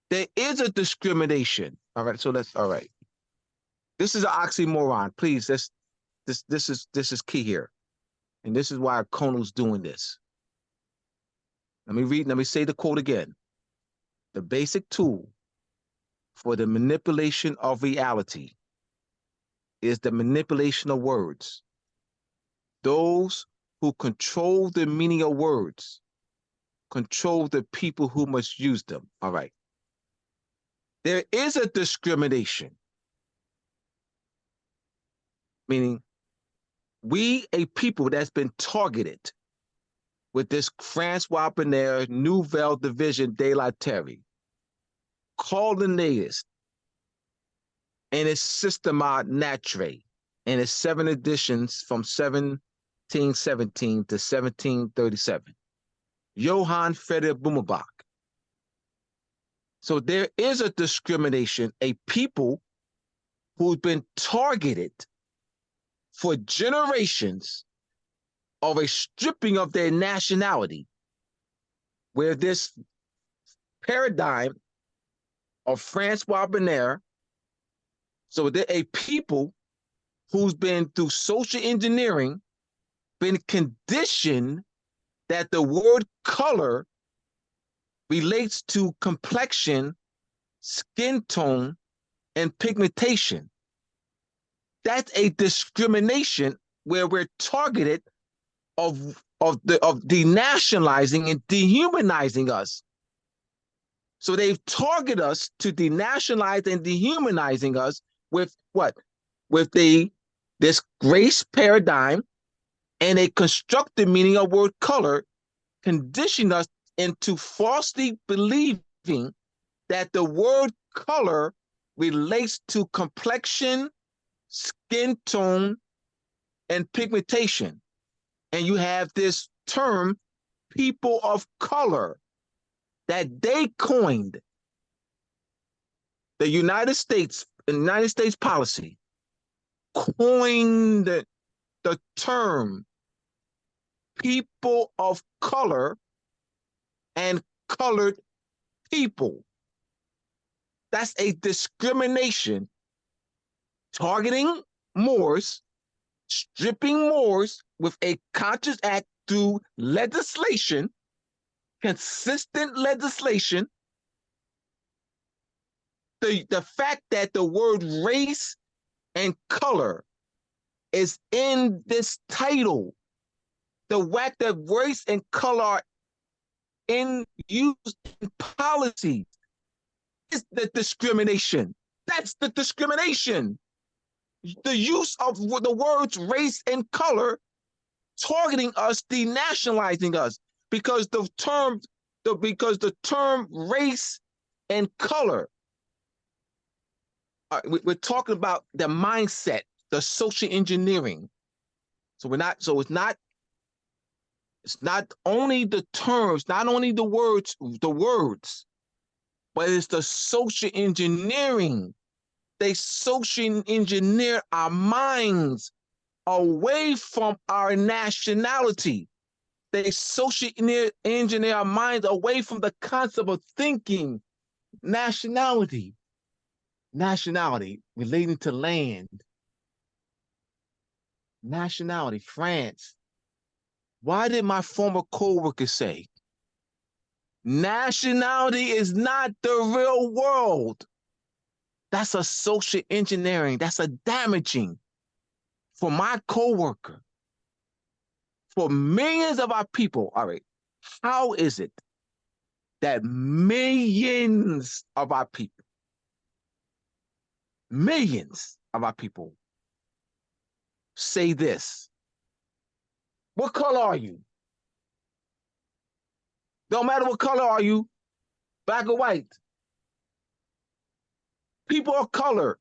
there is a discrimination. All right, so all right. This is an oxymoron. Please, this is key here. And this is why Kono's doing this. Let me say the quote again. The basic tool for the manipulation of reality is the manipulation of words. Those who control the meaning of words control the people who must use them. All right. There is a discrimination, meaning we, a people that's been targeted with this Francois Nouvelle Division de la Terre, called the natives, and its Systema Naturae, and its 7 editions from 1717 to 1737. Johann Friedrich Blumenbach. So there is a discrimination, a people who's been targeted for generations of a stripping of their nationality, where this paradigm of Francois Bonner, so they're a people who's been through social engineering, been conditioned that the word color relates to complexion, skin tone, and pigmentation. That's a discrimination where we're targeted of of denationalizing and dehumanizing us. So they've targeted us to denationalize and dehumanizing us with what? With this race paradigm and a constructed meaning of word color, conditioning us into falsely believing that the word color relates to complexion, skin tone, and pigmentation. And you have this term, people of color, that they coined. The United States policy coined the term people of color and colored people. That's a discrimination targeting Moors, stripping Moors with a conscious act through legislation, consistent legislation. The fact that the word race and color is in this title, the fact that race and color are in use in policy is the discrimination. That's the discrimination. The use of the words race and color targeting us, denationalizing us, because the term race and color, we're talking about the mindset, the social engineering. So it's not only the terms, not only the words, but it's the social engineering. They social engineer our minds away from our nationality. They social engineer our minds away from the concept of thinking nationality. Nationality relating to land. Nationality, France. Why did my former co-worker say, nationality is not the real world? That's a social engineering. That's a damaging for my co-worker. For millions of our people. All right, how is it that millions of our people say this? What color are you? Don't matter what color are you, black or white. People of color.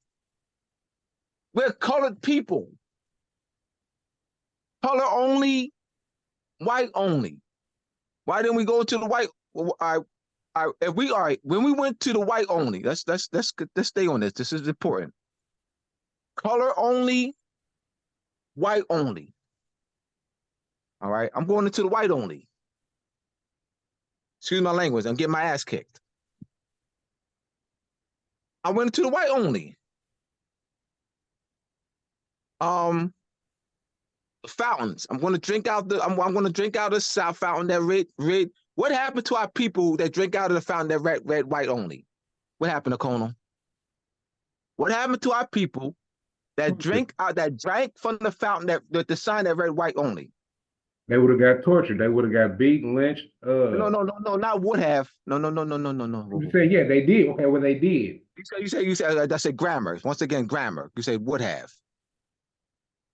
We're colored people. Color only, white only. Why didn't we go to the white? When we went to the white only, let's stay on this. This is important. Color only, white only. All right, I'm going into the white only. Excuse my language, I'm getting my ass kicked. I went into the white only. Fountains. I'm going to drink out the. I'm going to drink out of the South fountain that red. What happened to our people that drink out of the fountain that red, white only? What happened to Kono? What happened to our people that drank from the fountain that the sign that red, white only? They would have got tortured. They would have got beaten, lynched. No, not would have. No. You say, yeah, they did. Okay, well, they did. You said that's a grammar. Once again, grammar. You say would have.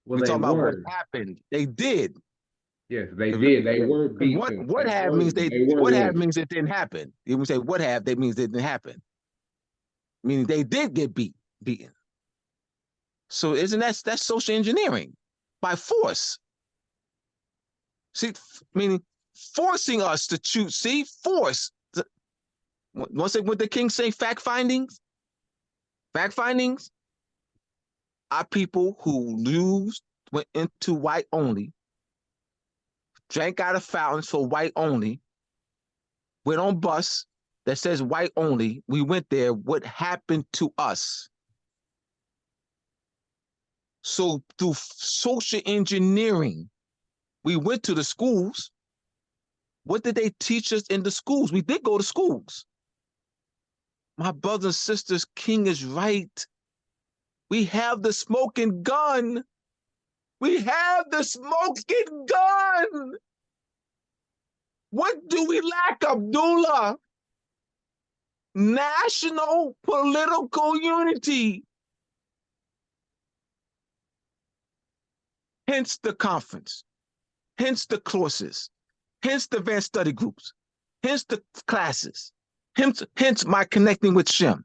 Well, We're they talking were. about what happened. They did. Yes, they did. They were beaten. What have means means it didn't happen. If we say what have, that means it didn't happen. Meaning they did get beaten. So isn't that's social engineering by force? See, meaning forcing us to choose. See, force. Once the King say fact findings, our people who went into white only, drank out of fountains for white only, went on bus that says white only. We went there. What happened to us? So through social engineering, we went to the schools. What did they teach us in the schools? We did go to schools. My brothers and sisters, King is right. We have the smoking gun. We have the smoking gun. What do we lack, Abdullah? National political unity. Hence the conference, hence the courses, hence the advanced study groups, hence the classes, hence my connecting with Shem.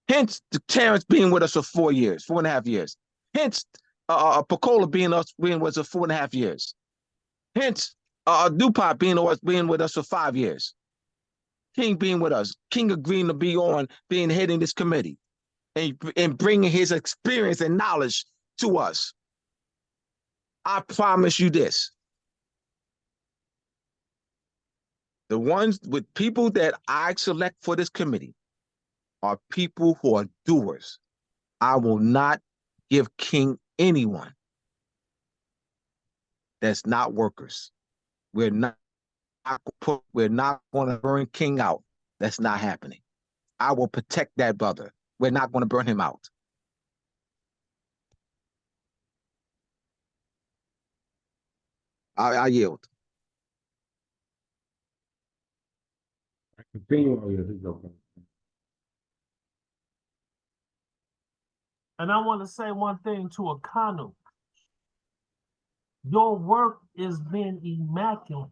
Hence the Terrence being with us for 4 years, 4.5 years. Hence Pecola being with us for 4.5 years. Hence DuPont being with us for 5 years. Keng being with us. Keng agreeing to being heading this committee and bringing his experience and knowledge to us. I promise you this. The ones with people that I select for this committee are people who are doers. I will not give Keng anyone that's not workers. We're not going to burn Keng out. That's not happening. I will protect that brother. We're not going to burn him out. I yield. And I want to say one thing to Akanu. Your work has been immaculate.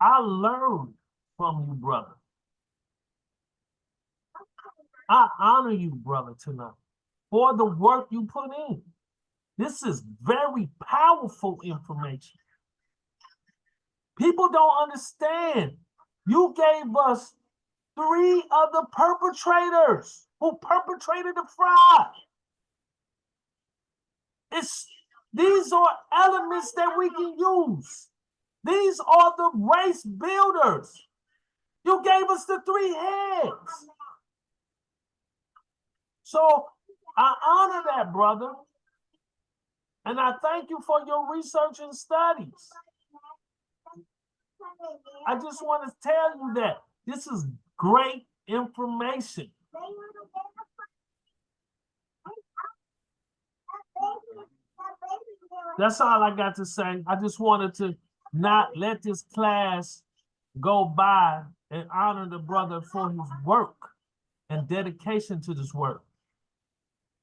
I learned from you, brother. I honor you, brother, tonight for the work you put in. This is very powerful information. People don't understand. You gave us 3 of the perpetrators who perpetrated the fraud. These are elements that we can use. These are the race builders. You gave us the 3 heads. So I honor that, brother. And I thank you for your research and studies. I just want to tell you that this is great information. That's all I got to say. I just wanted to not let this class go by and honor the brother for his work and dedication to this work.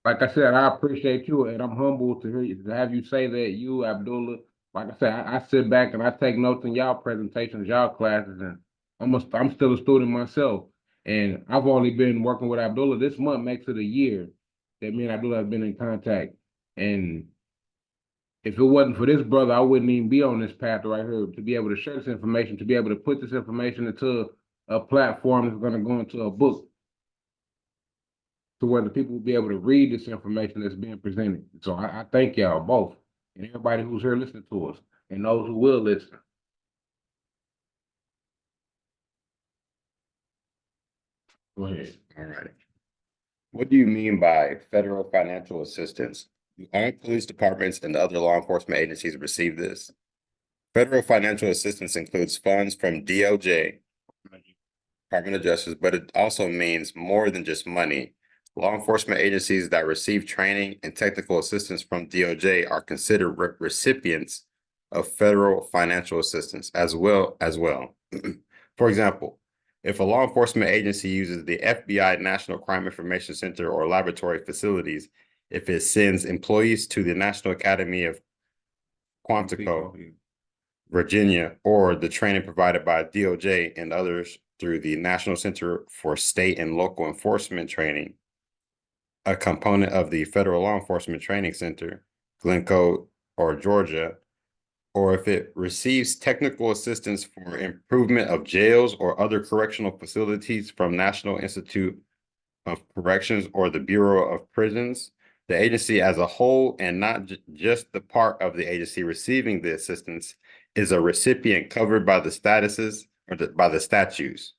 Like I said, I appreciate you, and I'm humbled to have you say that. You, Abdullah, like I said, I sit back and I take notes in y'all presentations, y'all classes, and I'm still a student myself. And I've only been working with Abdullah. This month makes it a year that me and Abdullah have been in contact. And if it wasn't for this brother, I wouldn't even be on this path right here to be able to share this information, to be able to put this information into a platform that's going to go into a book, to where the people will be able to read this information that's being presented. So I thank y'all both, and everybody who's here listening to us, and those who will listen. Go ahead. All right. What do you mean by federal financial assistance? Do all police departments and other law enforcement agencies receive this? Federal financial assistance includes funds from DOJ, Department of Justice, but it also means more than just money. Law enforcement agencies that receive training and technical assistance from DOJ are considered recipients of federal financial assistance as well. For example, if a law enforcement agency uses the FBI National Crime Information Center or laboratory facilities, if it sends employees to the National Academy of Quantico, Virginia, or the training provided by DOJ and others through the National Center for State and Local Enforcement Training, a component of the Federal Law Enforcement Training Center, Glencoe, or Georgia, or if it receives technical assistance for improvement of jails or other correctional facilities from National Institute of Corrections or the Bureau of Prisons, the agency as a whole, and not just the part of the agency receiving the assistance, is a recipient covered by the statuses or by the statutes.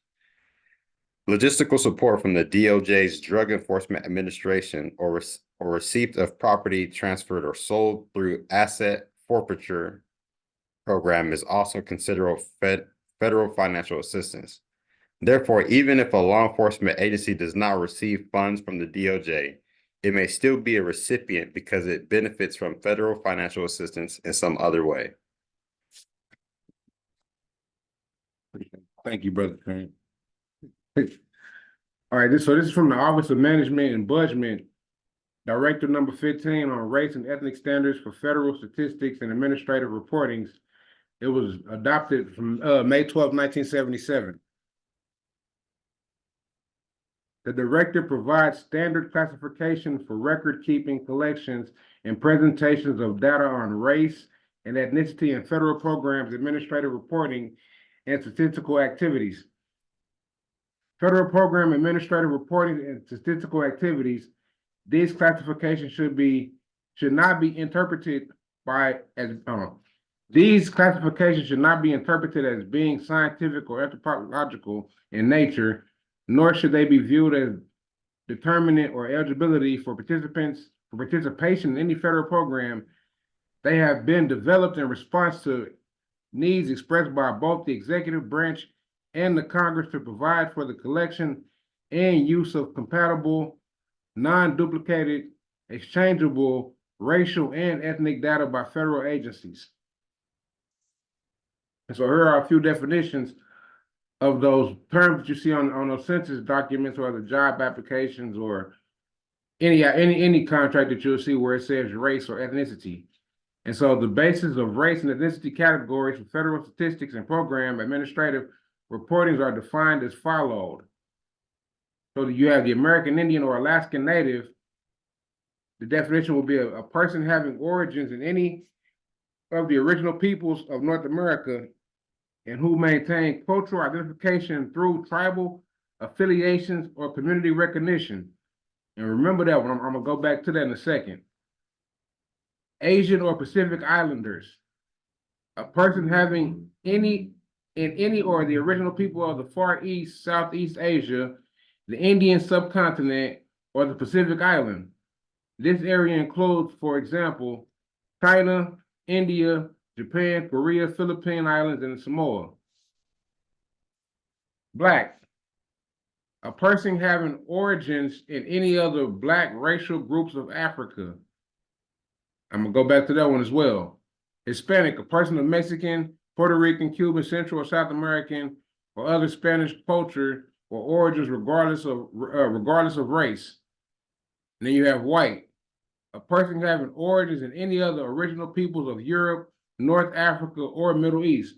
Logistical support from the DOJ's Drug Enforcement Administration or receipt of property transferred or sold through asset forfeiture program is also considered federal financial assistance. Therefore, even if a law enforcement agency does not receive funds from the DOJ, it may still be a recipient because it benefits from federal financial assistance in some other way. Thank you, Brother Keng. All right, this is from the Office of Management and Budget, Directive number 15 on race and ethnic standards for federal statistics and administrative reportings. It was adopted from May 12, 1977. The directive provides standard classification for record keeping, collections, and presentations of data on race and ethnicity in federal programs, administrative reporting, and statistical activities. Federal program administrative reporting and statistical activities, these classifications should not be interpreted these classifications should not be interpreted as being scientific or anthropological in nature, nor should they be viewed as determinant or eligibility for participation in any federal program. They have been developed in response to needs expressed by both the executive branch and the Congress to provide for the collection and use of compatible, non-duplicated, exchangeable racial and ethnic data by federal agencies. And so here are a few definitions of those terms that you see on those census documents or the job applications or any contract that you'll see where it says race or ethnicity. And so the basis of race and ethnicity categories for federal statistics and program administrative reportings are defined as followed. So you have the American Indian or Alaskan Native. The definition will be a person having origins in any of the original peoples of North America and who maintain cultural identification through tribal affiliations or community recognition. And remember that one, I'm gonna go back to that in a second. Asian or Pacific Islanders, a person having any or the original people of the Far East, Southeast Asia, the Indian subcontinent, or the Pacific Island. This area includes, for example, China, India, Japan, Korea, Philippine Islands, and Samoa. Black, a person having origins in any other Black racial groups of Africa. I'm gonna go back to that one as well. Hispanic, a person of Mexican, Puerto Rican, Cuban, Central or South American, or other Spanish culture or origins regardless of race. And then you have white, a person having origins in any other original peoples of Europe, North Africa, or Middle East.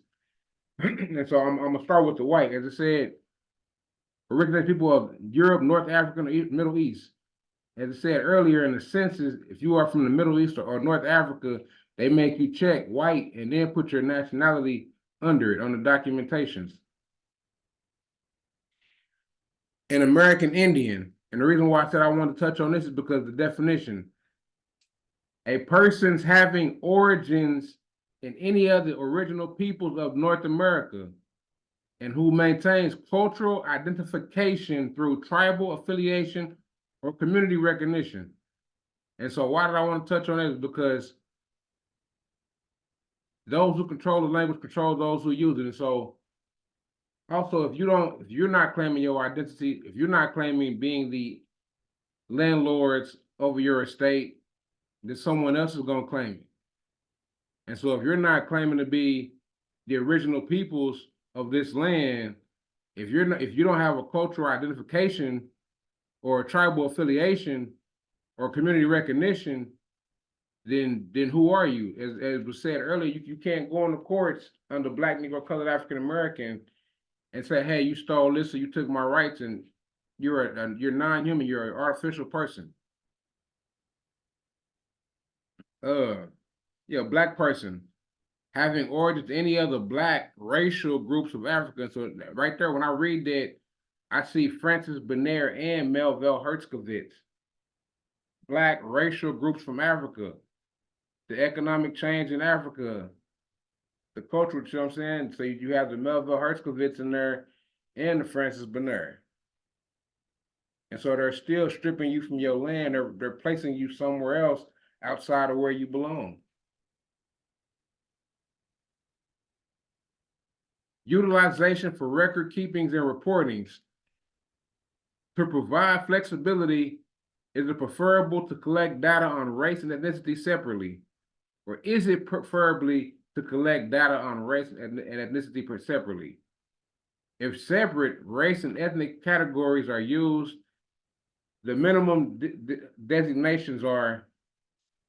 And so I'm gonna start with the white. As I said, originated people of Europe, North Africa, and Middle East. As I said earlier in the census, if you are from the Middle East or North Africa, they make you check white and then put your nationality under it on the documentations. An American Indian, and the reason why I said I want to touch on this is because the definition, a person's having origins in any of the original peoples of North America and who maintains cultural identification through tribal affiliation or community recognition. And so why did I want to touch on this? Because those who control the language control those who use it. And so also, if you're not claiming your identity, if you're not claiming being the landlords over your estate, then someone else is going to claim it. And so if you're not claiming to be the original peoples of this land, if you don't have a cultural identification or a tribal affiliation or community recognition, then who are you? As was said earlier, you can't go on the courts under Black, Negro, Colored, African American and say, hey, you stole this or you took my rights and you're non-human, you're an artificial person. Black person having origins to any other Black racial groups of Africa. So right there, when I read that, I see Francis Benaire and Melville Herskovitz. Black racial groups from Africa, the economic change in Africa, the cultural, you know what I'm saying? So you have the Melville Herskovitz in there and the Francis Benaire. And so they're still stripping you from your land. They're placing you somewhere else outside of where you belong. Utilization for record keepings and reportings to provide flexibility Is it preferable to collect data on race and ethnicity separately? Or is it preferably to collect data on race and ethnicity separately? If separate race and ethnic categories are used, the minimum designations are,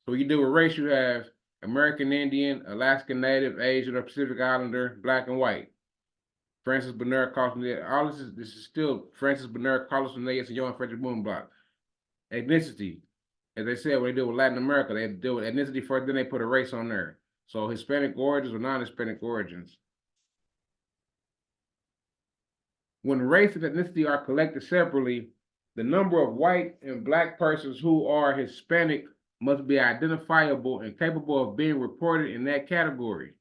so you do with race, you have American Indian, Alaskan Native, Asian or Pacific Islander, Black and white. Francis Bernard Carlson, all this is still Francis Bernard Carlson, Linneaus, and Johann Friedrich Blumenbach. Ethnicity, as they said, when they deal with Latin America, they deal with ethnicity first, then they put a race on there. So Hispanic origins or non-Hispanic origins. When race and ethnicity are collected separately, the number of white and Black persons who are Hispanic must be identifiable and capable of being reported in that category.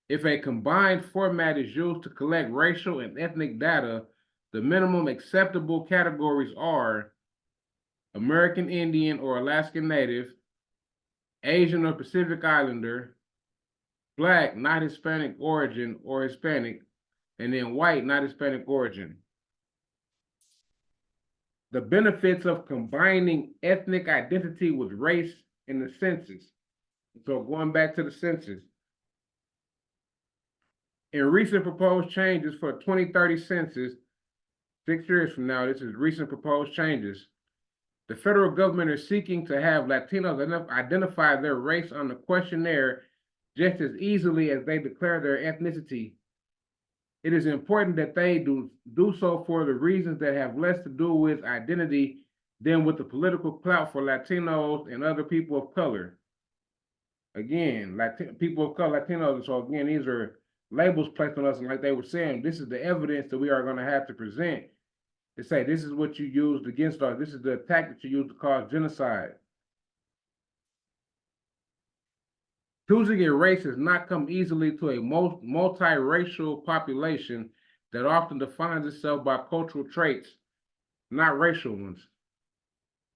If a combined format is used to collect racial and ethnic data, the minimum acceptable categories are American Indian or Alaskan Native, Asian or Pacific Islander, Black, not Hispanic origin or Hispanic, and then white, not Hispanic origin. The benefits of combining ethnic identity with race in the census. So going back to the census, in recent proposed changes for 2030 census, 6 years from now, this is recent proposed changes. The federal government is seeking to have Latinos identify their race on the questionnaire just as easily as they declare their ethnicity. It is important that they do so for the reasons that have less to do with identity than with the political clout for Latinos and other people of color. Again, people of color, Latinos, so again, these are labels placed on us, and like they were saying, this is the evidence that we are going to have to present to say this is what you used against us, this is the attack that you used to cause genocide. Choosing a race has not come easily to a multiracial population that often defines itself by cultural traits, not racial ones.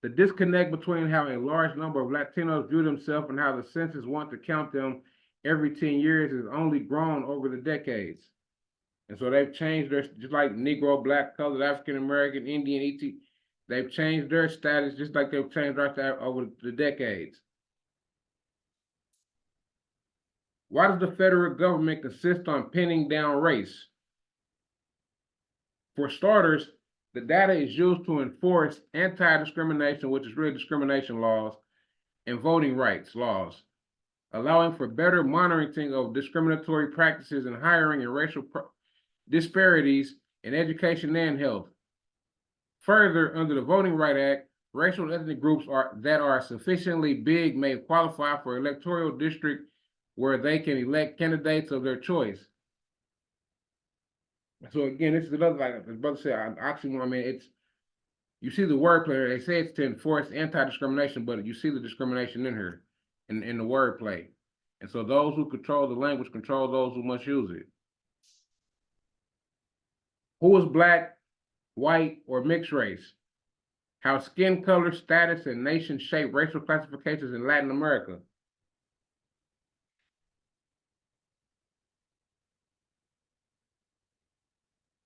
The disconnect between how a large number of Latinos view themselves and how the census wants to count them every 10 years has only grown over the decades. And so they've changed their, just like Negro, Black, Colored, African American, Indian, ET, they've changed their status just like they've changed our status over the decades. Why does the federal government insist on pinning down race? For starters, the data is used to enforce anti-discrimination, which is really discrimination laws, and voting rights laws, allowing for better monitoring of discriminatory practices in hiring and racial disparities in education and health. Further, under the Voting Rights Act, racial and ethnic groups that are sufficiently big may qualify for electoral district where they can elect candidates of their choice. So again, this is another, like the brother said, oxymoron. I mean, it's, you see the wordplay. They say it's to enforce anti-discrimination, but you see the discrimination in here, in the wordplay. And so those who control the language control those who must use it. Who is Black, white, or mixed race? How skin color, status, and nation shape racial classifications in Latin America.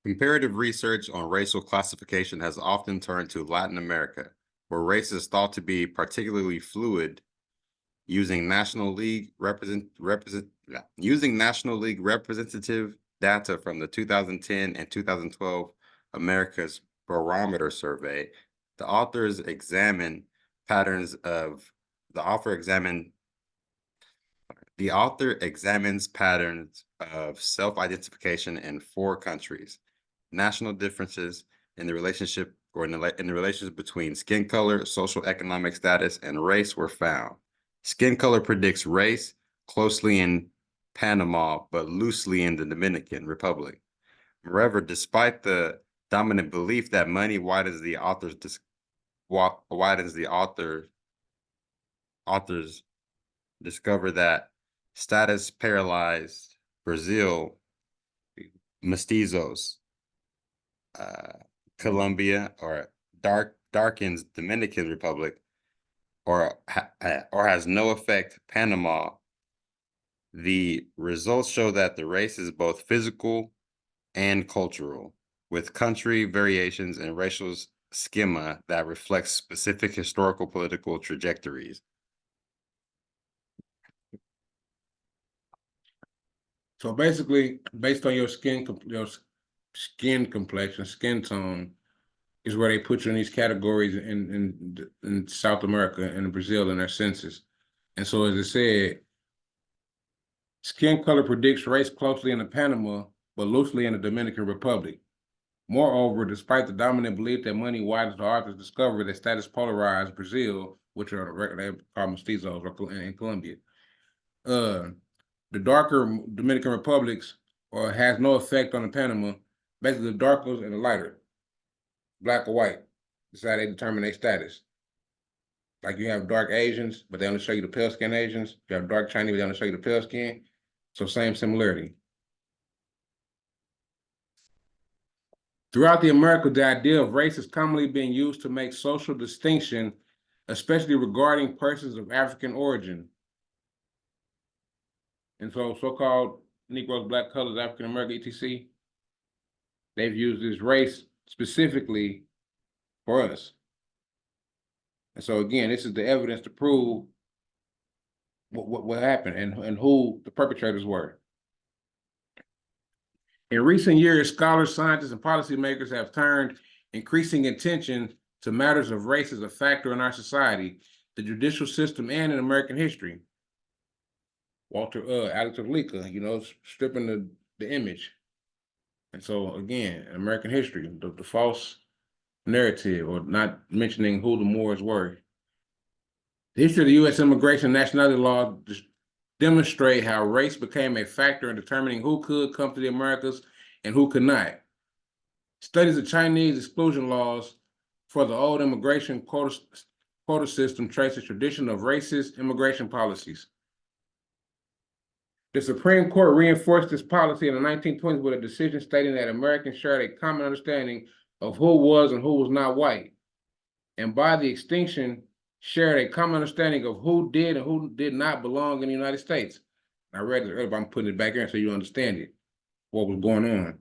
Comparative research on racial classification has often turned to Latin America, where race is thought to be particularly fluid, using National League representative data from the 2010 and 2012 America's Barometer Survey. The author examines patterns of self-identification in 4 countries. National differences in the relationship or in the relationship between skin color, social economic status, and race were found. Skin color predicts race closely in Panama, but loosely in the Dominican Republic. However, despite the dominant belief that money widens the authors discover that status paralyzed Brazil, mestizos, Colombia, or darkens Dominican Republic, or has no effect Panama. The results show that the race is both physical and cultural, with country variations in racial schema that reflects specific historical political trajectories. So basically, based on your skin complexion, skin tone, is where they put you in these categories in South America and Brazil in their census. And so, as I said, skin color predicts race closely in the Panama, but loosely in the Dominican Republic. Moreover, despite the dominant belief that money widens the author's discovery that status polarized Brazil, which are they call mestizos, in Colombia, the darker Dominican republics has no effect on the Panama. Basically, the darker and the lighter, black or white, that's how they determine their status. Like you have dark Asians, but they only show you the pale skin Asians. You have dark Chinese, but they only show you the pale skin. So same similarity. Throughout the Americas, the idea of race is commonly being used to make social distinction, especially regarding persons of African origin. And so so-called Negroes, black, colors, African American, etc., they've used this race specifically for us. And so again, this is the evidence to prove what happened and who the perpetrators were. In recent years, scholars, scientists, and policymakers have turned increasing attention to matters of race as a factor in our society, the judicial system, and in American history. Alex Lika, stripping the image. And so again, American history, the false narrative, or not mentioning who the Moors were. The history of the U.S. immigration and nationality law demonstrate how race became a factor in determining who could come to the Americas and who could not. Studies of Chinese exclusion laws for the old immigration quota system trace a tradition of racist immigration policies. The Supreme Court reinforced this policy in the 1920s with a decision stating that Americans shared a common understanding of who was and who was not white, and by the extinction, shared a common understanding of who did and who did not belong in the United States. I read it earlier, but I'm putting it back in so you understand it, what was going on.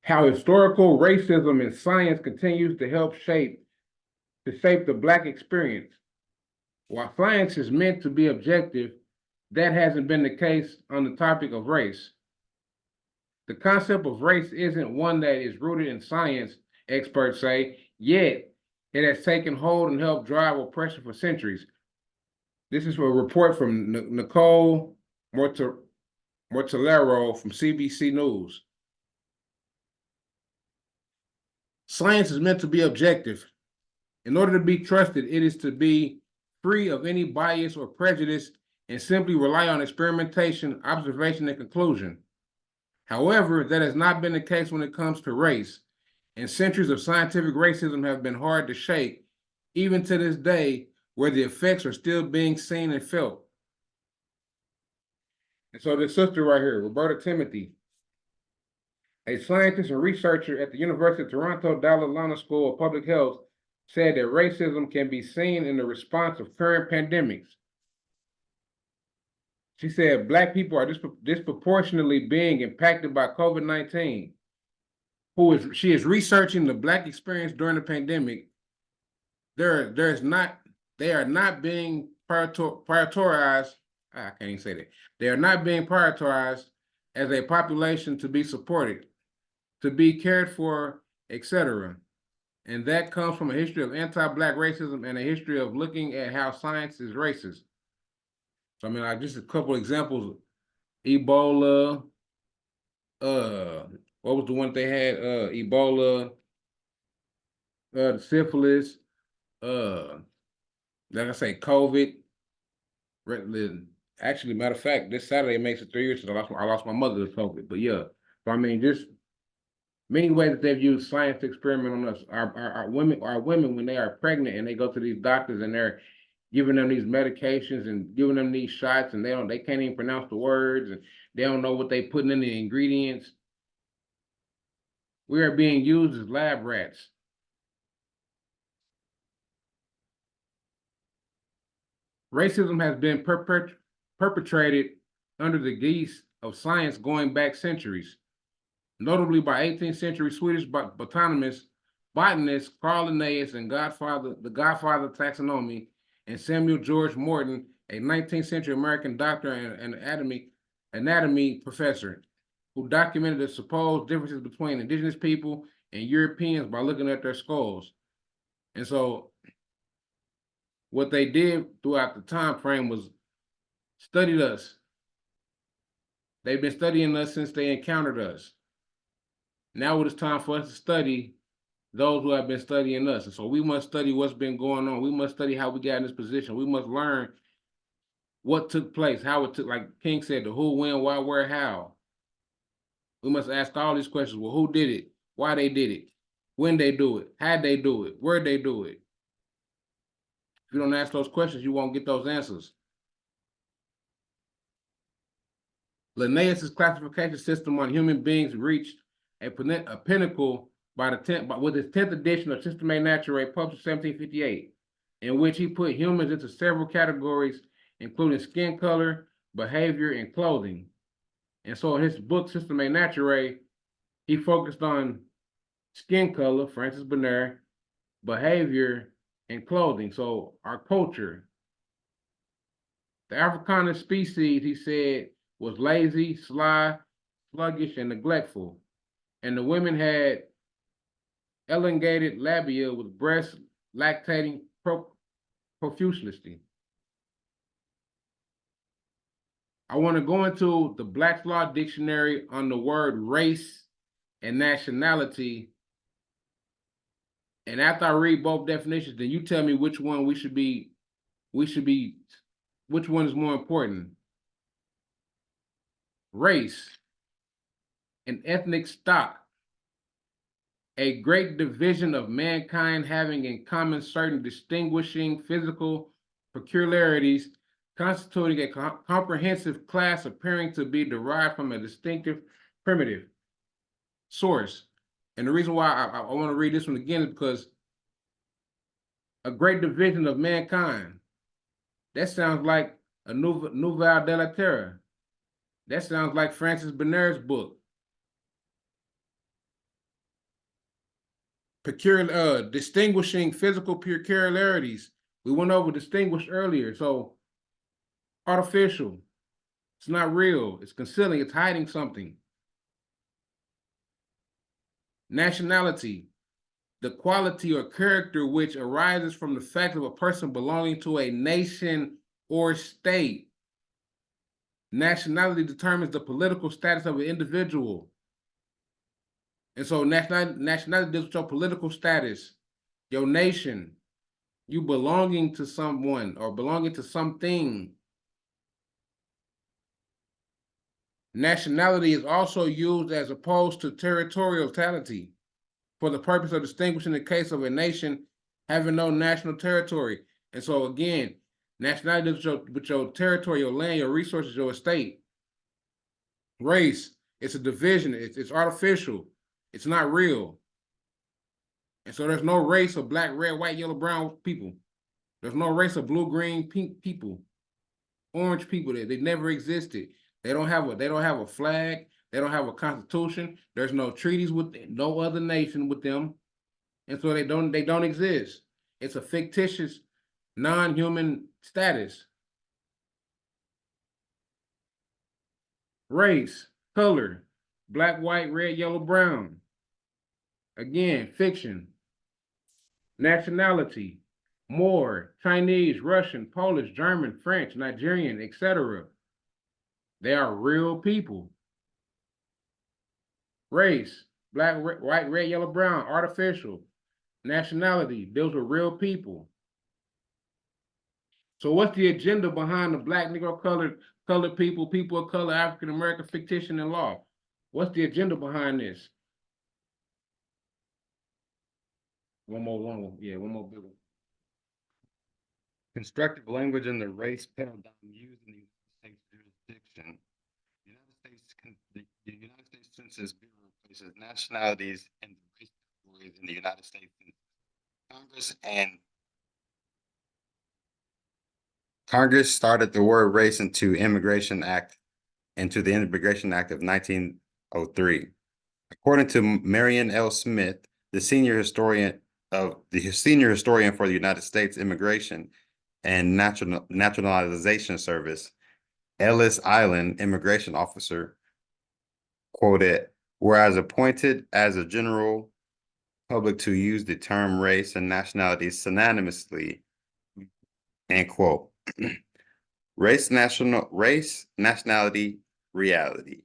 How historical racism in science continues to help shape the Black experience. While science is meant to be objective, that hasn't been the case on the topic of race. The concept of race isn't one that is rooted in science, experts say, yet it has taken hold and helped drive oppression for centuries. This is a report from Nicole Mortellaro from CBC News. Science is meant to be objective. In order to be trusted, it is to be free of any bias or prejudice and simply rely on experimentation, observation, and conclusion. However, that has not been the case when it comes to race, and centuries of scientific racism have been hard to shake, even to this day, where the effects are still being seen and felt. And so this sister right here, Roberta Timothy, a scientist and researcher at the University of Toronto Dallas Lana School of Public Health, said that racism can be seen in the response of current pandemics. She said Black people are disproportionately being impacted by COVID-19. She is researching the Black experience during the pandemic. They are not being prioritized. I can't even say that. They are not being prioritized as a population to be supported, to be cared for, etc. And that comes from a history of anti-Black racism and a history of looking at how science is racist. So I mean, like just a couple examples: Ebola. What was the one they had? Ebola, the syphilis. Like I say, COVID. Actually, matter of fact, this Saturday makes it 3 years since I lost my mother to COVID. But yeah, so I mean, just many ways that they've used science to experiment on us. Our women, when they are pregnant and they go to these doctors and they're giving them these medications and giving them these shots, and they can't even pronounce the words, and they don't know what they putting in the ingredients. We are being used as lab rats. Racism has been perpetrated under the guise of science going back centuries. notably by 18th century Swedish botanist Carl Linnaeus and the godfather of taxonomy, and Samuel George Morton, a 19th century American doctor and anatomy professor, who documented the supposed differences between indigenous people and Europeans by looking at their skulls. And so what they did throughout the time frame was studied us. They've been studying us since they encountered us. Now it is time for us to study those who have been studying us. And so we must study what's been going on. We must study how we got in this position. We must learn what took place, how it took, like Keng said, the who, when, why, where, how. We must ask all these questions. Well, who did it? Why they did it? When they do it? How'd they do it? Where'd they do it? If you don't ask those questions, you won't get those answers. Linnaeus' classification system on human beings reached a pinnacle with his 10th edition of Systemae Naturae, published in 1758, in which he put humans into several categories, including skin color, behavior, and clothing. And so in his book, Systemae Naturae, he focused on skin color, Francis Bernard, behavior, and clothing. So our culture. The Afrikaner species, he said, was lazy, sly, sluggish, and neglectful. And the women had elongated labia with breasts lactating profusely. I want to go into the Black's Law Dictionary on the word race and nationality. And after I read both definitions, then you tell me which one which one is more important. Race, an ethnic stock, a great division of mankind having in common certain distinguishing physical peculiarities, constituting a comprehensive class appearing to be derived from a distinctive primitive source. And the reason why I want to read this one again is because a great division of mankind, that sounds like a Nouvelle de la Terre. That sounds like Francis Bernard's book. Distinguishing physical peculiarities. We went over distinguished earlier. So artificial. It's not real. It's concealing. It's hiding something. Nationality. The quality or character which arises from the fact of a person belonging to a nation or state. Nationality determines the political status of an individual. And so nationality deals with your political status, your nation, you belonging to someone or belonging to something. Nationality is also used as opposed to territoriality for the purpose of distinguishing the case of a nation having no national territory. And so again, nationality is with your territory, your land, your resources, your estate. Race, it's a division, it's artificial, it's not real. And so there's no race of black, red, white, yellow, brown people. There's no race of blue, green, pink people, orange people. They never existed. They don't have a flag. They don't have a constitution. There's no treaties with no other nation with them. And so they don't exist. It's a fictitious, non-human status. Race, color, black, white, red, yellow, brown. Again, fiction. Nationality, Moor, Chinese, Russian, Polish, German, French, Nigerian, etc. They are real people. Race, black, white, red, yellow, brown, artificial. Nationality deals with real people. So what's the agenda behind the black, Negro, colored people, people of color, African American, fictitious, and law? What's the agenda behind this? One more big one. Constructive language in the race paradigm used in the United States jurisdiction. The United States Census Bureau places nationalities and race categories in the United States Congress started the word race into the Immigration Act of 1903. According to Marion L. Smith, the senior historian for the United States Immigration and Naturalization Service, Ellis Island immigration officer, quoted, whereas appointed as a general public to use the term race and nationality synonymously, end quote. Race, nationality, reality.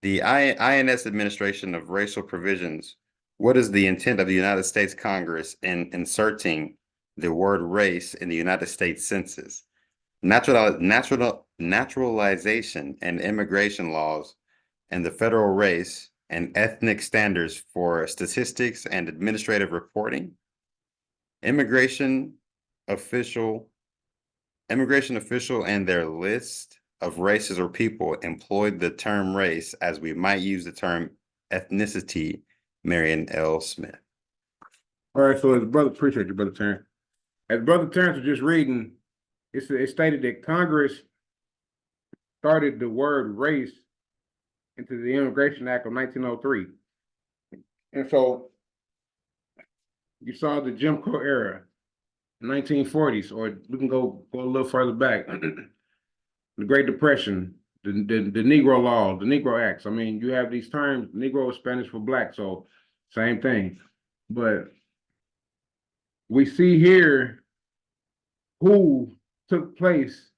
The INS administration of racial provisions. What is the intent of the United States Congress in inserting the word race in the United States Census? Naturalization and immigration laws and the federal race and ethnic standards for statistics and administrative reporting. Immigration official and their list of races or people employed the term race as we might use the term ethnicity, Marion L. Smith. All right, so as brother, appreciate you, Brother Terrence. As Brother Terrence was just reading, it stated that Congress started the word race into the Immigration Act of 1903. And so you saw the Jim Crow era, 1940s, or we can go a little further back. The Great Depression, the Negro laws, the Negro Acts. I mean, you have these terms, Negro is Spanish for black, so same thing. But we see here who took place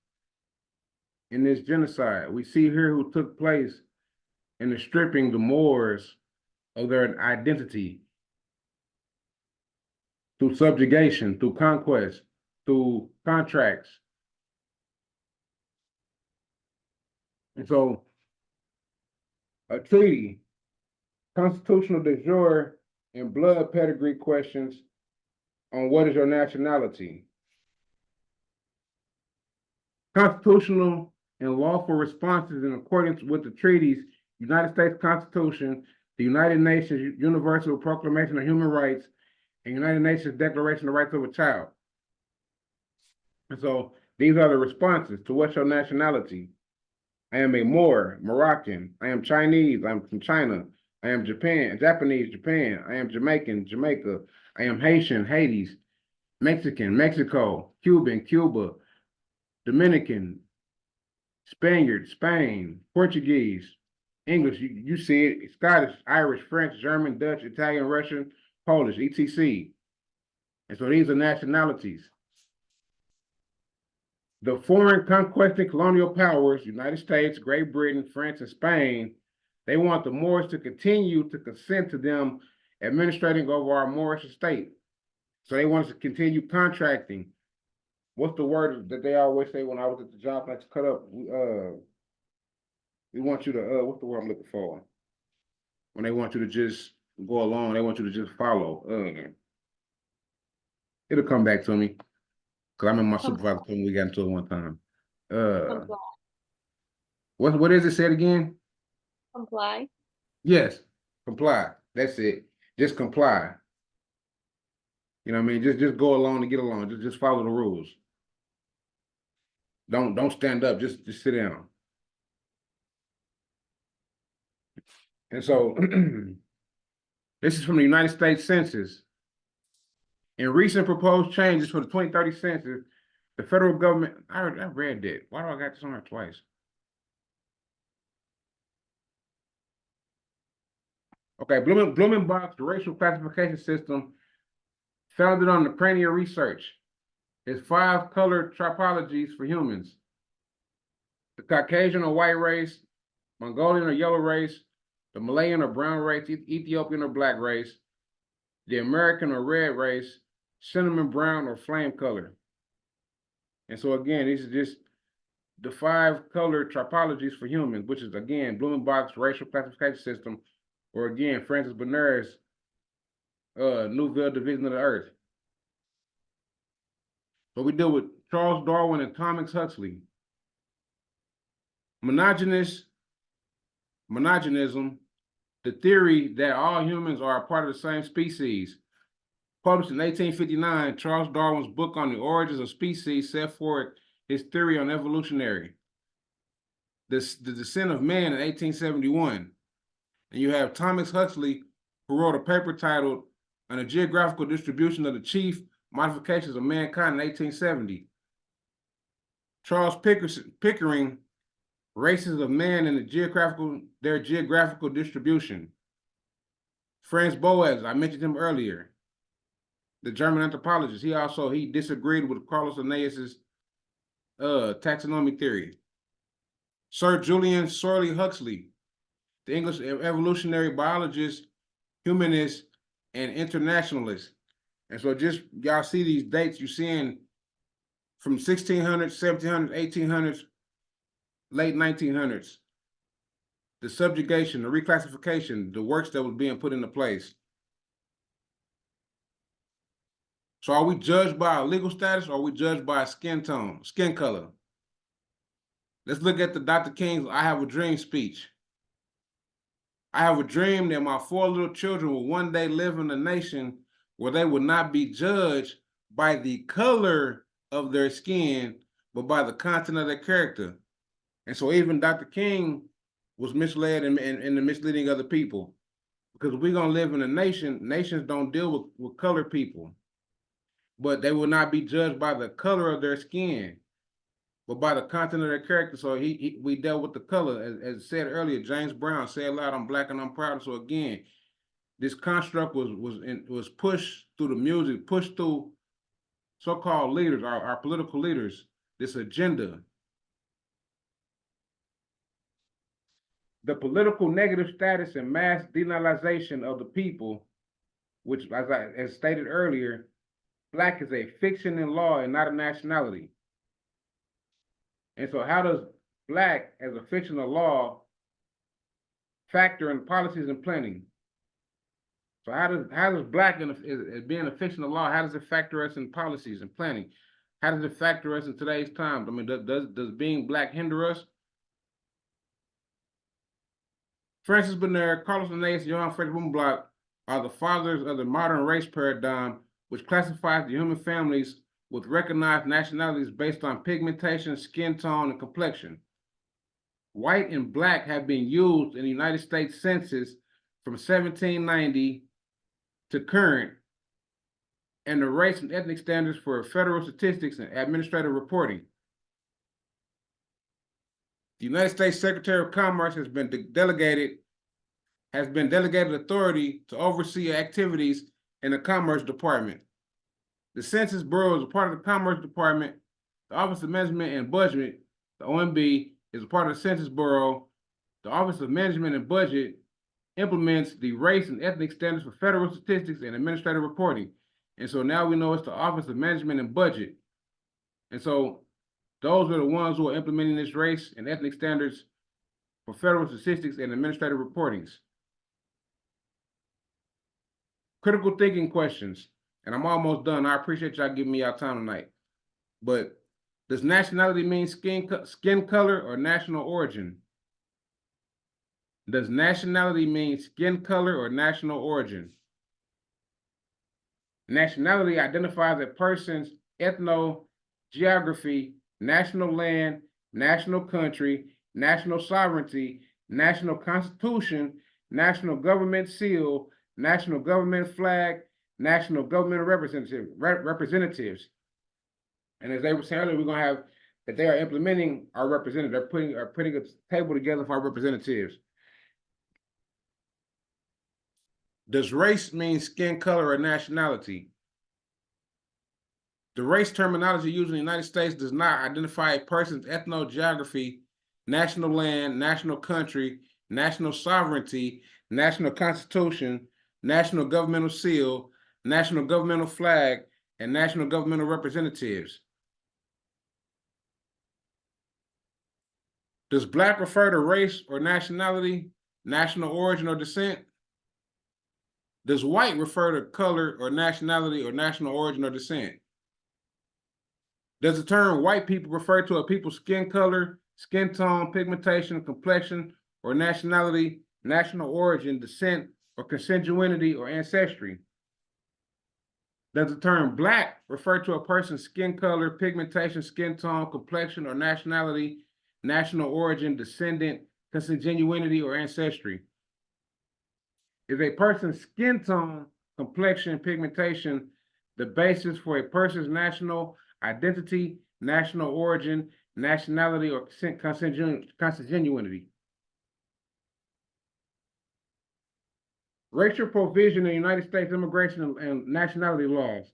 in this genocide. We see here who took place in the stripping the Moors of their identity through subjugation, through conquest, through contracts. And so a treaty, constitutional de jure, and blood pedigree questions on what is your nationality. Constitutional and lawful responses in accordance with the treaties, United States Constitution, the United Nations Universal Proclamation of Human Rights, and United Nations Declaration of Rights of a Child. And so these are the responses to what's your nationality. I am a Moor, Moroccan. I am Chinese. I'm from China. I am Japanese, Japan. I am Jamaican, Jamaica. I am Haitian, Haiti. Mexican, Mexico. Cuban, Cuba. Dominican, Spaniard, Spain. Portuguese, English, you see it. Scottish, Irish, French, German, Dutch, Italian, Russian, Polish, etc. And so these are nationalities. The foreign conquesting colonial powers, United States, Great Britain, France, and Spain, they want the Moors to continue to consent to them administrating over our Moorish estate. So they want us to continue contracting. What's the word that they always say when I was at the job that's cut up? We want you to, what's the word I'm looking for? When they want you to just go along, they want you to just follow. It'll come back to me. Cause I remember my supervisor told me we got into it one time. What is it said again? Comply. Yes, comply. That's it. Just comply. You know what I mean? Just go along to get along. Just follow the rules. Don't stand up. Just sit down. And so this is from the United States Census. In recent proposed changes for the 2030 census, the federal government, I read that. Why do I got this on there twice? Okay, Blumenbach's racial classification system, founded on the Pranier research, is 5 colored typologies for humans. The Caucasian or white race, Mongolian or yellow race, the Malayan or brown race, Ethiopian or black race, the American or red race, cinnamon brown or flame color. And so again, these are just the 5 color typologies for humans, which is again, Blumenbach's racial classification system, or again, Francis Berner's Nouvelle Division of the Earth. So we deal with Charles Darwin and Thomas Huxley. Monogenism, the theory that all humans are a part of the same species. Published in 1859, Charles Darwin's book on the origins of species set forth his theory on evolutionary. The descent of man in 1871. And you have Thomas Huxley, who wrote a paper titled On the Geographical Distribution of the Chief Modifications of Mankind in 1870. Charles Pickering, Races of Man and their Geographical Distribution. Franz Boas, I mentioned him earlier, the German anthropologist. He disagreed with Carlos Linnaeus's taxonomy theory. Sir Julian Sorley Huxley, the English evolutionary biologist, humanist, and internationalist. And so just y'all see these dates you're seeing from 1600s, 1700s, 1800s, late 1900s. The subjugation, the reclassification, the works that was being put into place. So are we judged by our legal status, or are we judged by skin tone, skin color? Let's look at the Dr. King's I Have a Dream speech. I have a dream that my 4 little children will one day live in a nation where they will not be judged by the color of their skin, but by the content of their character. And so even Dr. King was misled in the misleading other people. Because we're going to live in a nation, nations don't deal with colored people. But they will not be judged by the color of their skin, but by the content of their character. So we dealt with the color. As said earlier, James Brown said loud, I'm black and I'm proud. So again, this construct was pushed through the music, pushed through so-called leaders, our political leaders, this agenda. The political negative status and mass denialization of the people, which, as stated earlier, black is a fiction in law and not a nationality. And so how does black as a fictional law factor in policies and planning? So how does black as being a fictional law, how does it factor us in policies and planning? How does it factor us in today's times? I mean, does being black hinder us? Francis Bernard, Carlos Linnaeus, and Johann Friedrich Blumenbach are the fathers of the modern race paradigm, which classifies the human families with recognized nationalities based on pigmentation, skin tone, and complexion. White and black have been used in the United States Census from 1790 to current, and the race and ethnic standards for federal statistics and administrative reporting. The United States Secretary of Commerce has been delegated authority to oversee activities in the Commerce Department. The Census Bureau is a part of the Commerce Department. The Office of Management and Budget, the OMB, is a part of the Census Bureau. The Office of Management and Budget implements the race and ethnic standards for federal statistics and administrative reporting. And so now we know it's the Office of Management and Budget. And so those are the ones who are implementing this race and ethnic standards for federal statistics and administrative reportings. Critical thinking questions, and I'm almost done. I appreciate y'all giving me your time tonight. But does nationality mean skin color or national origin? Does nationality mean skin color or national origin? Nationality identifies a person's ethno-geography, national land, national country, national sovereignty, national constitution, national government seal, national government flag, national government representatives. And as they were saying earlier, we're going to have that they are implementing our representatives. They're putting a table together for our representatives. Does race mean skin color or nationality? The race terminology used in the United States does not identify a person's ethno-geography, national land, national country, national sovereignty, national constitution, national governmental seal, national governmental flag, and national governmental representatives. Does black refer to race or nationality, national origin or descent? Does white refer to color or nationality or national origin or descent? Does the term white people refer to a people's skin color, skin tone, pigmentation, complexion, or nationality, national origin, descent, or consanguinity or ancestry? Does the term black refer to a person's skin color, pigmentation, skin tone, complexion, or nationality, national origin, descendant, consanguinity, or ancestry? Is a person's skin tone, complexion, pigmentation the basis for a person's national identity, national origin, nationality, or consanguinity? Racial provision in United States immigration and nationality laws.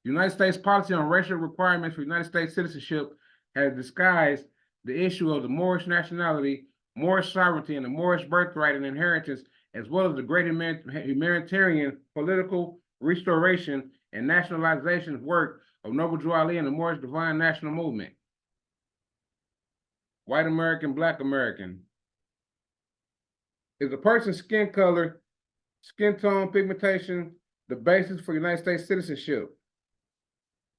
The United States policy on racial requirements for United States citizenship has disguised the issue of the Moorish nationality, Moorish sovereignty, and the Moorish birthright and inheritance, as well as the great humanitarian, political restoration, and nationalization work of Noble Drew Ali and the Moorish Divine National Movement. White American, Black American. Is a person's skin color, skin tone, pigmentation the basis for United States citizenship?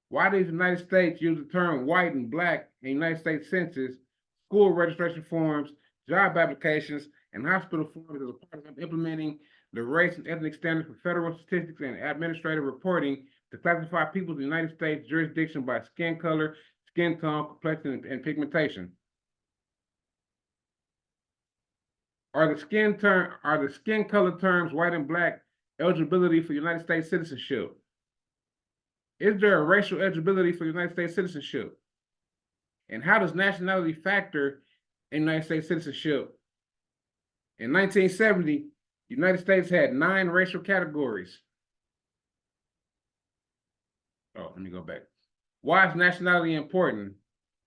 Why does the United States use the term white and black in United States census, school registration forms, job applications, and hospital forms as a part of implementing the race and ethnic standards for federal statistics and administrative reporting to classify people in the United States jurisdiction by skin color, skin tone, complexion, and pigmentation? Are the skin color terms white and black eligibility for United States citizenship? Is there a racial eligibility for United States citizenship? And how does nationality factor in United States citizenship? In 1970, the United States had 9 racial categories. Oh, let me go back. Why is nationality important?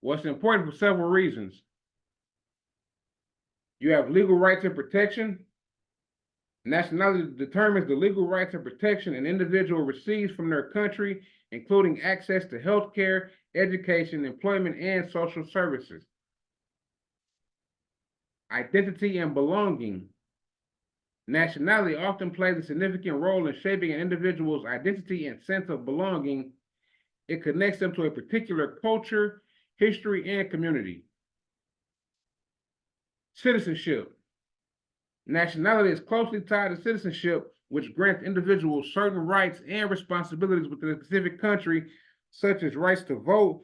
Well, it's important for several reasons. You have legal rights and protection. Nationality determines the legal rights and protection an individual receives from their country, including access to health care, education, employment, and social services. Identity and belonging. Nationality often plays a significant role in shaping an individual's identity and sense of belonging. It connects them to a particular culture, history, and community. Citizenship. Nationality is closely tied to citizenship, which grants individuals certain rights and responsibilities within a specific country, such as rights to vote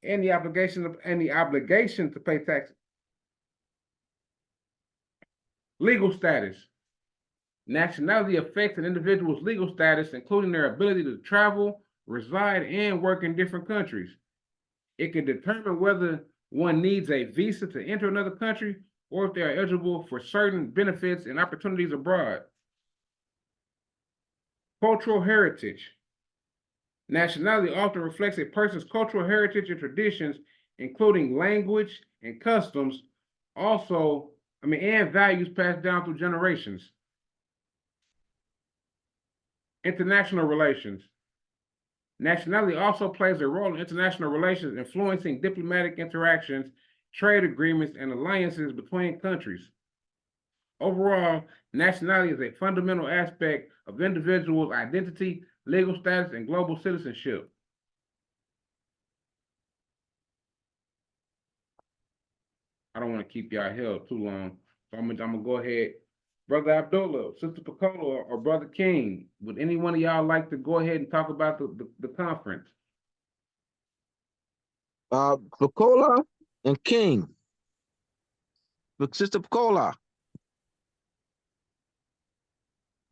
and the obligation to pay taxes. Legal status. Nationality affects an individual's legal status, including their ability to travel, reside, and work in different countries. It can determine whether one needs a visa to enter another country or if they are eligible for certain benefits and opportunities abroad. Cultural heritage. Nationality often reflects a person's cultural heritage and traditions, including language and customs, and values passed down through generations. International relations. Nationality also plays a role in international relations, influencing diplomatic interactions, trade agreements, and alliances between countries. Overall, nationality is a fundamental aspect of individuals' identity, legal status, and global citizenship. I don't want to keep y'all held too long, so I'm gonna go ahead. Brother Abdullah, Sister Picola, or Brother Keng, would any one of y'all like to go ahead and talk about the conference? Picola and Keng. Look, Sister Picola.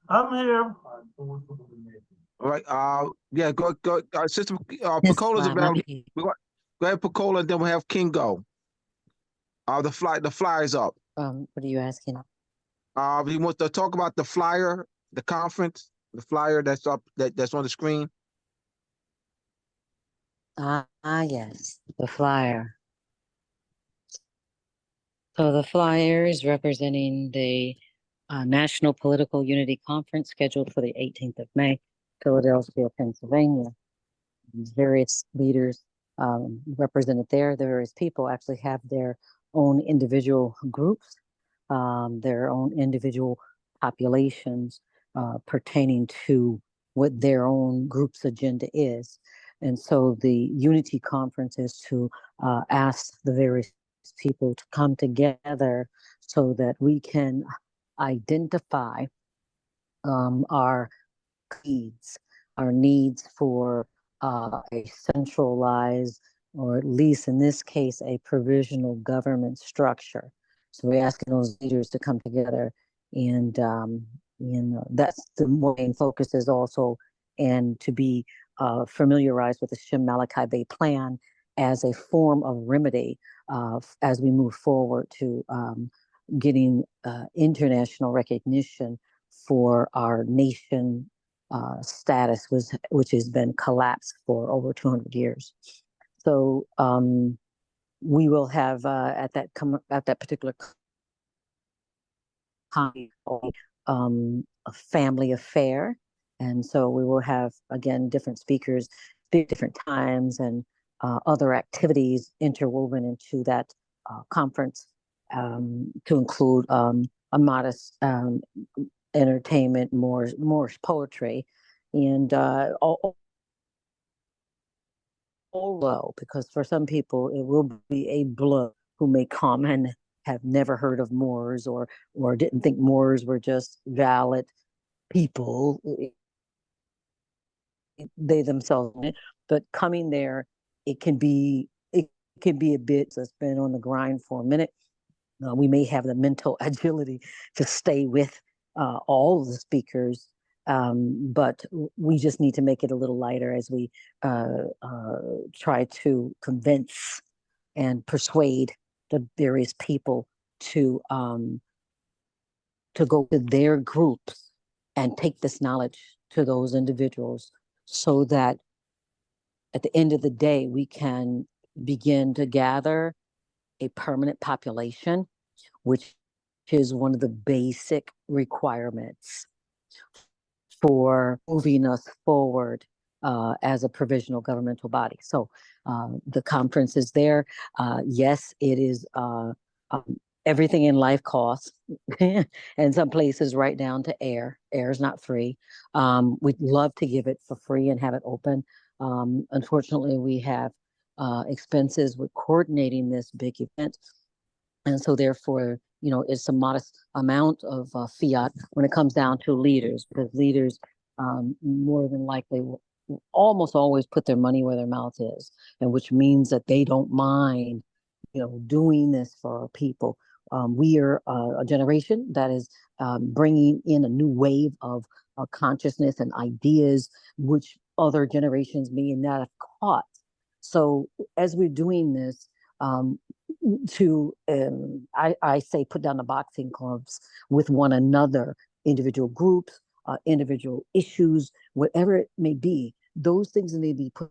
I'm here. All right. Yeah. Go. Sister Picola's available. Go ahead, Picola, and then we'll have Keng go. The flyer's up. What are you asking? We want to talk about the flyer, the conference, the flyer that's up, that's on the screen. Yes, the flyer. So the flyer is representing the National Political Unity Conference scheduled for the 18th of May, Philadelphia, Pennsylvania. Various leaders represented there. The various people actually have their own individual groups, their own individual populations pertaining to what their own group's agenda is. And so the Unity Conference is to ask the various people to come together so that we can identify our needs for a centralized, or at least in this case, a provisional government structure. So we're asking those leaders to come together And that's the main focus is also, and to be familiarized with the Shem Malachi Bay plan as a form of remedy as we move forward to getting international recognition for our nation status, which has been collapsed for over 200 years. So we will have at that particular a family affair, and so we will have again different speakers, different times, and other activities interwoven into that conference to include a modest entertainment, more poetry, and low, because for some people it will be a blow who may come and have never heard of Moors or didn't think Moors were just valid people, they themselves. But coming there, it can be a bit that's been on the grind for a minute. We may have the mental agility to stay with all the speakers, but we just need to make it a little lighter as we try to convince and persuade the various people to go to their groups and take this knowledge to those individuals, so that at the end of the day we can begin to gather a permanent population, which is one of the basic requirements for moving us forward as a provisional governmental body. So the conference is there. Yes, it is everything in life costs, and some places right down to air. Air is not free. We'd love to give it for free and have it open. Unfortunately, we have expenses with coordinating this big event. And so therefore, it's a modest amount of fiat when it comes down to leaders, because leaders more than likely will almost always put their money where their mouth is, and which means that they don't mind, doing this for our people. We are a generation that is bringing in a new wave of consciousness and ideas, which other generations may not have caught. So as we're doing this, I say put down the boxing gloves with one another, individual groups, individual issues, whatever it may be, those things need to be put.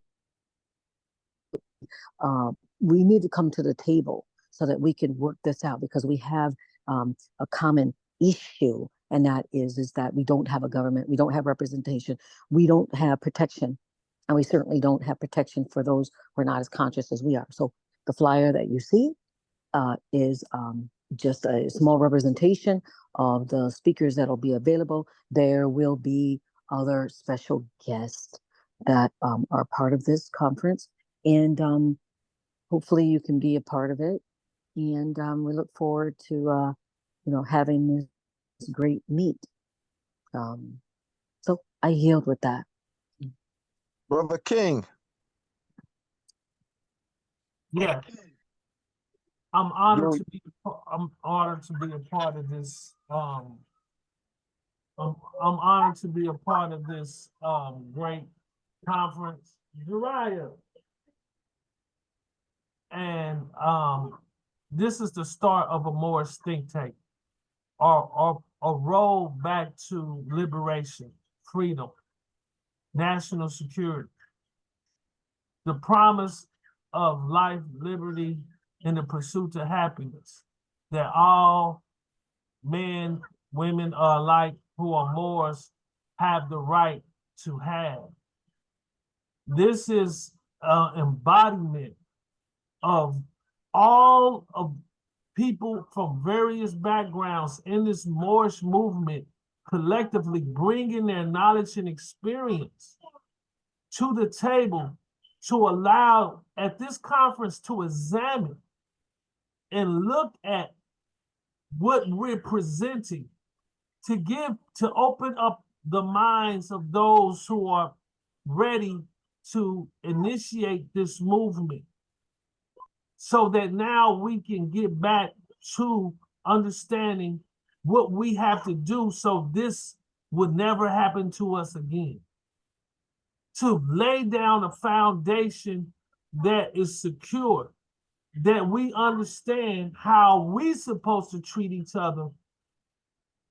We need to come to the table so that we can work this out, because we have a common issue, and that is that we don't have a government, we don't have representation, we don't have protection, and we certainly don't have protection for those who are not as conscious as we are. So the flyer that you see is just a small representation of the speakers that will be available. There will be other special guests that are part of this conference, and hopefully you can be a part of it. And we look forward to having this great meet. So I yield with that. Brother Keng. Yeah. I'm honored to be a part of this. I'm honored to be a part of this great conference, Uriah. And this is the start of a Moorish think tank, or a road back to liberation, freedom, national security, the promise of life, liberty, and the pursuit of happiness, that all men, women alike who are Moors have the right to have. This is an embodiment of all of people from various backgrounds in this Moorish movement collectively bringing their knowledge and experience to the table to allow at this conference to examine and look at what we're presenting, to open up the minds of those who are ready to initiate this movement, so that now we can get back to understanding what we have to do so this would never happen to us again. To lay down a foundation that is secure, that we understand how we supposed to treat each other,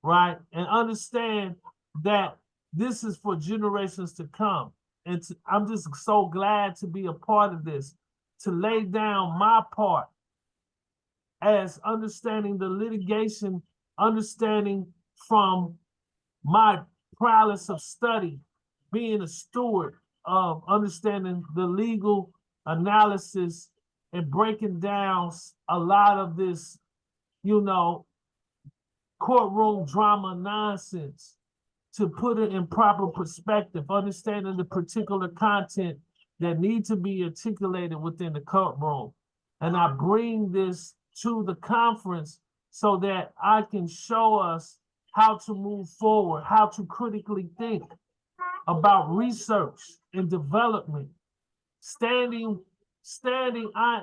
right? And understand that this is for generations to come. And I'm just so glad to be a part of this, to lay down my part as understanding the litigation, understanding from my prowess of study, being a steward of understanding the legal analysis and breaking down a lot of this, you know, courtroom drama nonsense, to put it in proper perspective, understanding the particular content that need to be articulated within the courtroom. And I bring this to the conference so that I can show us how to move forward, how to critically think about research and development. I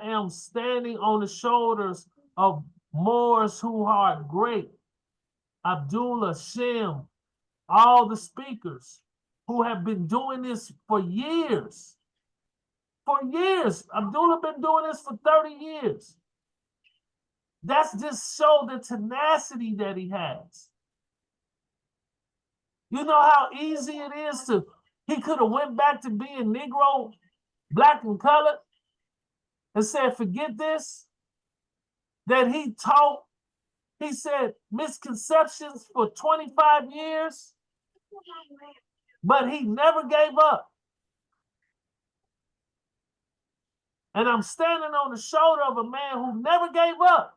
am standing on the shoulders of Moors who are great. Abdullah, Shem, all the speakers who have been doing this for years. For years. Abdullah been doing this for 30 years. That's just show the tenacity that he has. You know how easy it is to, he could have went back to being Negro, black and colored, and said, forget this, that he taught, he said misconceptions for 25 years, but he never gave up. And I'm standing on the shoulder of a man who never gave up.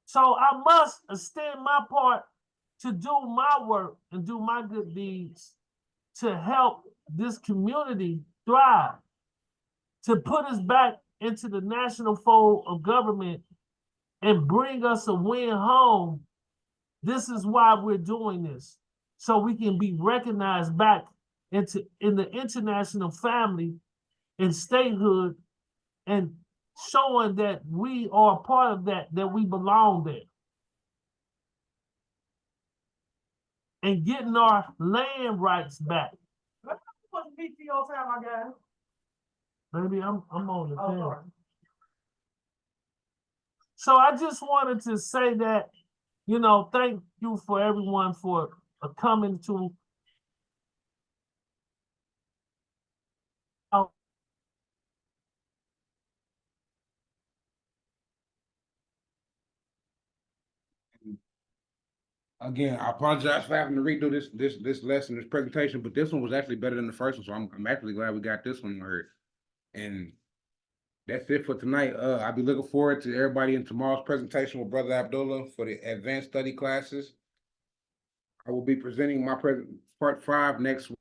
So I must extend my part to do my work and do my good deeds to help this community thrive, to put us back into the national fold of government and bring us a win home. This is why we're doing this, so we can be recognized back in the international family and statehood, and showing that we are a part of that we belong there. And getting our land rights back. Baby, I'm on the thing. So I just wanted to say that, you know, thank you for everyone for coming to Again, I apologize for having to redo this lesson, this presentation, but this one was actually better than the first one, so I'm actually glad we got this one heard. And that's it for tonight. I'll be looking forward to everybody in tomorrow's presentation with Brother Abdullah for the advanced study classes. I will be presenting my part 5 next week.